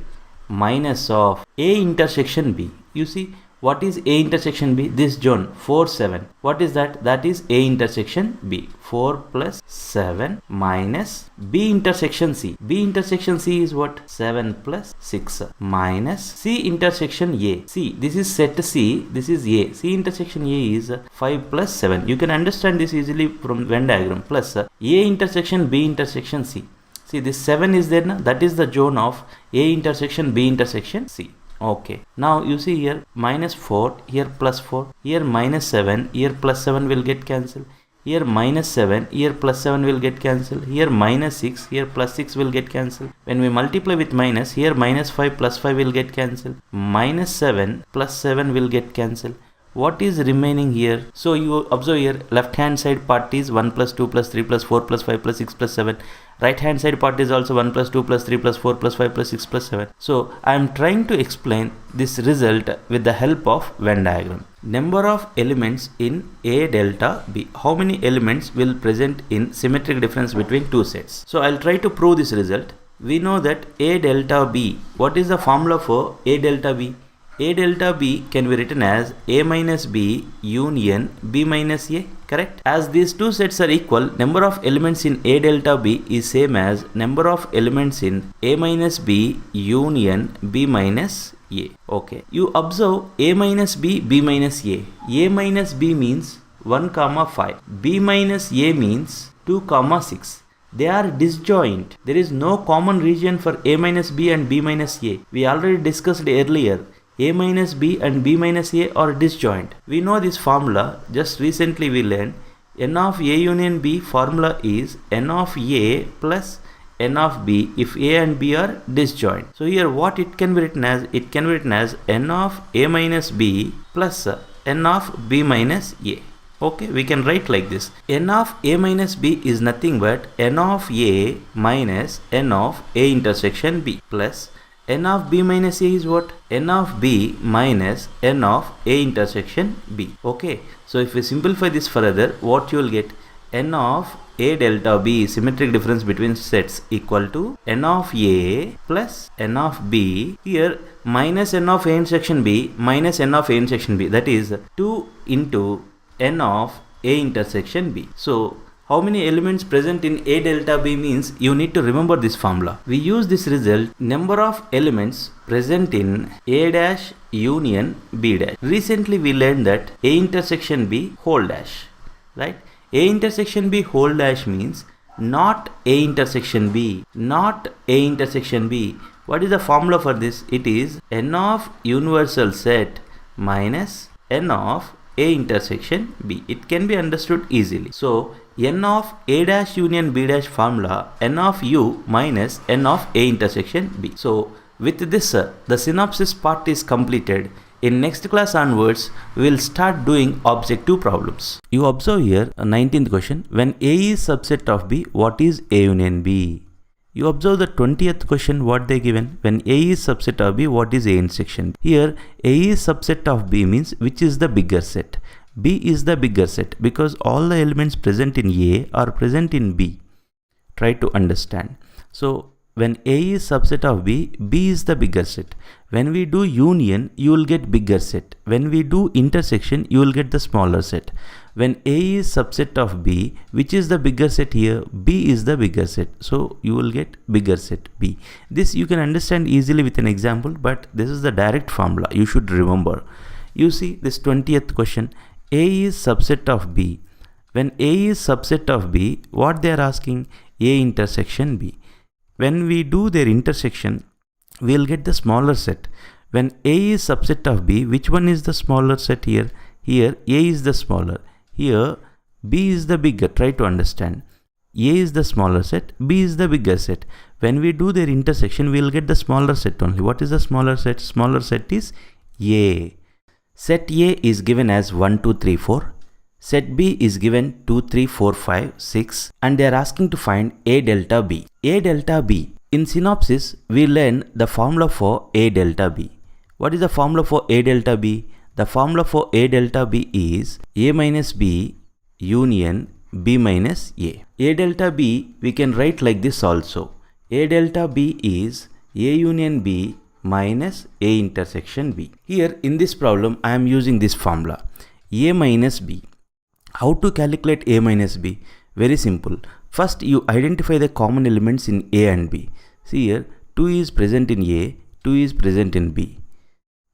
minus of A intersection B. You see, what is A intersection B? This zone 4, 7. What is that? That is A intersection B. 4 plus 7 minus B intersection C. B intersection C is what? 7 plus 6 minus C intersection A. C. This is set C. This is A. C intersection A is 5 plus 7. You can understand this easily from Venn diagram. Plus A intersection B intersection C. See, this 7 is there now. That is the zone of A intersection B intersection C. Okay, now you see here minus 4, here plus 4, here minus 7, here plus 7 will get cancelled, here minus 7, here plus 7 will get cancelled, here minus 6, here plus 6 will get cancelled. When we multiply with minus, here minus 5 plus 5 will get cancelled, minus 7 plus 7 will get cancelled. What is remaining here? So you observe here, left hand side part is 1 plus 2 plus 3 plus 4 plus 5 plus 6 plus 7. Right hand side part is also 1 plus 2 plus 3 plus 4 plus 5 plus 6 plus 7. So I am trying to explain this result with the help of Venn diagram. Number of elements in A delta B. How many elements will present in symmetric difference between two sets? So I will try to prove this result. We know that A delta B. What is the formula for A delta B? A delta B can be written as A minus B union B minus A, correct? As these two sets are equal, number of elements in A delta B is same as number of elements in A minus B union B minus A. Okay. You observe A minus B, B minus A. A minus B means 1, 5. B minus A means 2, 6. They are disjoint. There is no common region for A minus B and B minus A. We already discussed earlier. A minus B and B minus A are disjoint. We know this formula. Just recently we learned N of A union B formula is N of A plus N of B if A and B are disjoint. So here what it can be written as? It can be written as N of A minus B plus N of B minus A. Okay, we can write like this. N of A minus B is nothing but N of A minus N of A intersection B plus N of B minus A is what? N of B minus N of A intersection B. Okay. So if we simplify this further, what you will get? N of A delta B, symmetric difference between sets, equal to N of A plus N of B. Here minus N of A intersection B minus N of A intersection B. That is 2 into N of A intersection B. So how many elements present in A delta B means you need to remember this formula. We use this result, number of elements present in A dash union B dash. Recently we learned that A intersection B whole dash, right? A intersection B whole dash means not A intersection B, not A intersection B. What is the formula for this? It is N of universal set minus N of A intersection B. It can be understood easily. So n of a dash union b dash formula n of u minus n of a intersection b. So with this the synopsis part is completed. In next class onwards, we will start doing objective problems. You observe here a 19th question. When A is subset of B, what is A union B? You observe the 20th question, what they given. When A is subset of B, what is A intersection B? Here, A is subset of B means which is the bigger set. B is the bigger set because all the elements present in A are present in B. Try to understand. So, when A is subset of B, B is the bigger set. When we do union, you will get bigger set. When we do intersection, you will get the smaller set. When A is subset of B, which is the bigger set here? B is the bigger set. So you will get bigger set B. This you can understand easily with an example, but this is the direct formula. You should remember. You see this 20th question. A is subset of B. When A is subset of B, what they are asking? A intersection B. When we do their intersection, we will get the smaller set. When A is subset of B, which one is the smaller set here? Here A is the smaller. Here B is the bigger. Try to understand. A is the smaller set, B is the bigger set. When we do their intersection, we will get the smaller set only. What is the smaller set? Smaller set is A. Set A is given as 1, 2, 3, 4. Set B is given 2, 3, 4, 5, 6 and they are asking to find A delta B. A delta B. In synopsis, we learn the formula for A delta B. What is the formula for A delta B? The formula for A delta B is A minus B union B minus A. A delta B we can write like this also. A delta B is A union B minus A intersection B. Here in this problem I am using this formula. A minus B. How to calculate A minus B? Very simple. First you identify the common elements in A and B. See here 2 is present in A, 2 is present in B.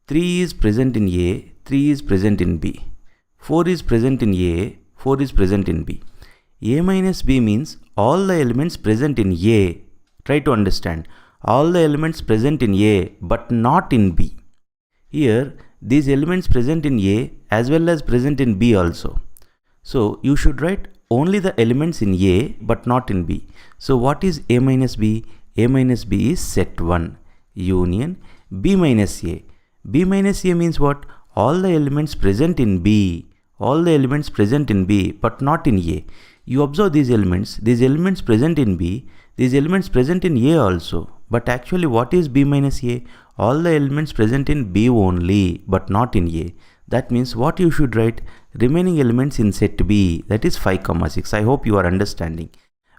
3 is present in A, 3 is present in B. 4 is present in A, 4 is present in B. A minus B means all the elements present in A. Try to understand. All the elements present in A but not in B. Here these elements present in A as well as present in B also. So you should write only the elements in A but not in B. So what is A minus B? A minus B is set 1 union B minus A. B minus A means what? All the elements present in B. All the elements present in B but not in A. You observe these elements present in B, these elements present in A also. But actually what is B minus A? All the elements present in B only but not in A. That means what you should write? Remaining elements in set B, that is 5, 6. I hope you are understanding.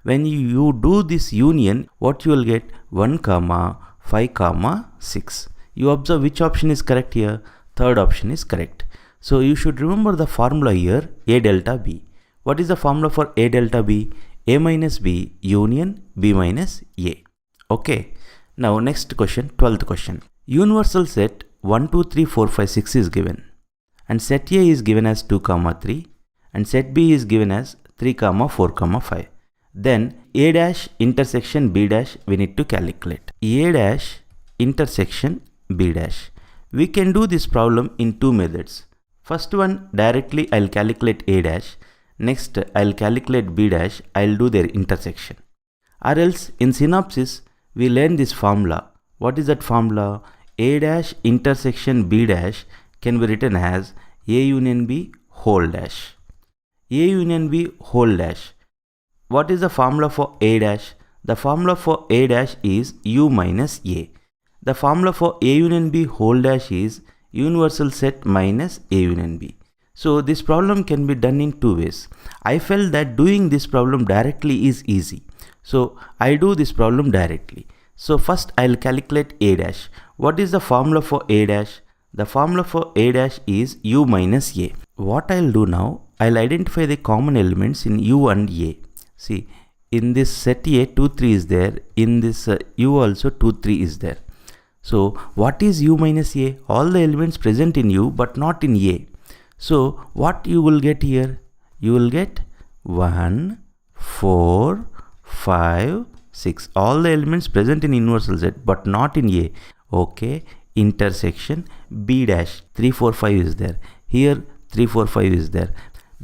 When you do this union, what you will get? 1, 5, 6. You observe which option is correct here? Third option is correct. So you should remember the formula here, A delta B. What is the formula for A delta B? A minus B union B minus A. Okay. Now next question, 12th question. Universal set 1, 2, 3, 4, 5, 6 is given. And set A is given as 2, 3 and set B is given as 3, 4, 5. Then A dash intersection B dash we need to calculate. A dash intersection B dash. We can do this problem in two methods. First one, directly I'll calculate A dash. Next I'll calculate B dash. I'll do their intersection. Or else in synopsis we learn this formula. What is that formula? A dash intersection B dash can be written as A union B whole dash. A union B whole dash. What is the formula for A dash? The formula for A dash is U minus A. The formula for A union B whole dash is universal set minus A union B. So this problem can be done in two ways. I felt that doing this problem directly is easy. So I do this problem directly. So first I'll calculate A dash. What is the formula for A dash? The formula for A dash is U minus A. What I'll do now, I'll identify the common elements in U and A. See, in this set A, 2, 3 is there. In this U also 2, 3 is there. So what is U minus A? All the elements present in U but not in A. So what you will get here? You will get 1, 4, 5, 6. All the elements present in universal set but not in A. Okay. Intersection B dash 3, 4, 5 is there. Here 3, 4, 5 is there.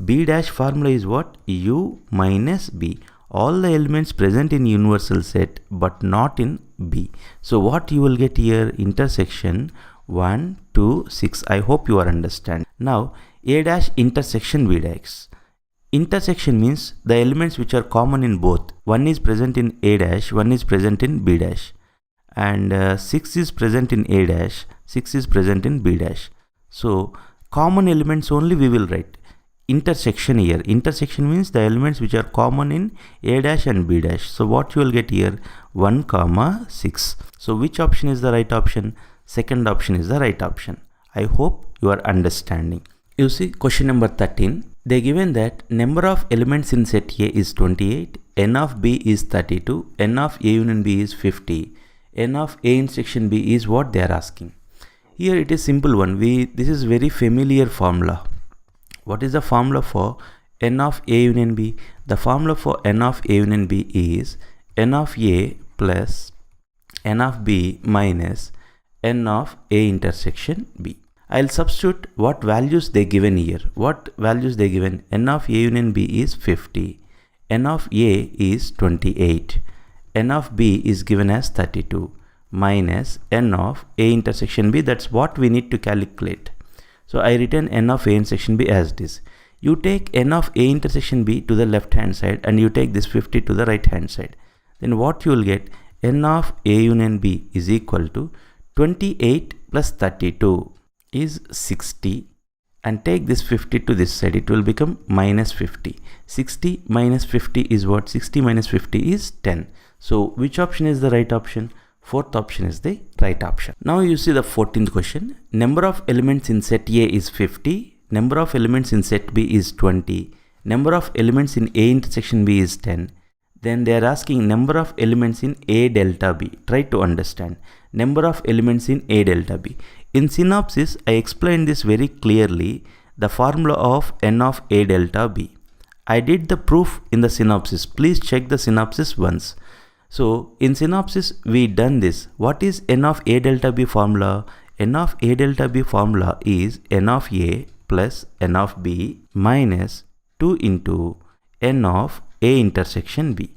B dash formula is what? U minus B. All the elements present in universal set but not in B. So what you will get here? Intersection 1, 2, 6. I hope you are understand. Now A dash intersection B dash. Intersection means the elements which are common in both. One is present in A dash, one is present in B dash. And 6 is present in A dash, 6 is present in B dash. So common elements only we will write. Intersection here. Intersection means the elements which are common in A dash and B dash. So what you will get here? 1, 6. So which option is the right option? Second option is the right option. I hope you are understanding. You see question number 13. They given that number of elements in set A is 28, n of B is 32, n of A union B is 50, n of A intersection B is what they are asking. Here it is simple one. This is very familiar formula. What is the formula for n of A union B? The formula for n of A union B is n of A plus n of B minus n of A intersection B. I'll substitute what values they given here. What values they given? N of A union B is 50. N of A is 28. N of B is given as 32 minus n of A intersection B. That's what we need to calculate. So I written n of A intersection B as this. You take n of A intersection B to the left hand side and you take this 50 to the right hand side. Then what you will get? N of A union B is equal to 28 plus 32 is 60, and take this 50 to this side, it will become minus 50. 60 minus 50 is what? 60 minus 50 is 10. So which option is the right option? Fourth option is the right option. Now you see the 14th question. Number of elements in set A is 50. Number of elements in set B is 20. Number of elements in A intersection B is 10. Then they are asking number of elements in A delta B. Try to understand. Number of elements in A delta B. In synopsis, I explained this very clearly. The formula of n of A delta B. I did the proof in the synopsis. Please check the synopsis once. So in synopsis we done this. What is n of A delta B formula? N of A delta B formula is n of A plus n of B minus 2 into n of A intersection B.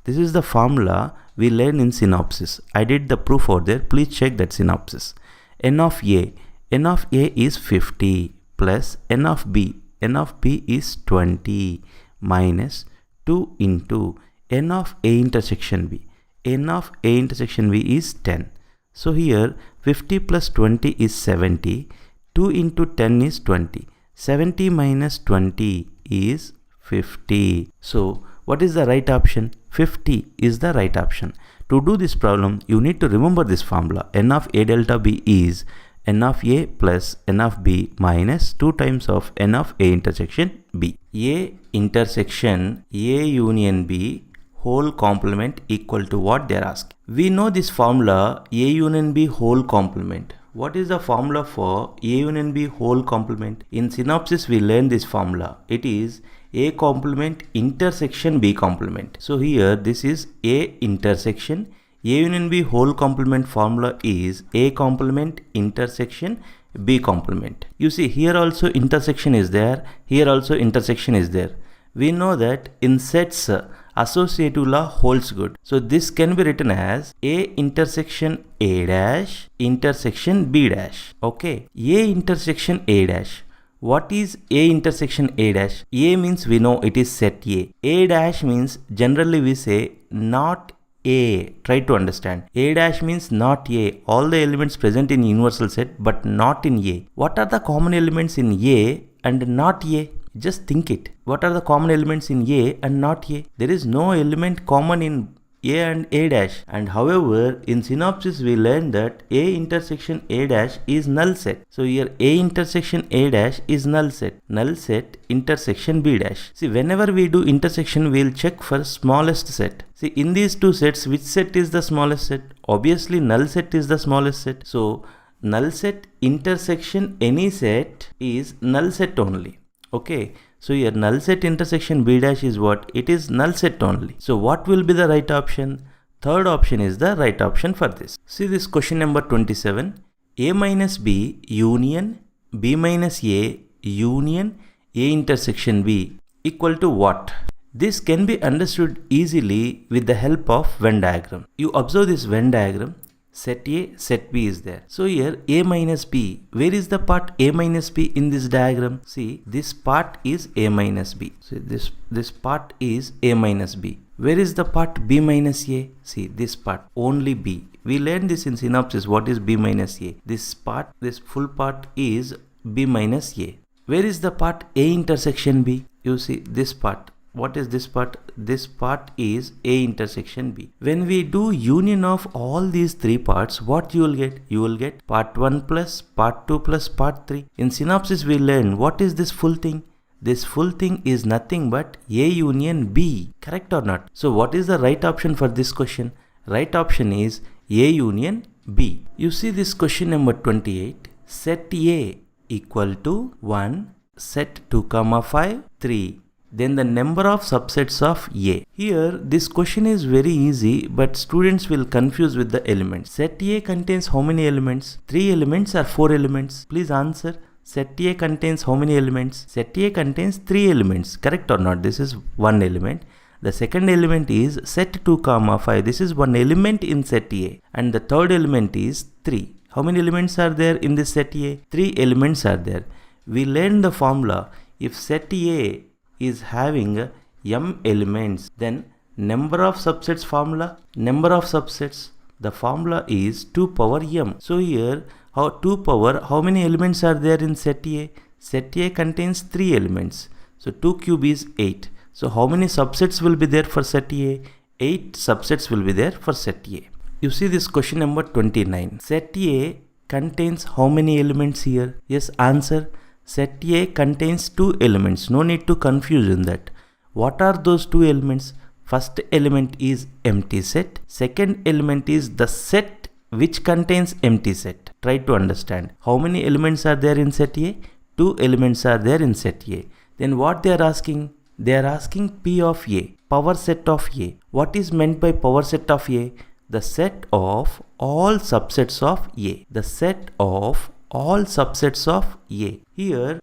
This is the formula we learned in synopsis. I did the proof over there. Please check that synopsis. N of A. N of A is 50 plus n of B. N of B is 20 minus 2 into n of A intersection B. N of A intersection B is 10. So here 50 plus 20 is 70. 2 into 10 is 20. 70 minus 20 is 50. So what is the right option? 50 is the right option. To do this problem, you need to remember this formula. N of A delta B is n of A plus n of B minus 2 times of n of A intersection B. A intersection A union B whole complement equal to what they are asking. We know this formula A union B whole complement. What is the formula for A union B whole complement? In synopsis we learned this formula. It is A complement intersection B complement. So here this is A intersection. A union B whole complement formula is A complement intersection B complement. You see here also intersection is there. Here also intersection is there. We know that in sets associative law holds good. So this can be written as A intersection A dash intersection B dash. Okay. A intersection A dash. What is A intersection A dash? A means we know it is set A. A dash means generally we say not A. Try to understand. A dash means not A. All the elements present in universal set but not in A. What are the common elements in A and not A? Just think it. What are the common elements in A and not A? There is no element common in A and A dash. And however, in synopsis we learned that A intersection A dash is null set. So here A intersection A dash is null set. Null set intersection B dash. See, whenever we do intersection, we will check for smallest set. See, in these two sets, which set is the smallest set? Obviously, null set is the smallest set. So null set intersection any set is null set only. Okay, so here null set intersection B dash is what? It is null set only. So what will be the right option? Third option is the right option for this. See this question number 27. A minus B union B minus A union A intersection B equal to what? This can be understood easily with the help of Venn diagram. You observe this Venn diagram. Set A, set B is there. So here A minus B. Where is the part A minus B in this diagram? See, this part is A minus B. So this part is A minus B. Where is the part B minus A? See, this part, only B. We learned this in synopsis. What is B minus A? This part, this full part is B minus A. Where is the part A intersection B? You see this part. What is this part? This part is A intersection B. When we do union of all these three parts, what you will get? You will get part 1 plus part 2 plus part 3. In synopsis we learn what is this full thing? This full thing is nothing but A union B. Correct or not? So what is the right option for this question? Right option is A union B. You see this question number 28. Set A equal to 1, set 2 comma 5, 3. Then the number of subsets of A. Here this question is very easy, but students will confuse with the elements. Set A contains how many elements? 3 elements or 4 elements? Please answer. Set A contains how many elements? Set A contains 3 elements. Correct or not? This is one element. The second element is set 2 comma 5. This is one element in set A. And the third element is 3. How many elements are there in this set A? 3 elements are there. We learned the formula. If set A is having m elements, then number of subsets formula, number of subsets, the formula is 2 power m. So here how 2 power, how many elements are there in set A? Set A contains 3 elements. So 2 cube is 8. So how many subsets will be there for set A? 8 subsets will be there for set A. You see this question number 29. Set A contains how many elements here? Yes, answer. Set A contains 2 elements. No need to confuse in that. What are those 2 elements? First element is empty set. Second element is the set which contains empty set. Try to understand. How many elements are there in set A? 2 elements are there in set A. Then what they are asking? They are asking P of A, power set of A. What is meant by power set of A? The set of all subsets of A. The set of all subsets of A. Here,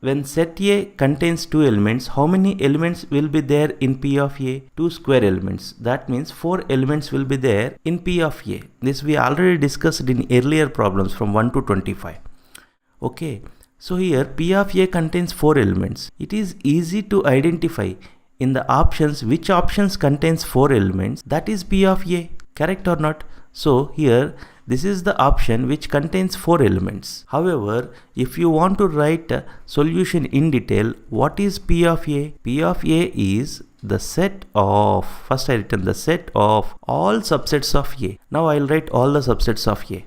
when set A contains 2 elements, how many elements will be there in P of A? 2 square elements. That means 4 elements will be there in P of A. This we already discussed in earlier problems from 1 to 25. Okay. So here P of A contains 4 elements. It is easy to identify in the options which options contains 4 elements. That is P of A. Correct or not? So here this is the option which contains 4 elements. However, if you want to write a solution in detail, what is P of A? P of A is the set of, first I written the set of all subsets of A. Now I will write all the subsets of A.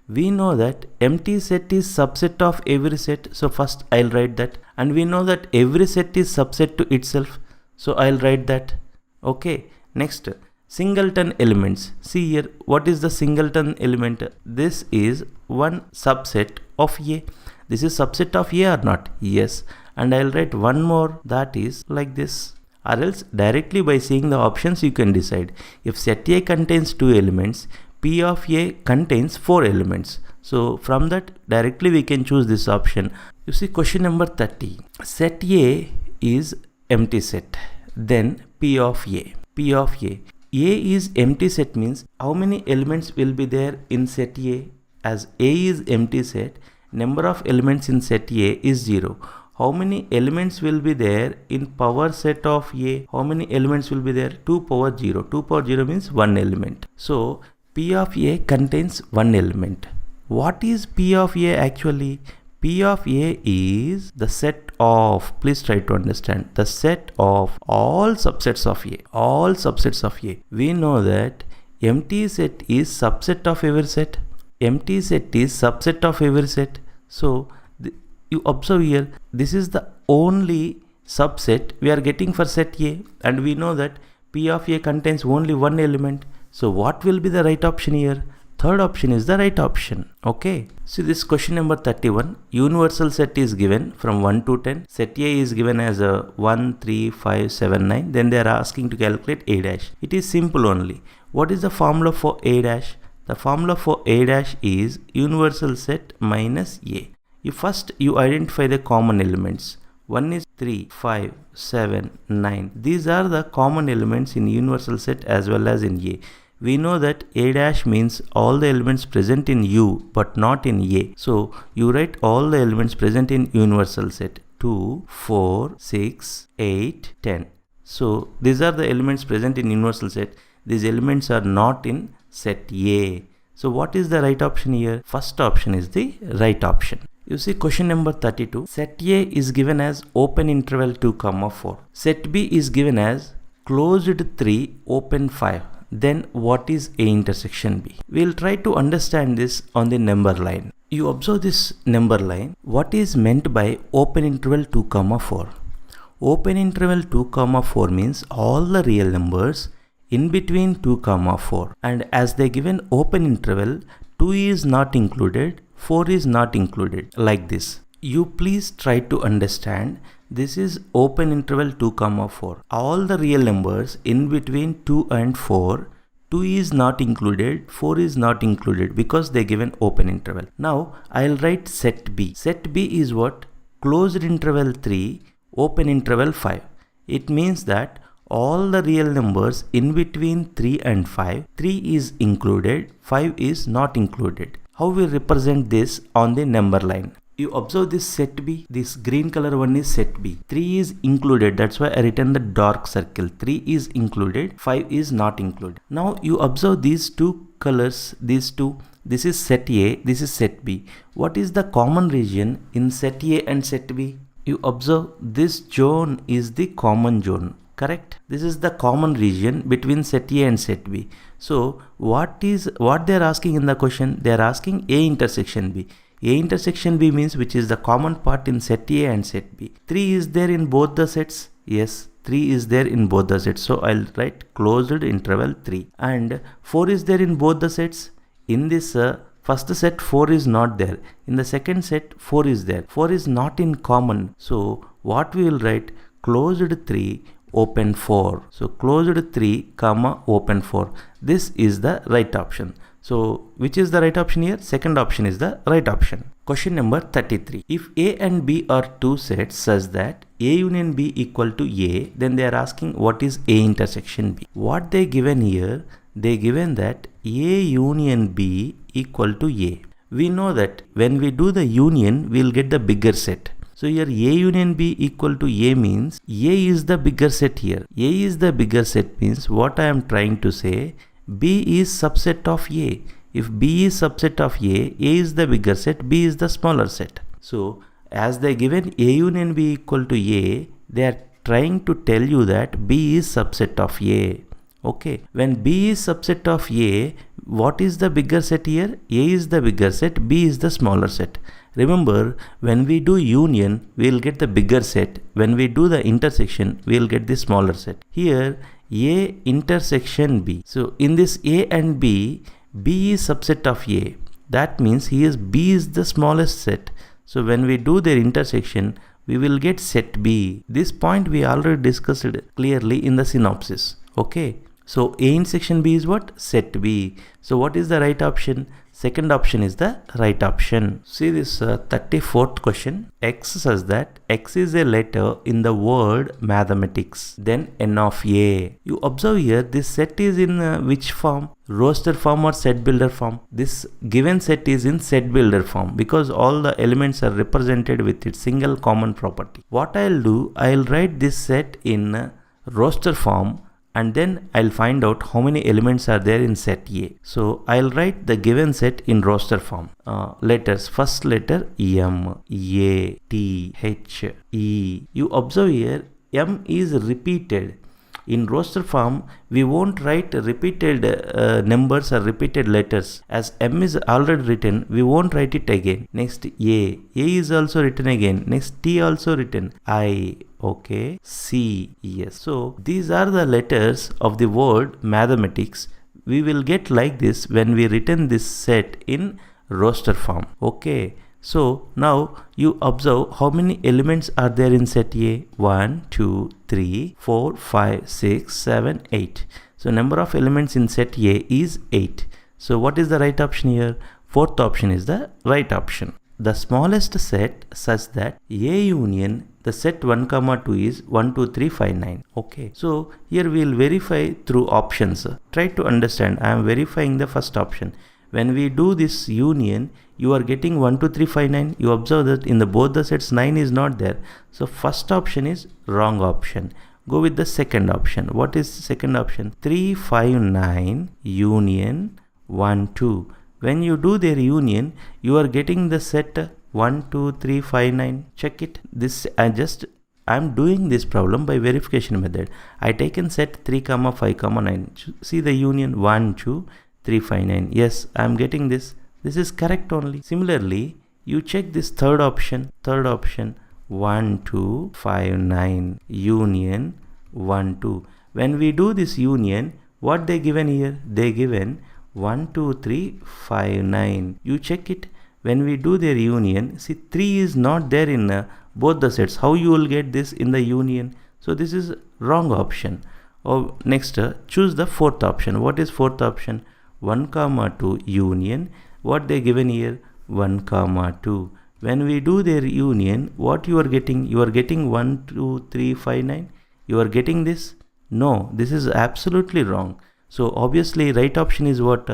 We know that empty set is subset of every set. So first I'll write that. And we know that every set is subset to itself. So I'll write that. Okay. Next, singleton elements. See here, what is the singleton element? This is one subset of A. This is subset of A or not? Yes. And I'll write one more, that is like this. Or else directly by seeing the options you can decide. If set A contains 2 elements, P of A contains 4 elements. So from that directly we can choose this option. You see question number 30. Set A is empty set. Then P of A. P of A. A is empty set means how many elements will be there in set A? As A is empty set, number of elements in set A is 0. How many elements will be there in power set of A? How many elements will be there? 2 power 0. 2 power 0 means 1 element. So P of A contains 1 element. What is P of A actually? P of A is the set of, please try to understand, the set of all subsets of A. All subsets of A. We know that empty set is subset of every set. Empty set is subset of every set. So you observe here, this is the only subset we are getting for set A, and we know that P of A contains only 1 element. So what will be the right option here? Third option is the right option. Okay. So this question number 31. Universal set is given from 1 to 10. Set A is given as a 1, 3, 5, 7, 9. Then they are asking to calculate A dash. It is simple only. What is the formula for A dash? The formula for A dash is universal set minus A. First you identify the common elements. 1 is 3, 5, 7, 9. These are the common elements in universal set as well as in A. We know that A dash means all the elements present in U but not in A. So you write all the elements present in universal set 2, 4, 6, 8, 10. So these are the elements present in universal set. These elements are not in set A. So what is the right option here? First option is the right option. You see question number 32. Set A is given as open interval 2, 4. Set B is given as closed 3, open 5. Then what is A intersection B? We'll try to understand this on the number line. You observe this number line. What is meant by open interval 2, 4? Open interval 2, 4 means all the real numbers in between 2, 4. And as they given open interval, 2 is not included, 4 is not included, like this. You please try to understand. This is open interval 2, 4. All the real numbers in between 2 and 4, 2 is not included, 4 is not included because they given open interval. Now I'll write set B. Set B is what? Closed interval 3, open interval 5. It means that all the real numbers in between 3 and 5, 3 is included, 5 is not included. How we represent this on the number line? You observe this set B, this green color one is set B. 3 is included, that's why I written the dark circle. 3 is included, 5 is not included. Now you observe these two colors, these two. This is set A, this is set B. What is the common region in set A and set B? You observe this zone is the common zone, correct? This is the common region between set A and set B. So what they are asking in the question? They are asking A intersection B. A intersection B means which is the common part in set A and set B. 3 is there in both the sets. Yes, 3 is there in both the sets. So I'll write closed interval 3. And 4 is there in both the sets. In this first set 4 is not there. In the second set 4 is there. 4 is not in common. So what we will write? Closed 3, open 4. So closed 3, open 4. This is the right option. So which is the right option here? Second option is the right option. Question number 33. If A and B are two sets such that A union B equal to A, then they are asking what is A intersection B. What they given here? They given that A union B equal to A. We know that when we do the union, we will get the bigger set. So here A union B equal to A means A is the bigger set here. A is the bigger set means what I am trying to say, B is subset of A. If B is subset of A is the bigger set, B is the smaller set. So as they given A union B equal to A, they are trying to tell you that B is subset of A. Okay, when B is subset of A, what is the bigger set here? A is the bigger set, B is the smaller set. Remember, when we do union, we will get the bigger set. When we do the intersection, we will get the smaller set. Here, A intersection B. So in this A and B, B is subset of A. That means here B is the smallest set. So when we do their intersection, we will get set B. This point we already discussed clearly in the synopsis. Okay. So A intersection B is what? Set B. So what is the right option? Second option is the right option. See this 34th question. X says that X is a letter in the word mathematics. Then N of A. You observe here this set is in which form? Roster form or set builder form? This given set is in set builder form because all the elements are represented with its single common property. What I'll do, I'll write this set in roster form. And then I'll find out how many elements are there in set A. So I'll write the given set in roster form. Letters, first letter M, A, T, H, E. You observe here M is repeated. In roster form, we won't write repeated numbers or repeated letters. As M is already written, we won't write it again. Next A is also written again. Next T also written. I. Okay, C, yes. So these are the letters of the word mathematics. We will get like this when we written this set in roster form. Okay, so now you observe how many elements are there in set A. 1, 2, 3, 4, 5, 6, 7, 8. So number of elements in set A is 8. So what is the right option here? Fourth option is the right option. The smallest set such that A union The set 1 comma 2 is 1 2 3 5 9. Okay, so here we will verify through options. Try to understand. I am verifying the first option. When we do this union, you are getting 1 2 3 5 9. You observe that in the both the sets 9 is not there. So first option is wrong option. Go with the second option. What is the second option? 3 5 9 union 1 2. When you do their union, you are getting the set 1 2 3 5 9. Check it. This I'm doing this problem by verification method. I taken set 3 comma 5 comma 9. See the union 1 2 3 5 9. Yes, I'm getting this. This is correct only. Similarly, you check this third option. 1 2 5 9 union 1 2. When we do this union, what they given here? They given 1 2 3 5 9. You check it. When we do their union, see 3 is not there in both the sets. How you will get this in the union? So this is wrong option. Oh, next choose the fourth option. What is fourth option? 1 comma 2 union. What they given here? 1 comma 2. When we do their union, what you are getting? You are getting 1 2 3 5 9. You are getting this? No, this is absolutely wrong. So obviously right option is what?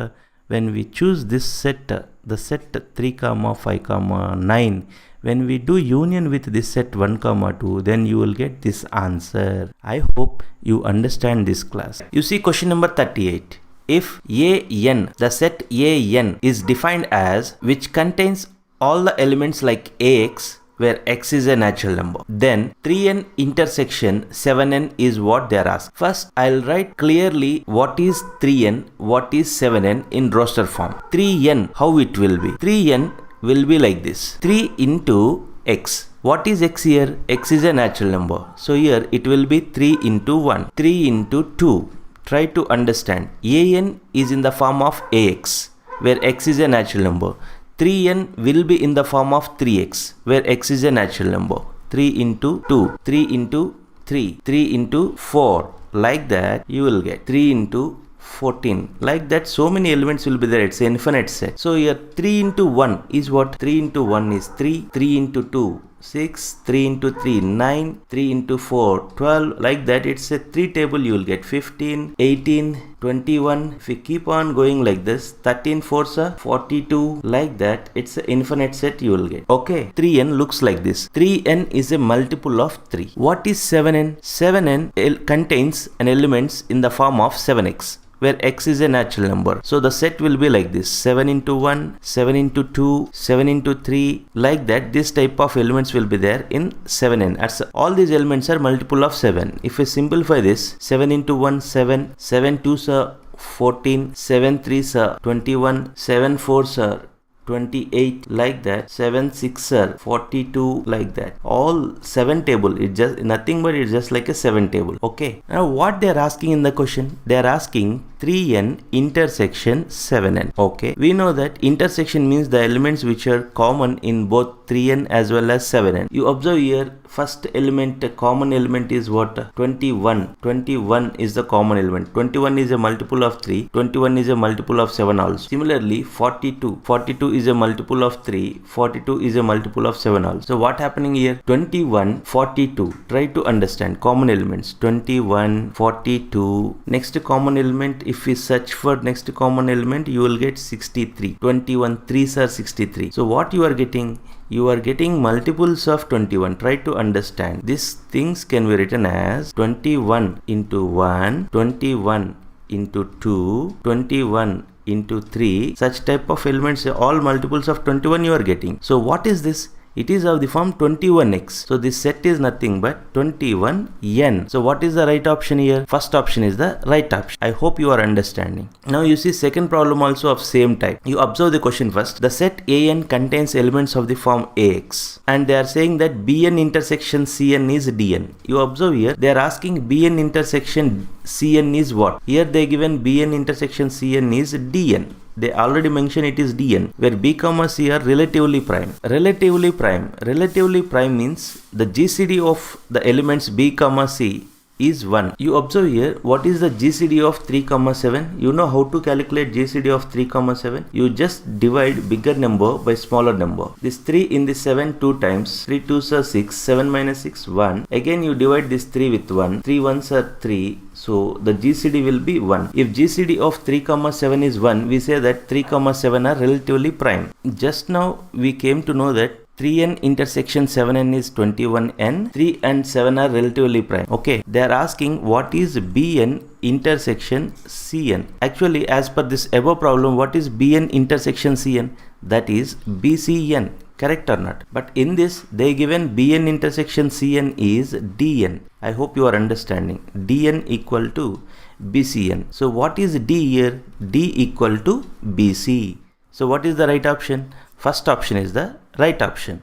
When we choose this set, the set 3 comma 5 comma 9, when we do union with this set 1 comma 2, then you will get this answer. I hope you understand this class. You see question number 38. If AN, the set AN is defined as which contains all the elements like AX, where X is a natural number, then 3n intersection 7n is what they are asked. First, I'll write clearly what is 3n, what is 7n in roster form. 3n, how it will be? 3n will be like this. 3 into X. What is X here? X is a natural number. So here it will be 3 into 1. 3 into 2. Try to understand. AN is in the form of AX, where X is a natural number. 3n will be in the form of 3x, where x is a natural number. 3 into 2, 3 into 3, 3 into 4. Like that, you will get 3 into 14. Like that, so many elements will be there. It's an infinite set. So here 3 into 1 is what? 3 into 1 is 3, 3 into 2, 6, 3 into 3, 9, 3 into 4, 12. Like that, it's a 3 table. You will get 15, 18, 21. If you keep on going like this, 13 4s are 42. Like that, it's an infinite set you will get. Okay, 3n looks like this. 3n is a multiple of 3. What is 7n? 7n contains an elements in the form of 7x, where x is a natural number. So the set will be like this: 7 into 1, 7 into 2, 7 into 3. Like that, this type of elements will be there in 7n. As all these elements are multiple of 7. If we simplify this, 7 into 1, 7, 7 2s are 14, 7 3s are 21, 7 4s are 28, like that, 7 6 are 42, like that. All 7 table, it just nothing but it's just like a 7 table. Okay, now what they are asking in the question? They are asking 3n intersection 7n. Okay, we know that intersection means the elements which are common in both 3n as well as 7n. You observe here, first element, common element is what? 21. 21 is the common element. 21 is a multiple of 3. 21 is a multiple of 7 also. Similarly, 42. 42 is a multiple of 3. 42 is a multiple of 7 also. So what happening here? 21, 42. Try to understand common elements. 21, 42. Next common element, if we search for next common element, you will get 63. 21 3s are 63. So what you are getting? You are getting multiples of 21. Try to understand. These things can be written as 21 into 1, 21 into 2, 21 into 3. Such type of elements, all multiples of 21 you are getting. So what is this? It is of the form 21x. So this set is nothing but 21n. So what is the right option here? First option is the right option. I hope you are understanding. Now you see second problem also of same type. You observe the question first. The set an contains elements of the form ax, and they are saying that bn intersection cn is dn. You observe here, they are asking bn intersection cn is what? Here they given bn intersection cn is dn. They already mentioned it is dn, where b comma c are relatively prime. Relatively prime means the GCD of the elements b comma c is 1. You observe here, what is the GCD of 3 comma 7? You know how to calculate GCD of 3 comma 7? You just divide bigger number by smaller number. This 3 in the 7 2 times. 3 2s are 6, 7 minus 6 1. Again you divide this 3 with 1. 3 1s are 3. So the GCD will be 1. If GCD of 3 comma 7 is 1, we say that 3 comma 7 are relatively prime. Just now we came to know that 3n intersection 7n is 21n. 3 and 7 are relatively prime. Okay, they are asking what is bn intersection cn. Actually, as per this above problem, what is bn intersection cn? That is bcn. Correct or not? But in this, they given bn intersection cn is dn. I hope you are understanding. dn equal to bcn. So what is d here? d equal to bc. So what is the right option? First option is the right option.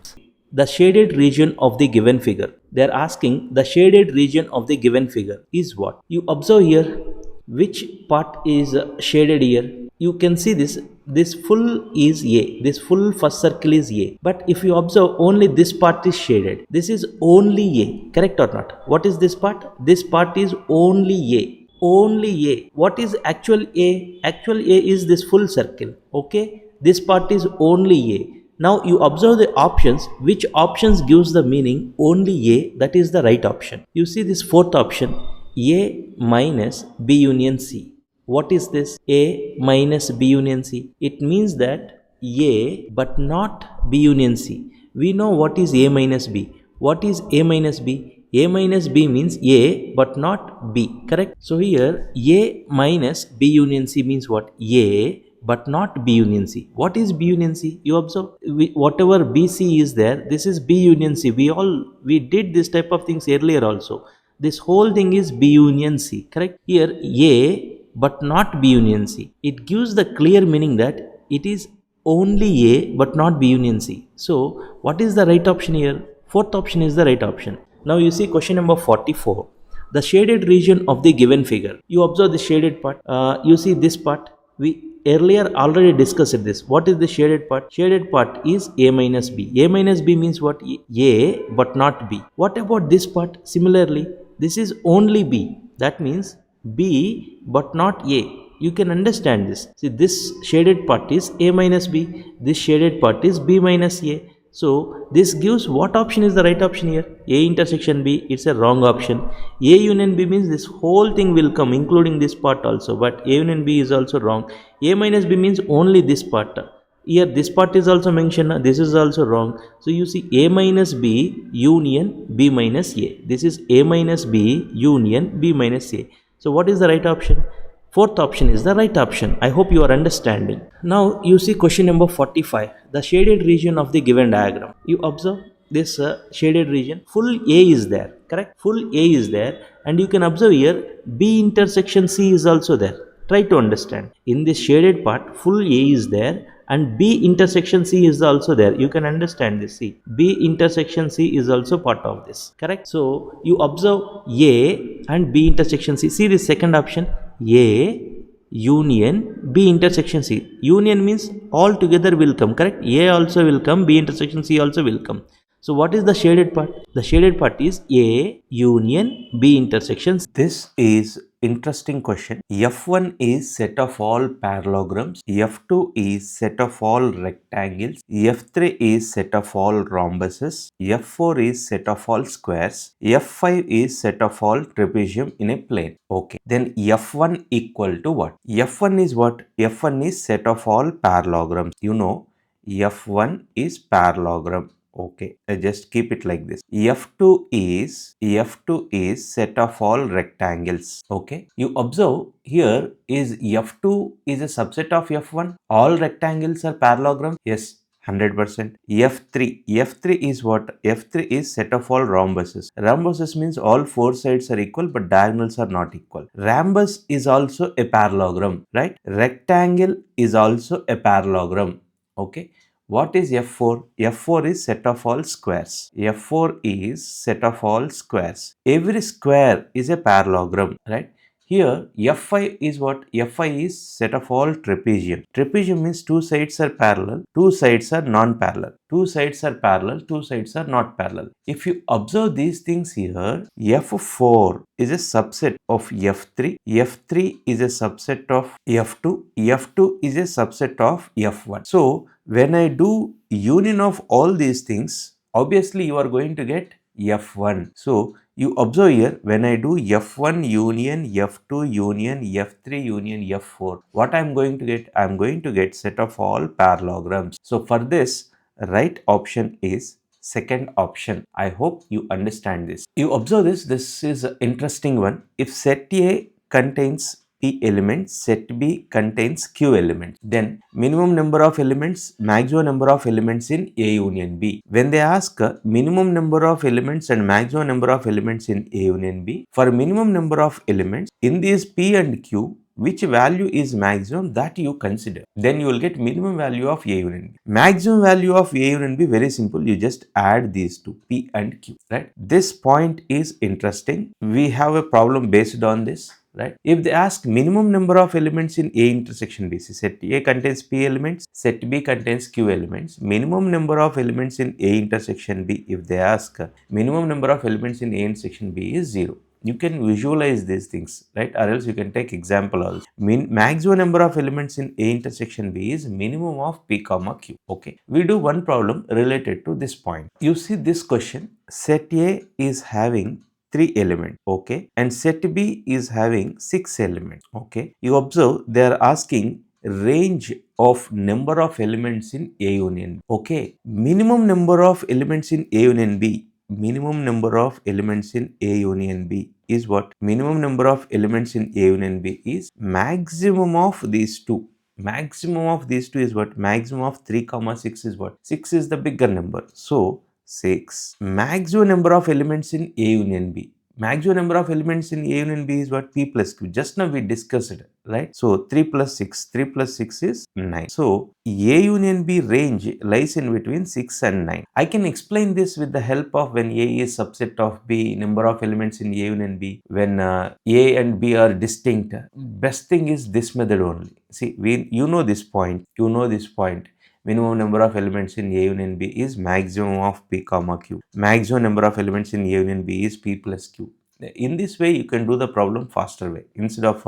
The shaded region of the given figure. They are asking the shaded region of the given figure is what? You observe here which part is shaded here. You can see this full is A. This full first circle is A. But if you observe, only this part is shaded. This is only A. Correct or not? What is this part? This part is only A. Only A. What is actual A? Actual A is this full circle. Okay. This part is only A. Now you observe the options. Which options gives the meaning only A? That is the right option. You see this fourth option, A minus B union C. What is this? A minus B union C. It means that A but not B union C. We know what is A minus B. What is A minus B? A minus B means A but not B. Correct? So here A minus B union C means what? A but not B union C. What is B union C? You observe, whatever BC is there, this is B union C. We did this type of things earlier also. This whole thing is B union C. Correct? Here A but not B union C. It gives the clear meaning that it is only A but not B union C. So what is the right option here? Fourth option is the right option. Now you see question number 44. The shaded region of the given figure. You observe the shaded part. You see this part. We earlier already discussed this. What is the shaded part? Shaded part is A minus B. A minus B means what? A but not B. What about this part? Similarly, this is only B. That means B but not A. You can understand this. See, this shaded part is A minus B. This shaded part is B minus A. So this gives what option is the right option here? A intersection B, it's a wrong option. A union B means this whole thing will come including this part also, but A union B is also wrong. A minus B means only this part. Here this part is also mentioned, this is also wrong. So you see A minus B union B minus A. This is A minus B union B minus A. So what is the right option? Fourth option is the right option. I hope you are understanding. Now you see question number 45. The shaded region of the given diagram. You observe this shaded region. Full A is there. Correct? Full A is there. And you can observe here B intersection C is also there. Try to understand. In this shaded part, full A is there. And B intersection C is also there. You can understand this. See, B intersection C is also part of this. Correct? So you observe A and B intersection C. See this second option. A union B intersection C. Union means all together will come. Correct? A also will come. B intersection C also will come. So what is the shaded part? The shaded part is A union B intersection C. This is interesting question. F1 is set of all parallelograms. F2 is set of all rectangles. F3 is set of all rhombuses. F4 is set of all squares. F5 is set of all trapezium in a plane. Okay. Then F1 equal to what? F1 is what? F1 is set of all parallelograms. You know, F1 is parallelogram. Okay, I just keep it like this. F2 is set of all rectangles. Okay, you observe here is F2 is a subset of F1. All rectangles are parallelograms. Yes, 100%. F3 is what? F3 is set of all rhombuses. Rhombuses means all four sides are equal but diagonals are not equal. Rhombus is also a parallelogram, right? Rectangle is also a parallelogram. Okay. What is F4? F4 is set of all squares. F4 is set of all squares. Every square is a parallelogram, right? Here Fi is what? Fi is set of all trapezium. Trapezium means two sides are parallel, two sides are non-parallel. Two sides are parallel, two sides are not parallel. If you observe these things here, F4 is a subset of F3, F3 is a subset of F2, F2 is a subset of F1. So when I do union of all these things, obviously you are going to get F1. So you observe here, when I do F1 union, F2 union, F3 union, F4, what I am going to get? I am going to get set of all parallelograms. So for this, right option is second option. I hope you understand this. You observe this is an interesting one. If set A contains P elements, set B contains Q elements, then minimum number of elements, maximum number of elements in A union B. When they ask minimum number of elements and maximum number of elements in A union B, for minimum number of elements in these P and Q, which value is maximum, that you consider. Then you will get minimum value of A union B. Maximum value of A union B, very simple. You just add these two, P and Q, right? This point is interesting. We have a problem based on this. Right? If they ask minimum number of elements in A intersection B, set A contains P elements, set B contains Q elements, minimum number of elements in A intersection B, if they ask minimum number of elements in A intersection B is 0. You can visualize these things, right? Or else you can take example also. Maximum number of elements in A intersection B is minimum of P comma Q. Okay. We do one problem related to this point. You see this question, set A is having 3 elements, okay, and set B is having 6 elements, okay. You observe they are asking range of number of elements in A union, okay. Minimum number of elements in A union B, minimum number of elements in A union B is what? Minimum number of elements in A union B is maximum of these two. Maximum of these two is what? Maximum of 3 comma 6 is what? 6 is the bigger number. So 6. Maximum number of elements in A union B. Maximum number of elements in A union B is what? P plus Q. Just now we discussed it, right? So 3 plus 6. 3 plus 6 is 9. So A union B range lies in between 6 and 9. I can explain this with the help of when A is subset of B, number of elements in A union B, when A and B are distinct. Best thing is this method only. See, you know this point. You know this point. Minimum number of elements in A union B is maximum of P comma Q. Maximum number of elements in A union B is P plus Q. In this way, you can do the problem faster way instead of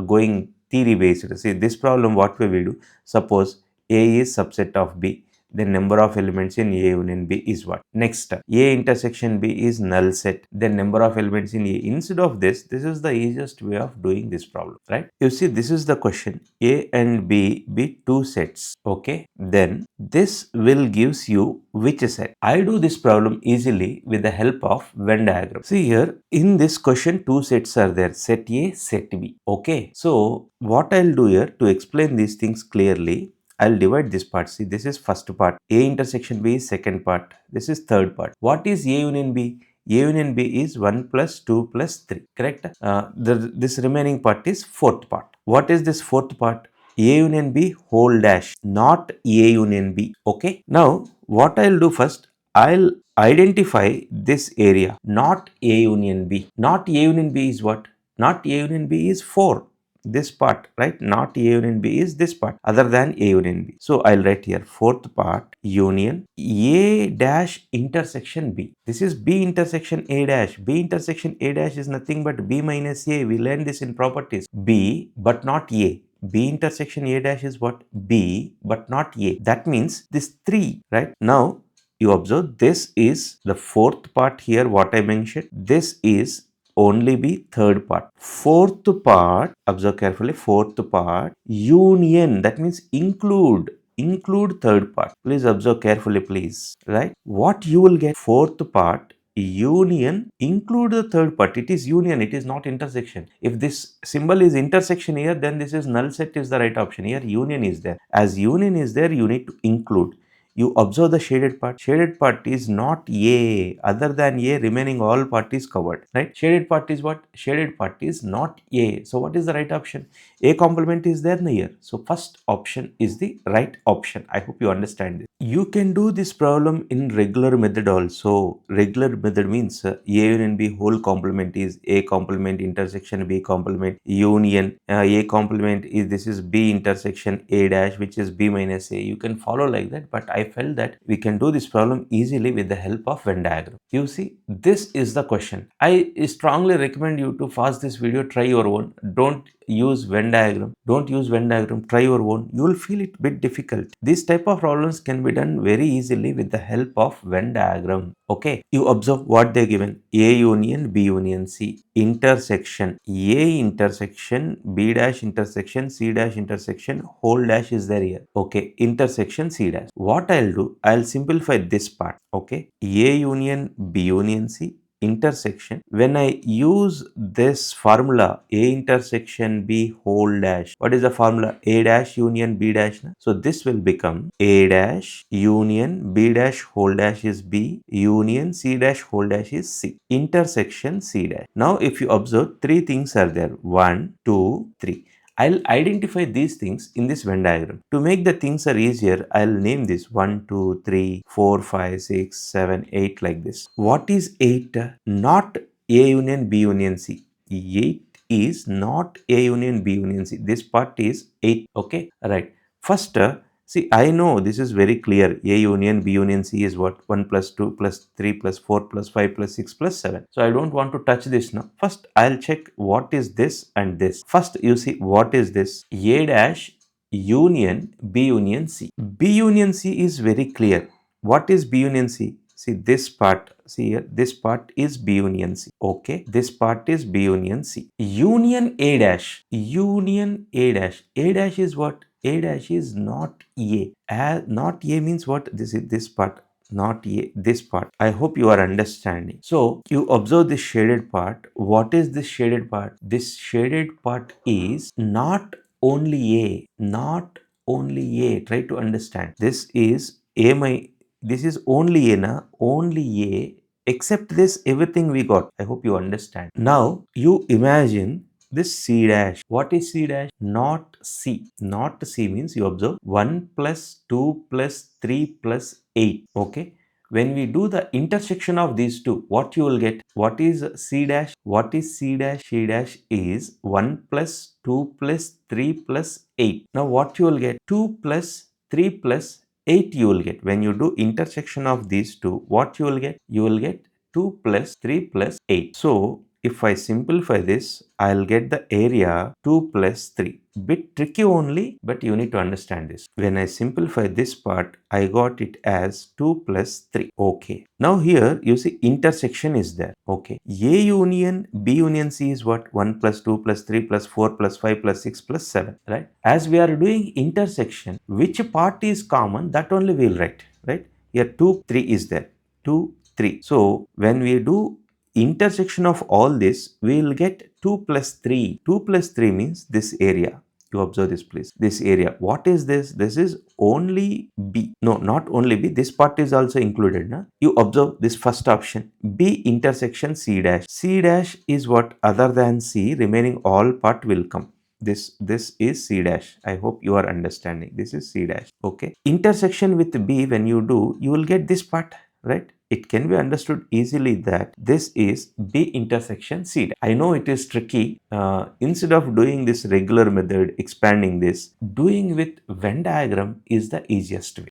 going theory based. See, this problem, what we will do? Suppose A is subset of B. The number of elements in A union B is what? Next, A intersection B is null set. The number of elements in A. Instead of this is the easiest way of doing this problem, right? You see, this is the question. A and B be two sets, okay? Then this will gives you which set? I do this problem easily with the help of Venn diagram. See here, in this question, two sets are there, set A, set B, okay? So what I'll do here to explain these things clearly, I'll divide this part. See, this is first part. A intersection B is second part. This is third part. What is A union B? A union B is 1 plus 2 plus 3. Correct? This remaining part is fourth part. What is this fourth part? A union B whole dash, not A union B. Okay? Now, what I'll do first, I'll identify this area, not A union B. Not A union B is what? Not A union B is 4. This part, right? Not A union B is this part other than A union B. So I'll write here fourth part union A dash intersection B. This is B intersection A dash. B intersection A dash is nothing but B minus A. We learned this in properties. B but not A. B intersection A dash is what? B but not A. That means this 3, right? Now you observe this is the fourth part here, what I mentioned. This is only be third part. Fourth part, observe carefully, fourth part, union, that means include third part. Please observe carefully, please, right? What you will get, fourth part, union, include the third part. It is union, it is not intersection. If this symbol is intersection here, then this is null set is the right option. Here union is there. As union is there, you need to include. You observe the shaded part. Shaded part is not A. Other than A, remaining all part is covered, right? Shaded part is what? Shaded part is not A. So what is the right option? A complement is there na here. So first option is the right option. I hope you understand this. You can do this problem in regular method also. Regular method means A union B whole complement is A complement intersection B complement union. A complement is, this is B intersection A dash, which is B minus A. You can follow like that, but I felt that we can do this problem easily with the help of Venn diagram. You see, this is the question. I strongly recommend you to pause this video, try your own. Don't use Venn diagram. Don't use Venn diagram. Try your own. You will feel it bit difficult. This type of problems can be done very easily with the help of Venn diagram. Okay. You observe what they given. A union B union C intersection. A intersection B dash intersection C dash intersection whole dash is there here. Okay. Intersection C dash. What I'll do, I'll simplify this part. Okay. A union B union C intersection. When I use this formula A intersection B whole dash, what is the formula? A dash union B dash. So this will become A dash union B dash whole dash is B union C dash whole dash is C intersection C dash. Now if you observe, three things are there. 1, 2, 3. I'll identify these things in this Venn diagram. To make the things are easier, I'll name this 1, 2, 3, 4, 5, 6, 7, 8 like this. What is 8? Not A union B union C. 8 is not A union B union C. This part is 8. Okay, right. First, see, I know this is very clear. A union B union C is what? 1 plus 2 plus 3 plus 4 plus 5 plus 6 plus 7. So I don't want to touch this now. First, I'll check what is this and this. First, you see what is this? A dash union B union C. B union C is very clear. What is B union C? See this part, see here, this part is B union C. Okay, this part is B union C. Union A dash, union A dash. A dash is what? A dash is not A. Not A means what? This is this part, not A, this part. I hope you are understanding. So you observe this shaded part. What is this shaded part? This shaded part is not only A, not only A. Try to understand. This is A this is only A na, only A. Except this, everything we got. I hope you understand. Now you imagine this C dash. What is C dash? Not C. Not C means you observe 1 plus 2 plus 3 plus 8. Okay. When we do the intersection of these two, what you will get? What is C dash? What is C dash? C dash is 1 plus 2 plus 3 plus 8. Now what you will get? 2 plus 3 plus 8 you will get. When you do intersection of these two, what you will get? You will get 2 plus 3 plus 8. So if I simplify this, I'll get the area 2 plus 3. Bit tricky only, but you need to understand this. When I simplify this part, I got it as 2 plus 3. Okay. Now here you see intersection is there. Okay. A union B union C is what? 1 plus 2 plus 3 plus 4 plus 5 plus 6 plus 7. Right? As we are doing intersection, which part is common? That only we'll write. Right? Here 2, 3 is there. 2, 3. So when we do intersection of all this, we will get 2 plus 3. 2 plus 3 means this area. You observe this please. This area. What is this? This is only B. No, not only B. This part is also included. Na? You observe this first option. B intersection C dash. C dash is what? Other than C, remaining all part will come. This is C dash. I hope you are understanding. This is C dash. Okay. Intersection with B, when you do, you will get this part. Right? It can be understood easily that this is B intersection C. I know it is tricky. Instead of doing this regular method, expanding this, doing with Venn diagram is the easiest way.